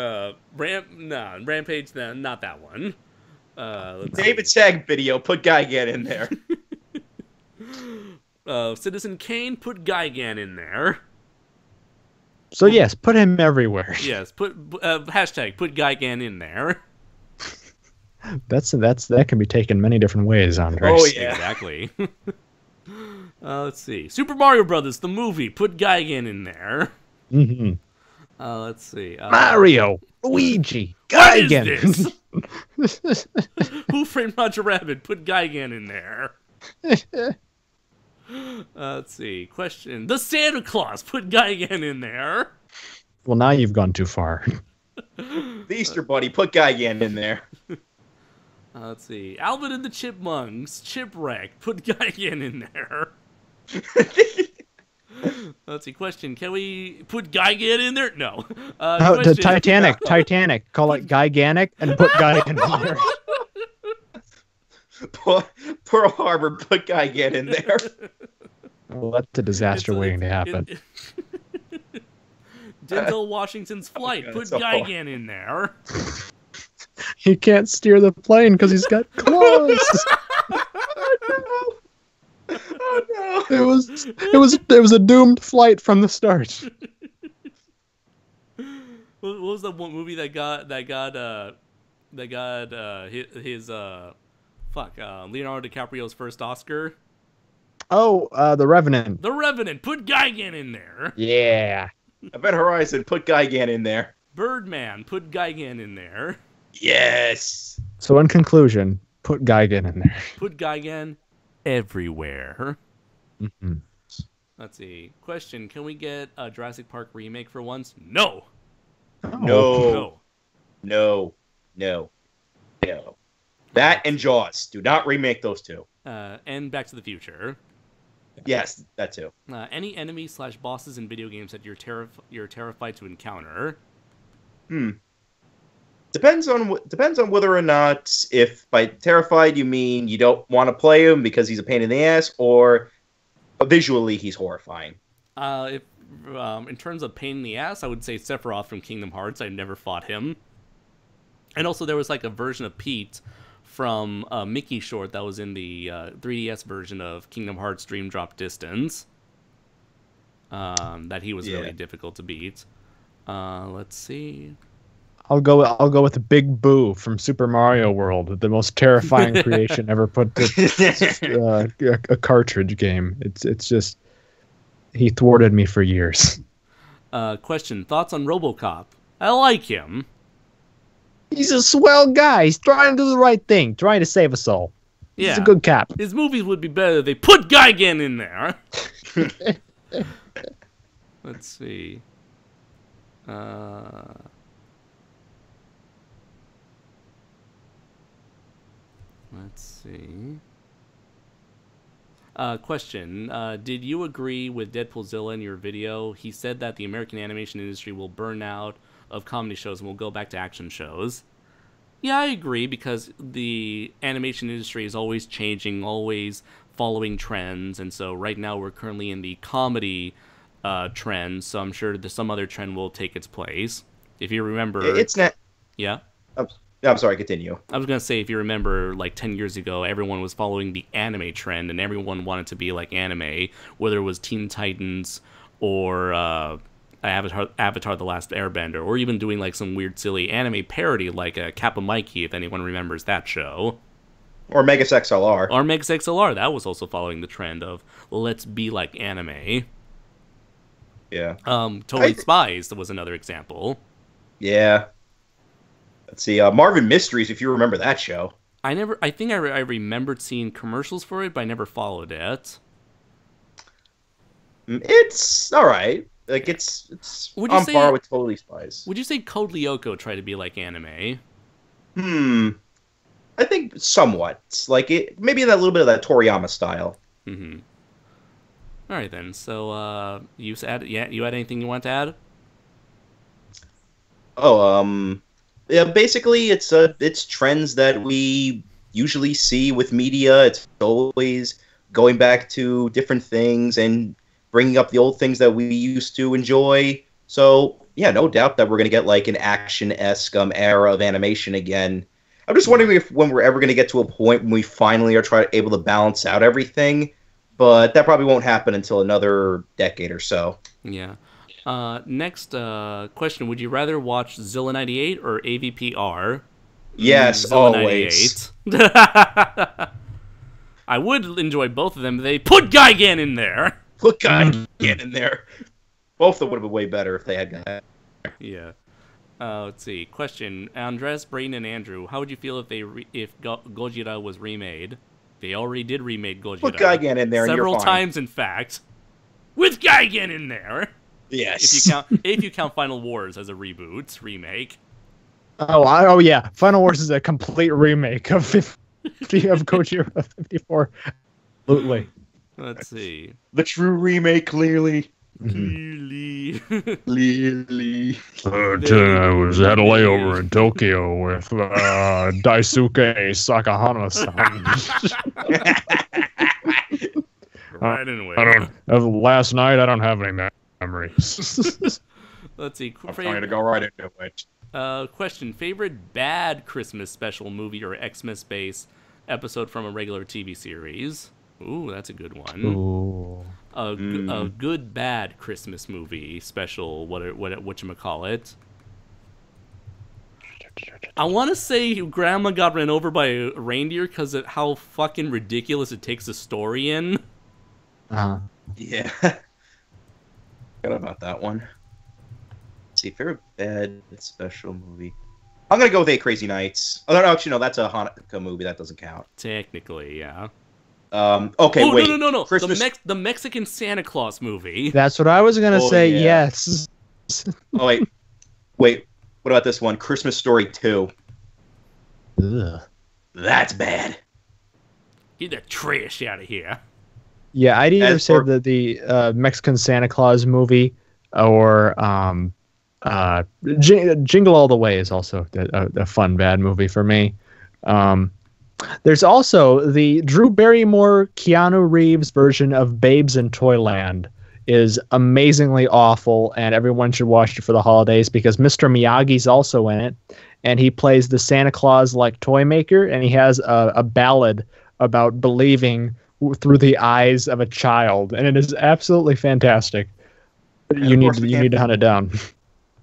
Rampage. Not that one. David Sag video. Put Gigan in there. Citizen Kane. Put Gigan in there. So yes, put him everywhere. Yes. Put hashtag. Put Gigan in there. That can be taken many different ways, Andres. Oh yeah, exactly. Let's see. Super Mario Brothers, the movie. Put Gigan in there. Mm-hmm. Let's see. Mario, Luigi, Gigan. What is this? Who Framed Roger Rabbit? Put Gigan in there. Let's see. Question. The Santa Claus. Put Gigan in there. Well, now you've gone too far. The Easter Bunny. Put Gigan in there. Let's see. Alvin and the Chipmunks. Chipwreck. Put Gigan in there. Let's see. Question. Can we put Gigan in there? No. The Titanic. Titanic. Call it Gigantic and put Gigan in there. Pearl Harbor. Put Gigan in there. Well, that's a disaster waiting to happen. Denzel Washington's Flight. Put Gigan in there. He can't steer the plane because he's got claws. It was a doomed flight from the start. What was the one movie that got his Leonardo DiCaprio's first Oscar? Oh, The Revenant. The Revenant. Put Gigan in there. Yeah. Event Horizon. Put Gigan in there. Birdman. Put Gigan in there. Yes. So in conclusion, put Gigan in there. Put Gigan everywhere. Mm-hmm. Let's see. Question: can we get a Jurassic Park remake for once? No. No. No. No. No. That and Jaws. Do not remake those two. And Back to the Future. Yes, that too. Any enemies / bosses in video games that you're terrified to encounter? Depends on whether or not, if by terrified you mean you don't want to play him because he's a pain in the ass, or visually he's horrifying. If in terms of pain in the ass, I would say Sephiroth from Kingdom Hearts. I never fought him. And also there was like a version of Pete from Mickey short that was in the 3DS version of Kingdom Hearts Dream Drop Distance. That he was really difficult to beat. Let's see. I'll go with the Big Boo from Super Mario World, the most terrifying creation ever put to a cartridge game. It's just, he thwarted me for years. Question: thoughts on RoboCop? I like him. He's a swell guy. He's trying to do the right thing, trying to save us all. Yeah. He's a good cap. His movies would be better if they put Gigan in there. Let's see. Let's see. Question. Did you agree with Deadpoolzilla in your video? He said that the American animation industry will burn out of comedy shows and will go back to action shows. Yeah, I agree, because the animation industry is always changing, always following trends, and so right now we're currently in the comedy trend, so I'm sure that some other trend will take its place. If you remember... It's not... Yeah? I'm sorry, continue. I was going to say, if you remember, like 10 years ago, everyone was following the anime trend, and everyone wanted to be like anime, whether it was Teen Titans or Avatar The Last Airbender, or even doing like some weird, silly anime parody like Kappa Mikey, if anyone remembers that show. Or Megas XLR. Or Megas XLR, that was also following the trend of, let's be like anime. Yeah. Totally Spies was another example. Yeah. Let's see, Marvin Mysteries, if you remember that show. I think I remembered seeing commercials for it, but I never followed it. It's alright. Like, it's on par with Totally Spies. Would you say Code Lyoko tried to be like anime? I think somewhat. Like, maybe that little bit of that Toriyama style. Mm-hmm. Alright then, so, you had anything you want to add? Yeah, basically, it's trends that we usually see with media. It's always going back to different things and bringing up the old things that we used to enjoy. So, yeah, no doubt that we're going to get, like, an action-esque era of animation again. I'm just wondering when we're ever going to get to a point when we finally are able to balance out everything, but that probably won't happen until another decade or so. Yeah. Next question: would you rather watch Zilla 98 or AVPR? Yes, Zilla always. 98. I would enjoy both of them, but they put Gigan in there. Put Gigan in there. Both of them would have been way better if they had that. Yeah. Let's see. Question: Andres, Brayton, and Andrew, how would you feel if Gojira was remade? They already did remake Gojira. Put Gigan in there, and several you're fine. times, in fact. With Gigan in there. Yes. If you count Final Wars as a remake. Oh yeah, Final Wars is a complete remake of Gojira 54. Absolutely. Let's see. The true remake, clearly. Clearly. I had a layover in Tokyo with Daisuke Sakahana-san. Right anyway. Last night, I don't have any memories. Let's see. I'm trying to go right into it. Question: favorite bad Christmas special movie or Xmas based episode from a regular TV series? Ooh, that's a good one. Ooh. a good bad Christmas movie special. Whatchamacallit? I want to say Grandma got run over by a reindeer because of how fucking ridiculous it takes the story in. Yeah. Forgot about that one. Let's see, favorite bad special movie. I'm gonna go with 8 Crazy Nights. Oh no, actually no, that's a Hanukkah movie. That doesn't count. Technically, yeah. Okay, oh, wait. No. Christmas... The Mexican Santa Claus movie. That's what I was gonna say. Yeah. Yes. Oh wait. What about this one? Christmas Story 2. Ugh. That's bad. Get the trash out of here. Yeah, I'd either say the Mexican Santa Claus movie or Jingle All the Way is also a fun bad movie for me. There's also the Drew Barrymore, Keanu Reeves version of Babes in Toyland is amazingly awful, and everyone should watch it for the holidays because Mr. Miyagi's also in it, and he plays the Santa Claus-like toy maker, and he has a ballad about believing through the eyes of a child, and it is absolutely fantastic. You need to hunt it down.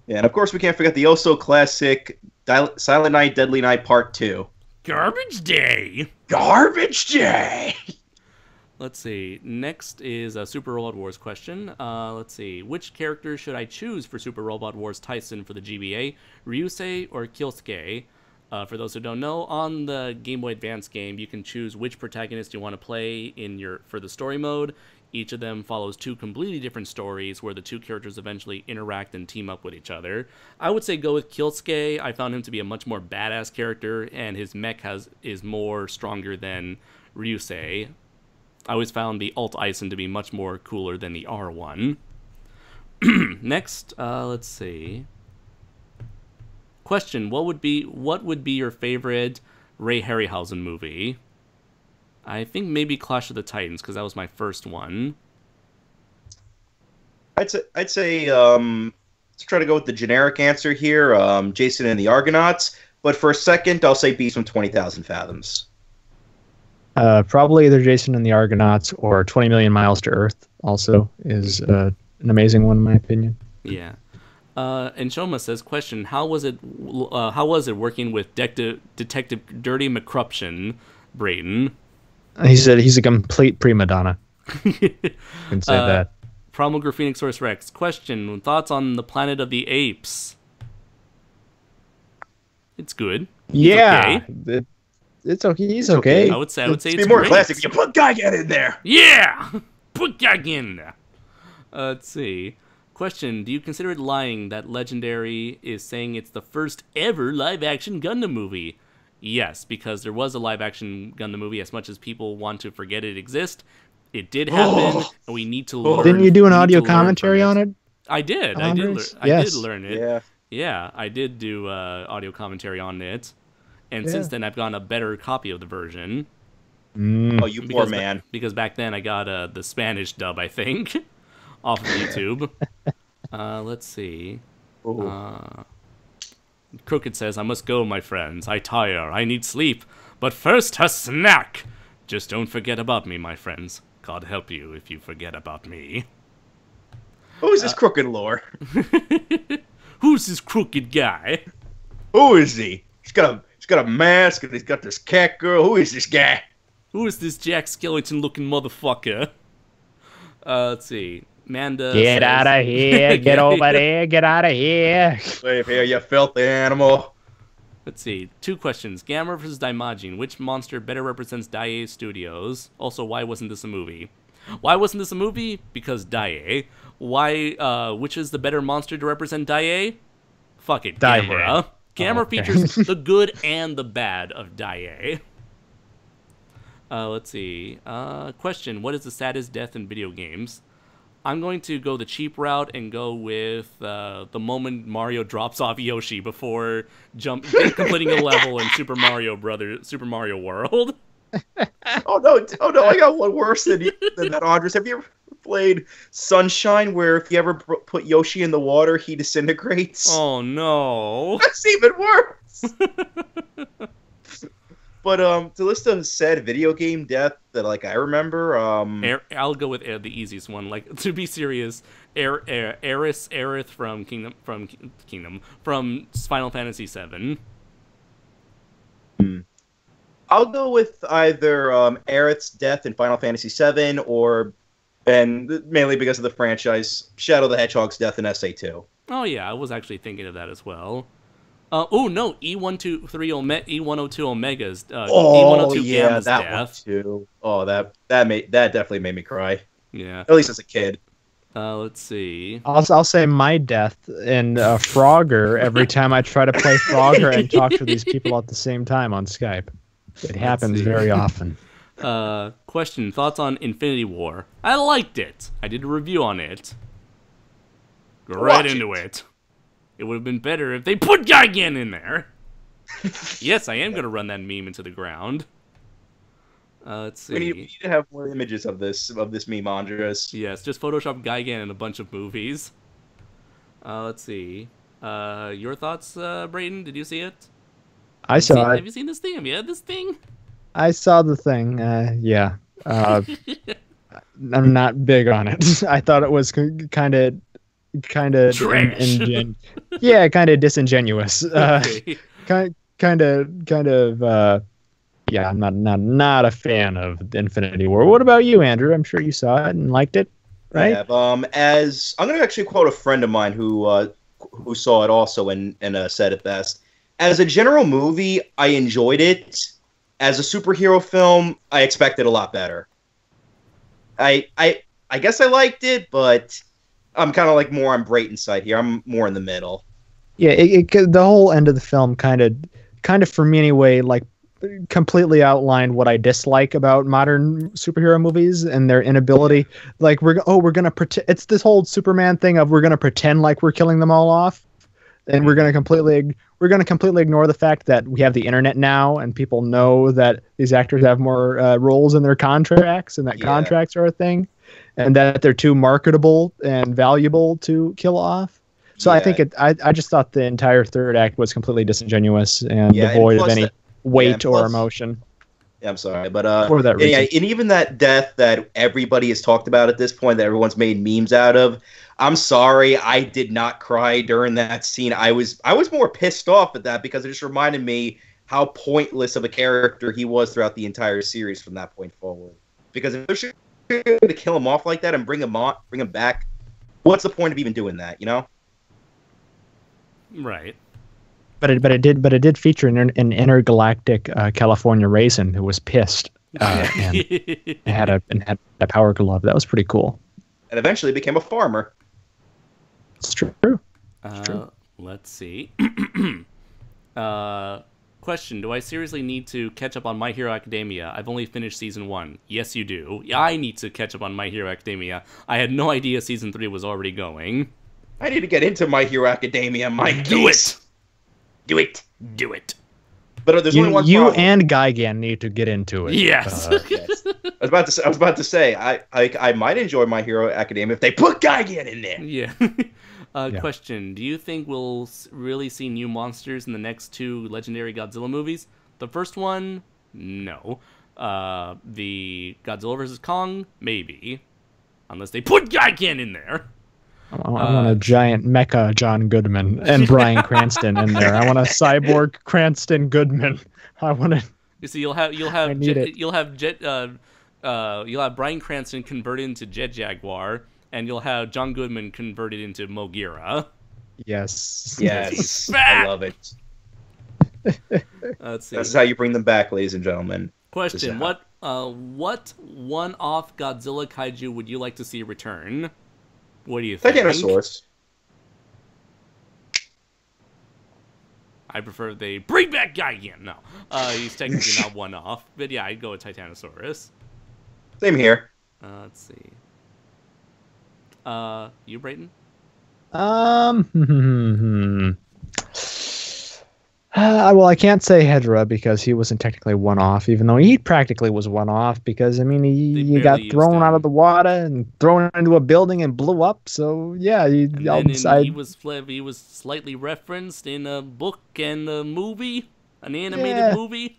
Yeah, and of course we can't forget the classic Silent Night, Deadly Night Part 2. Garbage Day! Garbage Day! Let's see. Next is a Super Robot Wars question. Let's see. Which character should I choose for Super Robot Wars Tyson for the GBA? Ryusei or Kyosuke? For those who don't know, on the Game Boy Advance game, you can choose which protagonist you want to play for the story mode. Each of them follows 2 completely different stories where the 2 characters eventually interact and team up with each other. I would say go with Kyosuke. I found him to be a much more badass character, and his mech is more stronger than Ryusei. I always found the Alt Ison to be much more cooler than the R1. Next, let's see. Question: What would be your favorite Ray Harryhausen movie? I think maybe Clash of the Titans because that was my first one. I'd say let's try to go with the generic answer here. Jason and the Argonauts. But for a second, I'll say Beast from 20,000 Fathoms. Probably either Jason and the Argonauts or 20 Million Miles to Earth also is an amazing one in my opinion. Yeah. And Shoma says, question, how was it working with Detective Dirty McCruption, Brayton? He said he's a complete prima donna. Can say that. Promulgar Phoenix Source Rex, question, thoughts on the Planet of the Apes? It's good. Yeah. Okay. It's okay. He's okay. I would say it's be more great. classic. You put Gigan in there. Yeah! Put Gigan in there. Let's see. Question, do you consider it lying that Legendary is saying it's the first ever live-action Gundam movie? Yes, because there was a live-action Gundam movie. As much as people want to forget it exists, it did happen, and we need to learn. Didn't you do an audio commentary on it? I did. Andres? I did learn it. Yeah, I did do audio commentary on it. And since then, I've gotten a better copy of the version. Oh, you poor man. Because back then, I got the Spanish dub, I think, off of YouTube. Let's see. Crooked says, I must go, my friends. I tire. I need sleep. But first, a snack. Just don't forget about me, my friends. God help you if you forget about me. Who is this crooked lore? Who's this crooked guy? Who is he? He's got a mask and he's got this cat girl. Who is this guy? Who is this Jack Skellington-looking motherfucker? Let's see. Manda Get out of here. Get over there. Get out of here. Leave here, you filthy animal. Let's see. 2 questions. Gamma versus Daimajin. Which monster better represents Daiei Studios? Also, why wasn't this a movie? Why wasn't this a movie? Because Daiei. Why, which is the better monster to represent Daiei? Fuck it, Gamera. Gamera features the good and the bad of Daiei. Let's see. Question. What is the saddest death in video games? I'm going to go the cheap route and go with the moment Mario drops off Yoshi before completing a level in Super Mario World. Oh no! I got one worse than that, Andres. Have you ever played Sunshine, where if you ever put Yoshi in the water, he disintegrates? Oh no! That's even worse. But to list a sad video game death that like I remember, I'll go with the easiest one. Like, to be serious, Aerith from Final Fantasy VII. I'll go with either Aerith's death in Final Fantasy VII, and mainly because of the franchise, Shadow the Hedgehog's death in SA2. Oh yeah, I was actually thinking of that as well. Oh no, E102 Omega's E102 yeah, Gamma's that death. one too. Oh, that definitely made me cry. Yeah. At least as a kid. Let's see. I'll say my death in Frogger every time I try to play Frogger and talk to these people at the same time on Skype. It happens very often. Question: thoughts on Infinity War? I liked it. I did a review on it. Go right into it. It would have been better if they put Gigan in there. Yes, I am going to run that meme into the ground. Let's see. We need to have more images of this meme, Andres. Yes, just Photoshop Gigan in a bunch of movies. Let's see. Your thoughts, Brayton? Did you see it? I saw it. Have you seen this thing? Have you had this thing? I saw the thing. Yeah. I'm not big on it. I thought it was kind of yeah, kind of disingenuous. Okay. Kind of. Yeah, I'm not a fan of Infinity War. What about you, Andrew? I'm sure you saw it and liked it, right? Yeah, as I'm going to actually quote a friend of mine who saw it also and said it best. As a general movie, I enjoyed it. As a superhero film, I expected a lot better. I guess I liked it, but I'm kind of like more on Brayton's side here. I'm more in the middle. Yeah, the whole end of the film kind of for me anyway, like completely outlined what I dislike about modern superhero movies and their inability. Like we're gonna pretend. It's this whole Superman thing of we're gonna pretend like we're killing them all off, and we're gonna completely ignore the fact that we have the internet now and people know that these actors have more roles in their contracts and that contracts are a thing, and that they're too marketable and valuable to kill off. So I think I just thought the entire third act was completely disingenuous and devoid of any weight or emotion. Yeah, I'm sorry, but for that reason. And even that death that everybody has talked about at this point, that everyone's made memes out of. I'm sorry, I did not cry during that scene. I was more pissed off at that because it just reminded me how pointless of a character he was throughout the entire series from that point forward. Because if they're going to kill him off like that and bring him back, what's the point of even doing that? You know? Right. But it did feature an intergalactic California raisin who was pissed and had a power glove. That was pretty cool. And eventually became a farmer. It's true. Let's see. Question: do I seriously need to catch up on My Hero Academia? I've only finished season 1. Yes, you do. I need to catch up on My Hero Academia. I had no idea season 3 was already going. I need to get into My Hero Academia. Do it. But there's only one you problem. and Gigan need to get into it. Yes. Yes. I was about to say I might enjoy My Hero Academia if they put Gigan in there. Yeah. Question: do you think we'll really see new monsters in the next 2 legendary Godzilla movies? The first one, no. The Godzilla vs. Kong, maybe. Unless they put Gigan in there. I want a giant mecha John Goodman and Bryan Cranston in there. I want a cyborg Cranston Goodman. I want to. You see, you'll have Bryan Cranston converted into Jet Jaguar, and you'll have John Goodman converted into Mogira. Yes. I love it. Let's see. This is how you bring them back, ladies and gentlemen. Question: what one-off Godzilla kaiju would you like to see return? What do you think? Titanosaurus. I prefer they bring back Gigan. No, he's technically not one-off, but yeah, I'd go with Titanosaurus. Same here. Let's see. You, Brayton? Well, I can't say Hedra because he wasn't technically one-off, even though he practically was one-off because, I mean, he got thrown out of the water and thrown into a building and blew up, so, yeah. He was slightly referenced in a book and a movie, an animated movie.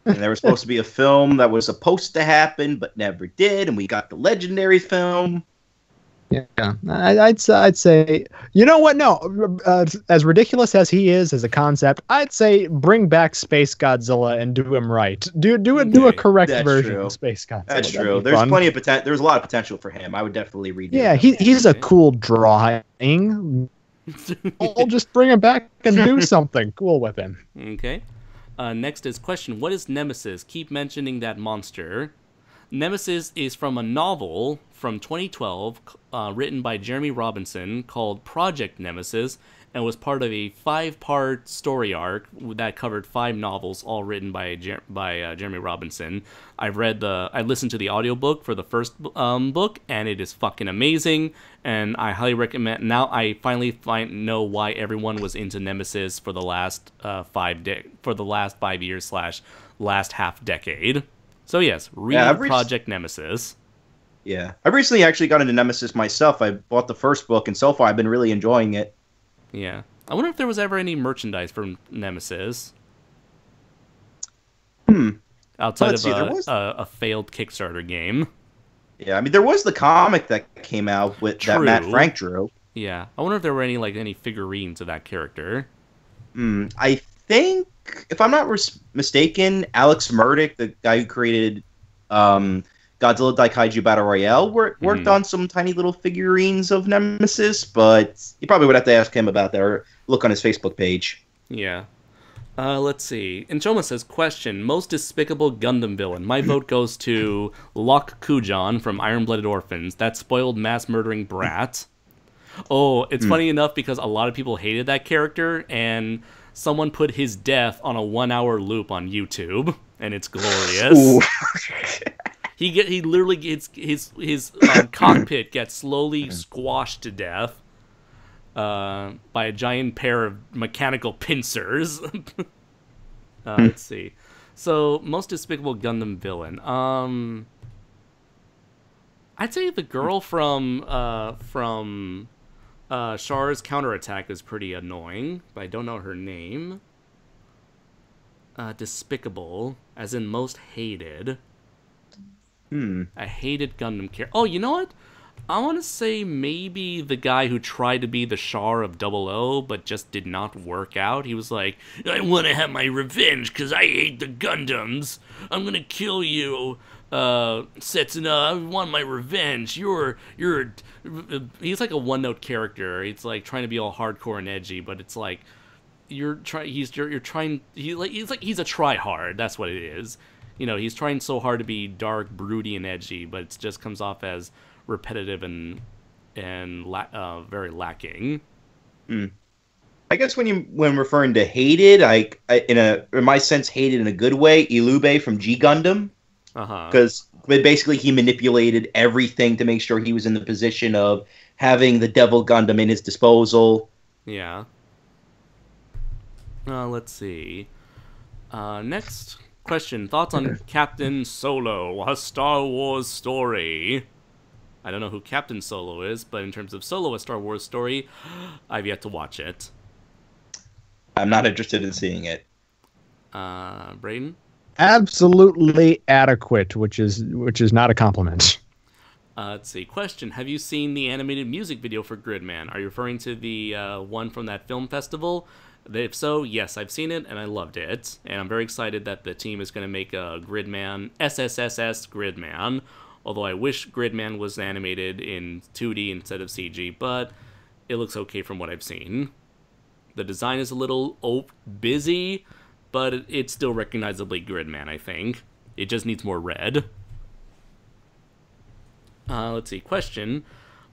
And there was supposed to be a film that was supposed to happen but never did, and we got the legendary film. Yeah, I'd say, you know what? No, as ridiculous as he is as a concept, I'd say bring back Space Godzilla and do him right. Do a correct version of Space Godzilla. That's true. There's plenty of potential. There's a lot of potential for him. I would definitely read. Yeah, he's a cool drawing. I'll just bring him back and do something cool with him. Okay. Next is question: what is Nemesis? Keep mentioning that monster. Nemesis is from a novel from 2012 written by Jeremy Robinson called Project Nemesis, and was part of a 5-part story arc that covered 5 novels, all written by Jeremy Robinson. I listened to the audiobook for the first book, and it is fucking amazing, and I highly recommend. Now I finally know why everyone was into Nemesis for the last 5 years / last half decade. So yes, read Project Nemesis. Yeah, I've recently actually got into Nemesis myself. I bought the first book, and so far I've been really enjoying it. Yeah. I wonder if there was ever any merchandise from Nemesis. Outside of a failed Kickstarter game. Yeah, I mean, there was the comic that came out with that Matt Frank drew. Yeah. I wonder if there were any figurines of that character. I think, if I'm not mistaken, Alex Murdoch, the guy who created Godzilla Kaiju Battle Royale, worked on some tiny little figurines of Nemesis, but you probably would have to ask him about that or look on his Facebook page. Yeah. Let's see. Inchoma says, question, most despicable Gundam villain. My vote goes to Locke Kujan from Iron-Blooded Orphans, that spoiled mass-murdering brat. Oh, it's funny enough because a lot of people hated that character, and someone put his death on a 1-hour loop on YouTube, and it's glorious. He literally gets his cockpit gets slowly squashed to death by a giant pair of mechanical pincers. Let's see. So, most despicable Gundam villain. I'd say the girl from Char's Counterattack is pretty annoying, but I don't know her name. Despicable, as in most hated. I hated Gundam character. Oh, you know what? I want to say maybe the guy who tried to be the Char of 00, but just did not work out. He was like, I want to have my revenge because I hate the Gundams. I'm going to kill you, Setsuna. I want my revenge. He's like a one-note character. It's like trying to be all hardcore and edgy, but it's like, he's a try-hard. That's what it is. You know, he's trying so hard to be dark, broody, and edgy, but it just comes off as repetitive and very lacking. I guess when referring to hated, in my sense, hated in a good way, Ilube from G Gundam, because basically he manipulated everything to make sure he was in the position of having the Devil Gundam in his disposal. Yeah. Let's see. Next question. Thoughts on Captain Solo, a Star Wars story? I don't know who Captain Solo is, but in terms of Solo, a Star Wars story, I've yet to watch it. I'm not interested in seeing it. Brayden? Absolutely adequate, which is not a compliment. Let's see. Question. Have you seen the animated music video for Gridman? Are you referring to the one from that film festival? If so, yes, I've seen it, and I loved it. And I'm very excited that the team is going to make a Gridman, SSSS Gridman. Although I wish Gridman was animated in 2D instead of CG, but it looks okay from what I've seen. The design is a little busy, but it's still recognizably Gridman, I think. It just needs more red. Let's see. Question.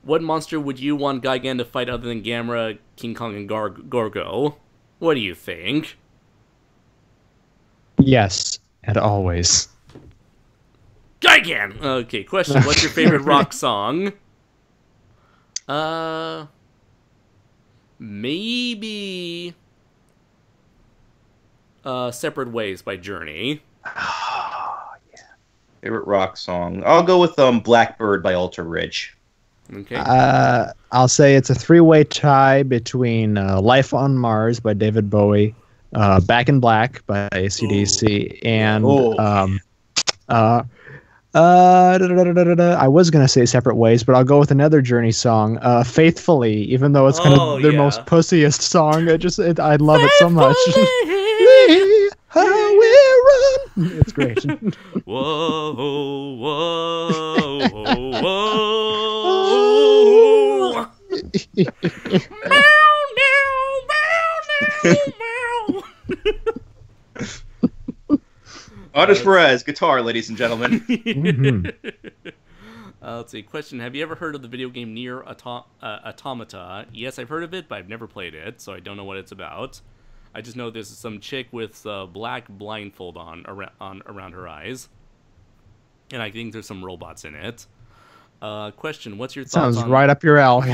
What monster would you want Gigan to fight other than Gamera, King Kong, and Gorgo? What do you think? Yes, and always. Gigan! Okay, question. What's your favorite rock song? Maybe Separate Ways by Journey. Oh, yeah. Favorite rock song. I'll go with Blackbird by Alter Ridge. Okay. I'll say it's a 3-way tie between Life on Mars by David Bowie, Back in Black by AC/DC, and I was gonna say Separate Ways, but I'll go with another Journey song, Faithfully, even though it's kind of their most pussiest song. I love it so much. How we run. It's great. Whoa, whoa, whoa. Andres Perez, guitar, ladies and gentlemen. Let's see. Question: have you ever heard of the video game Nier Automata? Yes, I've heard of it, but I've never played it, so I don't know what it's about. I just know there's some chick with black blindfold on around her eyes, and I think there's some robots in it. Question: what's your thoughts? Sounds right up your alley.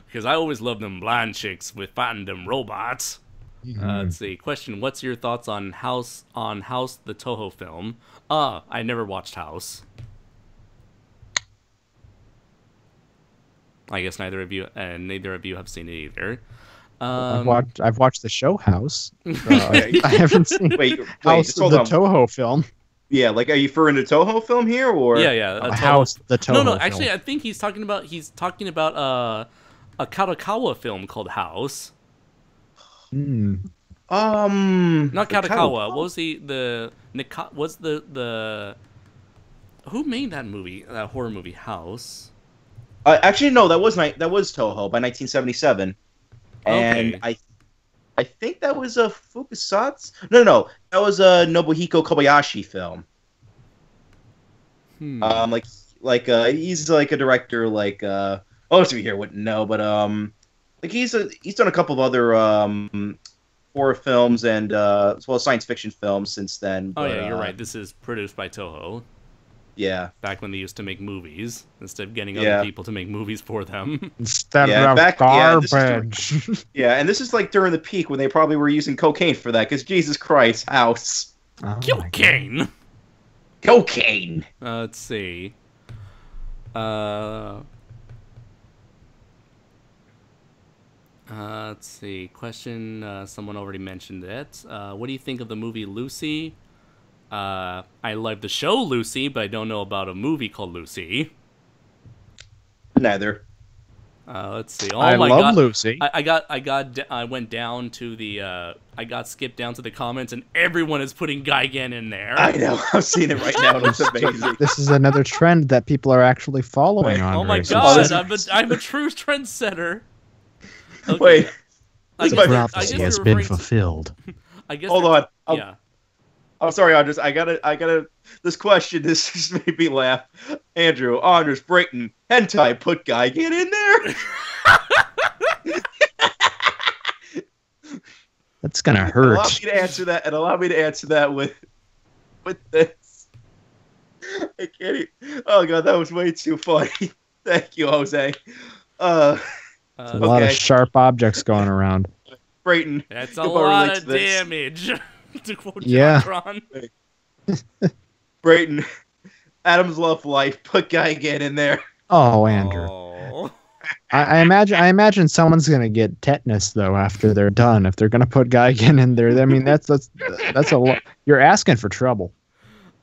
Because I always love them blind chicks with fighting them robots. Let's see. Question: what's your thoughts on House, the Toho film? I never watched House. I guess neither of you have seen it either. I've watched the show House. I haven't seen House, the Toho film. Yeah, like, are you referring to Toho film here, or yeah, House, the Toho? No. Actually, film. I think he's talking about a Kadokawa film called House. Mm. Not Kadokawa. What was the who made that movie? That horror movie, House. Actually, no. That was Toho by 1977, and okay. I think that was a Fukusatsu. No. That was a Nobuhiko Kobayashi film. He's like a director. Like most of you here wouldn't know, but like he's done a couple of other horror films and as well as science fiction films since then. Oh yeah, you're right. This is produced by Toho. Yeah. Back when they used to make movies instead of getting other people to make movies for them. Instead of garbage. And this is like during the peak when they probably were using cocaine for that, because Jesus Christ, House. Cocaine. Cocaine. Let's see. Let's see. Question. Someone already mentioned it. What do you think of the movie Lucy? I love the show Lucy, but I don't know about a movie called Lucy. Neither. Let's see. Oh I my love God. Lucy. I went down to the. I got skipped down to the comments, and everyone is putting Gigan in there. I know. I'm seeing it right now. And it's amazing. This is another trend that people are actually following on. Oh my God! I'm a true trendsetter. Okay. Wait. The prophecy has been fulfilled. I guess. Hold on. Yeah. I'm sorry, Andres. I gotta. This question, this just made me laugh. Andrew, Andres, Brayton, hentai, put Gigan in there. That's gonna hurt. Allow me to answer that with this. I can't even. Oh God, that was way too funny. Thank you, Jose. There's a lot of sharp objects going around. Brayton. That's a lot of damage. To quote John. Brayton, Adam's Love Life, put Gigan in there. Oh, Andrew. Oh. I imagine someone's gonna get tetanus though after they're done. If they're gonna put Gigan in there, I mean that's a lot. You're asking for trouble.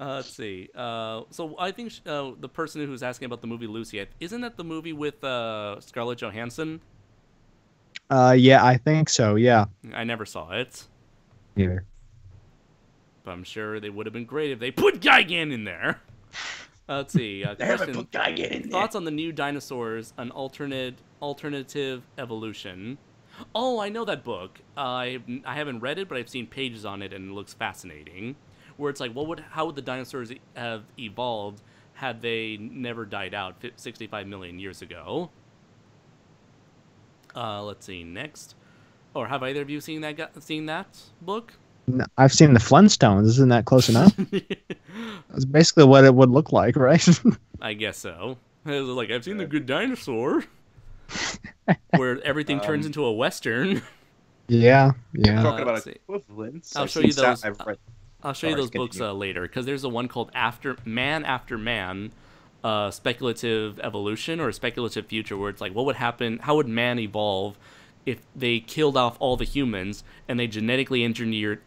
Let's see. So I think the person who's asking about the movie Lucy, isn't that the movie with Scarlett Johansson? Yeah, I think so. Yeah. I never saw it. Either. But I'm sure they would have been great if they put Gigan in there. Let's see. Question, put Gigan in there. Thoughts on the new dinosaurs, an alternative evolution. Oh, I know that book. I haven't read it, but I've seen pages on it, and it looks fascinating. Where it's like, how would the dinosaurs have evolved had they never died out 65 million years ago? Let's see next. Or have either of you seen that book? No, I've seen the Flintstones. Isn't that close enough? That's basically what it would look like, right? I guess so. It was like, I've seen The Good Dinosaur, where everything turns into a Western. Yeah. Talking about equivalents. I'll show you those. I'll show you those books later, because there's a one called After Man, Speculative Evolution or Speculative Future, where it's like, what would happen? How would man evolve if they killed off all the humans and they genetically engineered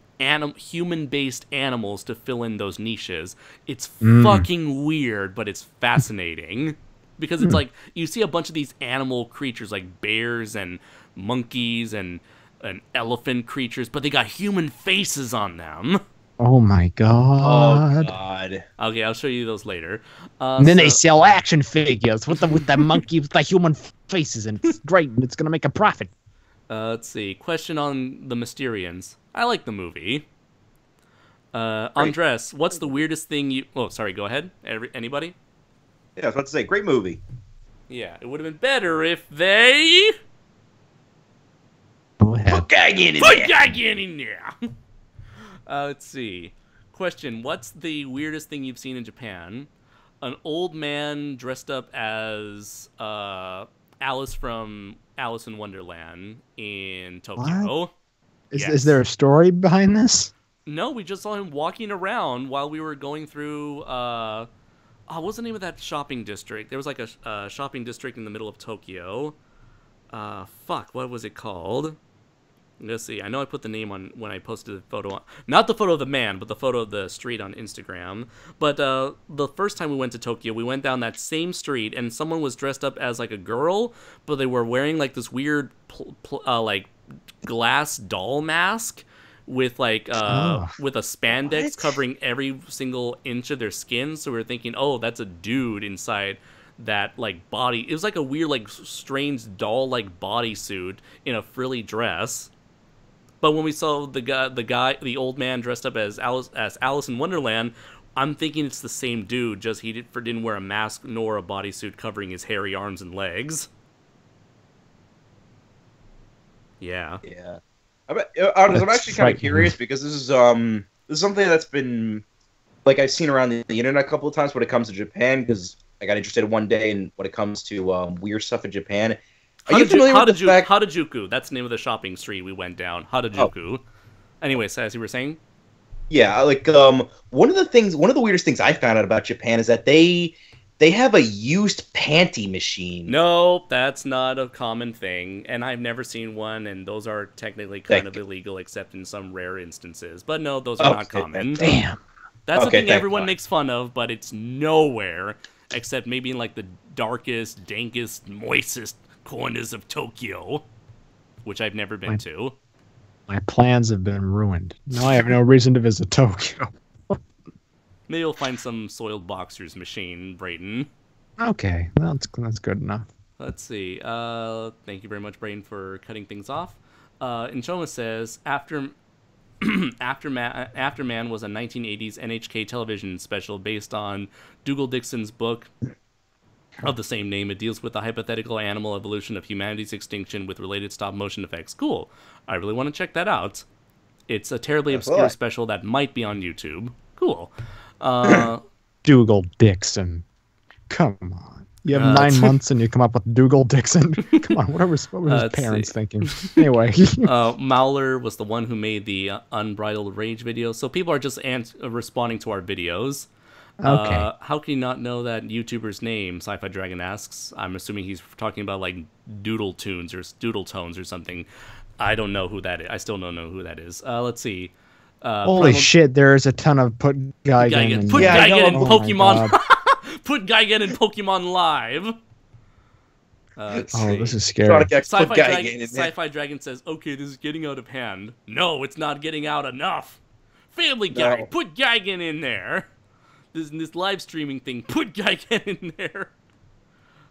human-based animals to fill in those niches. It's fucking weird, but it's fascinating. Because it's like, you see a bunch of these animal creatures like bears and monkeys and elephant creatures, but they got human faces on them. Oh my god. Oh god. Okay, I'll show you those later. And then they sell action figures with the monkey with the human faces, and it's great, and it's gonna make a profit. Let's see. Question on the Mysterians. I like the movie. Andres, what's the weirdest thing you... Oh, sorry, go ahead. Anybody? Yeah, I was about to say, great movie. Yeah, it would have been better if they... Go ahead. Put Gigan in there. Let's see. Question, what's the weirdest thing you've seen in Japan? An old man dressed up as Alice from Alice in Wonderland in Tokyo. What? Is there a story behind this? No, we just saw him walking around while we were going through... what's the name of that shopping district? There was like a shopping district in the middle of Tokyo. Fuck, what was it called? Let's see. I know I put the name on when I posted the photo on, not the photo of the man, but the photo of the street on Instagram. But the first time we went to Tokyo, we went down that same street, and someone was dressed up as like a girl, but they were wearing like this weird like glass doll mask with like with a spandex covering every single inch of their skin. So we were thinking, oh, that's a dude inside that like body. It was like a weird like strange doll like bodysuit in a frilly dress. But when we saw the old man dressed up as Alice in Wonderland, I'm thinking it's the same dude, just he didn't wear a mask nor a bodysuit covering his hairy arms and legs. Yeah. Yeah. I'm actually kind of curious because this is something that's been like I've seen around the internet a couple of times when it comes to Japan, because I got interested one day in when it comes to weird stuff in Japan. Are you familiar with the fact... Harajuku, that's the name of the shopping street we went down. Harajuku. Oh. Anyways, as you were saying? Yeah, like one of the weirdest things I found out about Japan is that they have a used panty machine. No, that's not a common thing, and I've never seen one, and those are technically kind of illegal except in some rare instances. But no, those are not common. Damn. That's something everyone makes fun of, but it's nowhere except maybe in like the darkest, dankest, moistest corners of Tokyo, which I've never been to. My plans have been ruined. Now I have no reason to visit Tokyo. Maybe you'll find some soiled boxers machine, Brayton. Okay, that's good enough. Let's see. Thank you very much, Brayton, for cutting things off. Inchoma says, Afterman was a 1980s NHK television special based on Dougal Dixon's book of the same name. It deals with the hypothetical animal evolution of humanity's extinction with related stop-motion effects. Cool. I really want to check that out. It's a terribly obscure special that might be on YouTube. Cool. Dougal Dixon. Come on. You have 9 months and you come up with Dougal Dixon. Come on, what were his parents thinking? Anyway. Mauler was the one who made the Unbridled Rage video, so people are just responding to our videos. Okay. How can you not know that YouTuber's name? Sci-Fi Dragon asks. I'm assuming he's talking about like Doodle Tunes or Doodle Tones or something. I don't know who that is. I still don't know who that is. Let's see. Holy shit! There's a ton of Put Gigan in Pokemon. Put Gigan in Pokemon Live. This is scary. Sci-Fi Dragon says, "Okay, this is getting out of hand." No, it's not getting out enough. Family Guy, put Gigan in there. This live streaming thing, put Gigan in there.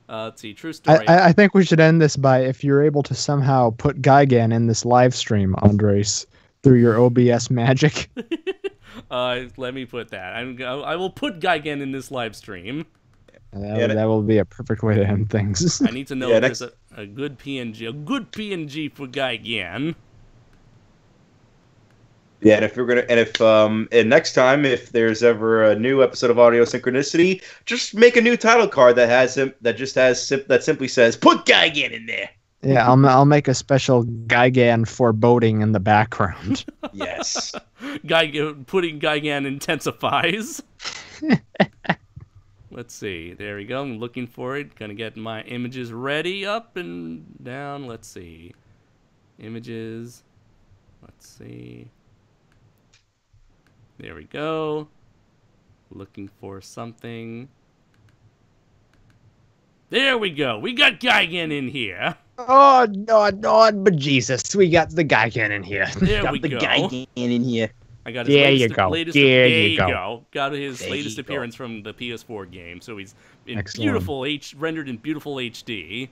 Let's see, true story. I think we should end this by, if you're able to somehow put Gigan in this live stream, Andres, through your OBS magic. Let me put that. I will put Gigan in this live stream. That will be a perfect way to end things. I need to know if there's a good PNG for Gigan. Yeah, and next time, if there's ever a new episode of Audio Synchronicity, just make a new title card that simply says "Put Gigan in there." Yeah, I'll make a special Gigan foreboding in the background. Yes, putting Gigan intensifies. Let's see. There we go. I'm looking for it. Gonna get my images ready, up and down. Let's see. Images. Let's see. There we go. Looking for something. There we go. We got Gigan in here. Oh, no, but Jesus, we got the Gigan in here. There we go. Gigan in here. I got his There latest, you go. latest There there you you go. go. Got his There latest you go. appearance from the PS4 game. So he's in Excellent. beautiful rendered in beautiful HD.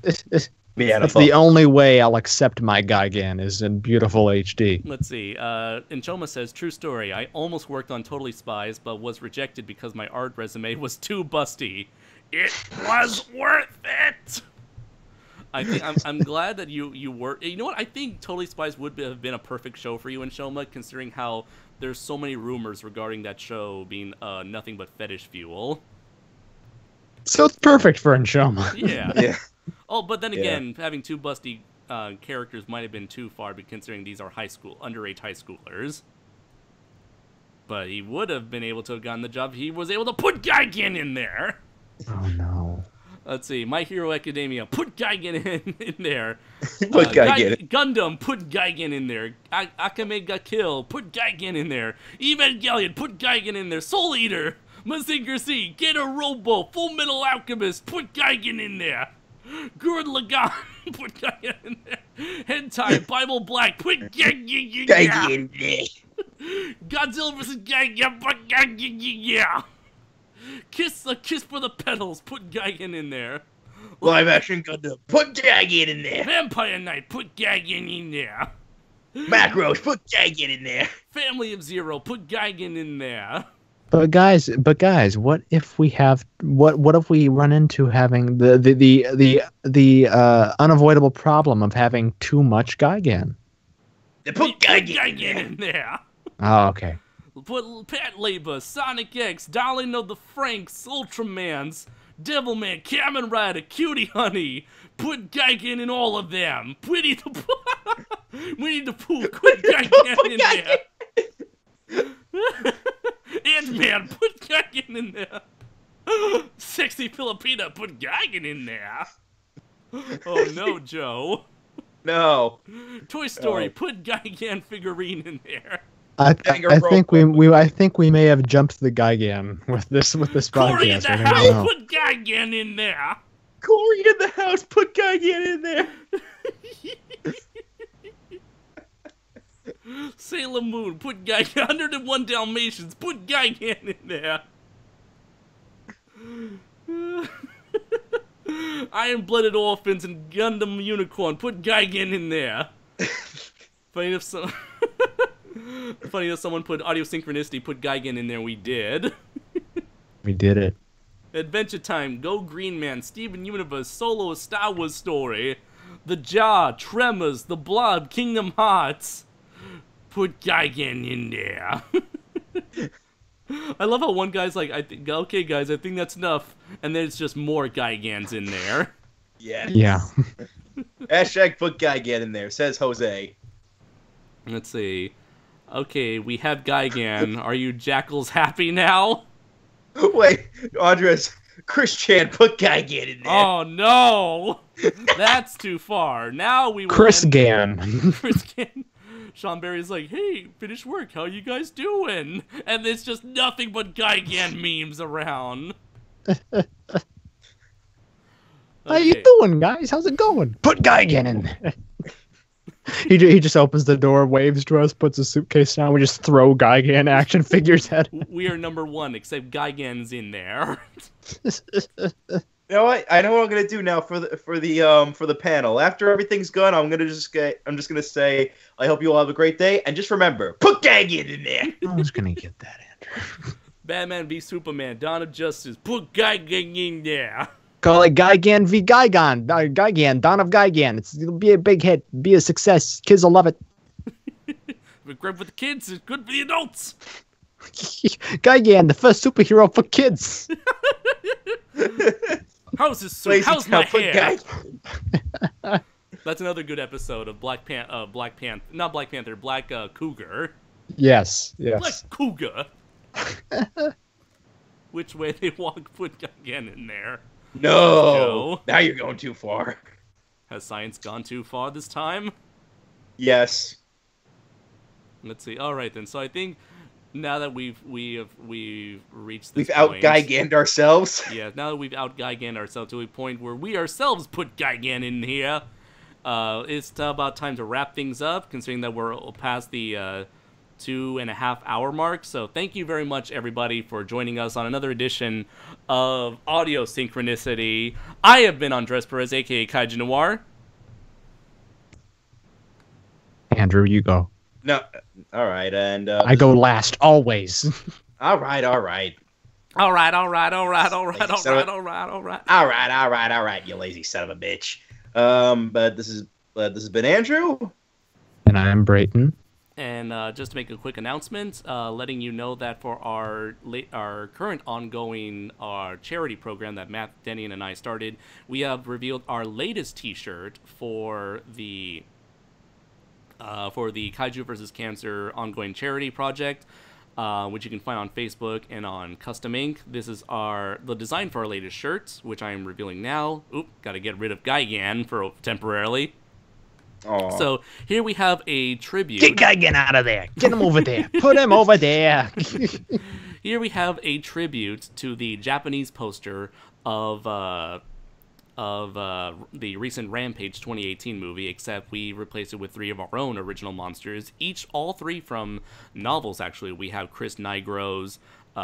That's the only way I'll accept my Gigan is in beautiful HD. Let's see. Inchoma says, true story. I almost worked on Totally Spies, but was rejected because my art resume was too busty. It was worth it. I think I'm glad that you were. You know what? I think Totally Spies would have been a perfect show for you, Inchoma, considering how there's so many rumors regarding that show being nothing but fetish fuel. So it's perfect for Inchoma. Yeah. Yeah. Oh, but then again, having two busty characters might have been too far, but considering these are underage high schoolers. But he would have been able to have gotten the job if he was able to put Gigan in there. Oh no. Let's see. My Hero Academia, put Gigan in there. Put Gigan. Gundam, put Gigan in there. Akame ga Kill, put Gigan in there. Evangelion, put Gigan in there. Soul Eater, Mazinger Z, Get a Robo, Full Metal Alchemist, put Gigan in there. Gurren Lagann, put Gigan in there. Hentai, Bible Black, put Gigan Gigan in there. Godzilla vs. Gigan, put Gigan. Kiss for the Petals, put Gigan in there. Live action Gundam. Put Gigan in there. Vampire Knight, put Gigan in there. Macros. Put Gigan in there. Family of Zero, put Gigan in there. But guys, what if we have what if we run into having the unavoidable problem of having too much Gigan? Put Gigan in there. Oh, okay. Put Pat Labor, Sonic X, Darling of the Franks, Ultramans, Devilman, Kamen Rider, Cutie Honey. Put Gigan in all of them. Winnie the Pooh, put Gigan in there. Ant-Man, put Gigan in there. Sexy Filipina, put Gigan in there. Oh no, Joe. No. Toy Story, put Gigan figurine in there. I think we may have jumped the Gigan with this Corey in podcast. the house, put Gigan in there. Corey in the house, put Gigan in there. Sailor Moon, put Gigan. 101 Dalmatians, put Gigan in there. Iron-Blooded Orphans and Gundam Unicorn, put Gigan in there. Funny if someone put Audio Synchronicity, put Gigan in there. We did. We did it. Adventure Time, Go Green Man, Steven Universe, Solo, A Star Wars Story, The Jar, Tremors, The Blob, Kingdom Hearts. Put Gigan in there. I love how one guy's like, okay guys, I think that's enough, and then it's just more Gigans in there. Yeah. Yeah. Hashtag put Gigan in there, says Jose. Let's see. Okay, we have Gigan. Are you jackals happy now? Wait, Andres, Chris Chan, put Gigan in there. Oh no! That's too far. Now we will Chris end- Gan. Chris Gan. Sean Barry's like, hey, finished work, how you guys doing? And there's just nothing but Gigan memes around. How you doing, guys? How's it going? Put Gigan in there. He just opens the door, waves to us, puts a suitcase down. We just throw Gigan action figures at him. We are number one, except Gigan's in there. You know what? I know what I'm gonna do now for the panel. After everything's gone, I'm just gonna say I hope you all have a great day, and just remember, put Gigan in there. I was gonna get that, Andrew. Batman v Superman, Dawn of Justice, put Gigan in there. Call it Gigan v Gigan. Gigan, Dawn of Gigan. It'll be a big hit. Be a success. Kids will love it. It's great for the kids. It's good for the adults. Gigan, the first superhero for kids. How's this suit? How's my hair? Gigan. That's another good episode of Black Cougar. Yes. Black Cougar. Which way they walk, put Gigan in there. No. Now you're going too far. Has science gone too far this time? Yes. Let's see. All right then. So I think now that we've reached this we've point, out-Giganned ourselves. Yeah. Now that we've out-Giganned ourselves to a point where we ourselves put Gigan in here, it's about time to wrap things up. Considering that we're past the 2.5 hour mark. So thank you very much, everybody, for joining us on another edition of Audio Synchronicity. I have been Andres Perez, aka Kaiju Noir. Andrew, you go. No, all right, and I go last always. All right. All right, You lazy son of a bitch. But this has been Andrew, and I'm Brayton. And just to make a quick announcement, letting you know that for our current ongoing charity program that Matt Dennion and I started, we have revealed our latest T-shirt for the Kaiju vs. Cancer ongoing charity project, which you can find on Facebook and on Custom Ink. This is the design for our latest shirt, which I am revealing now. Oop, gotta get rid of Gigan for temporarily. Aww. So here we have a tribute. Get Gigan out of there. Get him over there. Put him over there. Here we have a tribute to the Japanese poster of the recent Rampage 2018 movie, except we replaced it with 3 of our own original monsters, all 3 from novels, actually. We have Chris Nigro's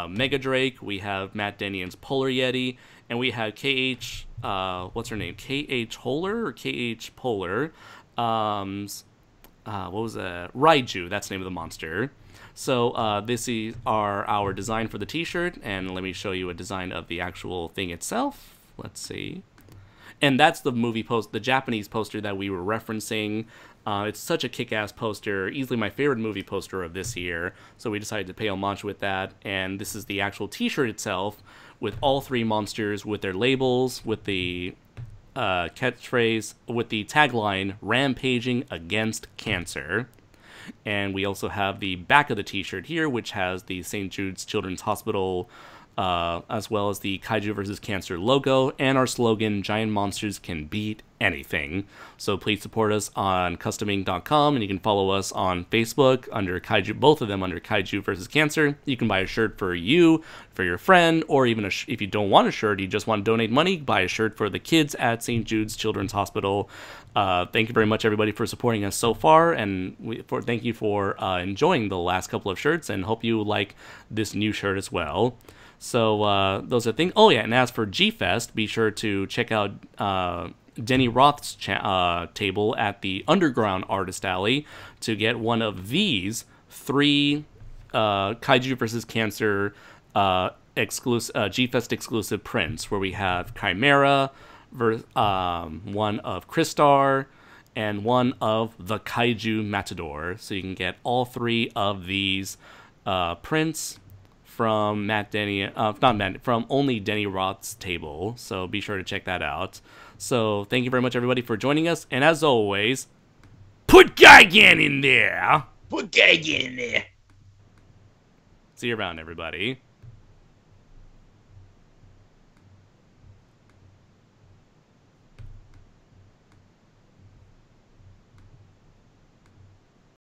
Mega Drake, we have Matt Dennion's Polar Yeti, and we have K.H. What's her name? K.H. Holler or K.H. Polar? What was that? Raiju, that's the name of the monster. So this is our design for the t-shirt, and let me show you a design of the actual thing itself. Let's see. And that's the Japanese poster that we were referencing. It's such a kick-ass poster, easily my favorite movie poster of this year. So we decided to pay homage with that. And this is the actual t-shirt itself, with all 3 monsters, with their labels, with the catchphrase, with the tagline, "Rampaging Against Cancer." And we also have the back of the t-shirt here, which has the St. Jude's Children's Hospital, as well as the Kaiju vs. Cancer logo, and our slogan, "Giant Monsters Can Beat Anything." So please support us on customink.com, and you can follow us on Facebook under Kaiju, both of them under Kaiju vs. Cancer. You can buy a shirt for you, for your friend, or even if you don't want a shirt, you just want to donate money, buy a shirt for the kids at St. Jude's Children's Hospital. Thank you very much, everybody, for supporting us so far, and thank you for enjoying the last couple of shirts, and hope you like this new shirt as well. So those are things. Oh yeah, and as for G-Fest, be sure to check out Denny Roth's table at the Underground Artist Alley to get one of these 3 Kaiju vs. Cancer G-Fest exclusive prints, where we have Chimera, one of Crystar, and one of the Kaiju Matador. So you can get all 3 of these prints from from only Denny Roth's table. So be sure to check that out. So thank you very much, everybody, for joining us. And as always, put Gigan in there. Put Gigan in there. See you around, everybody.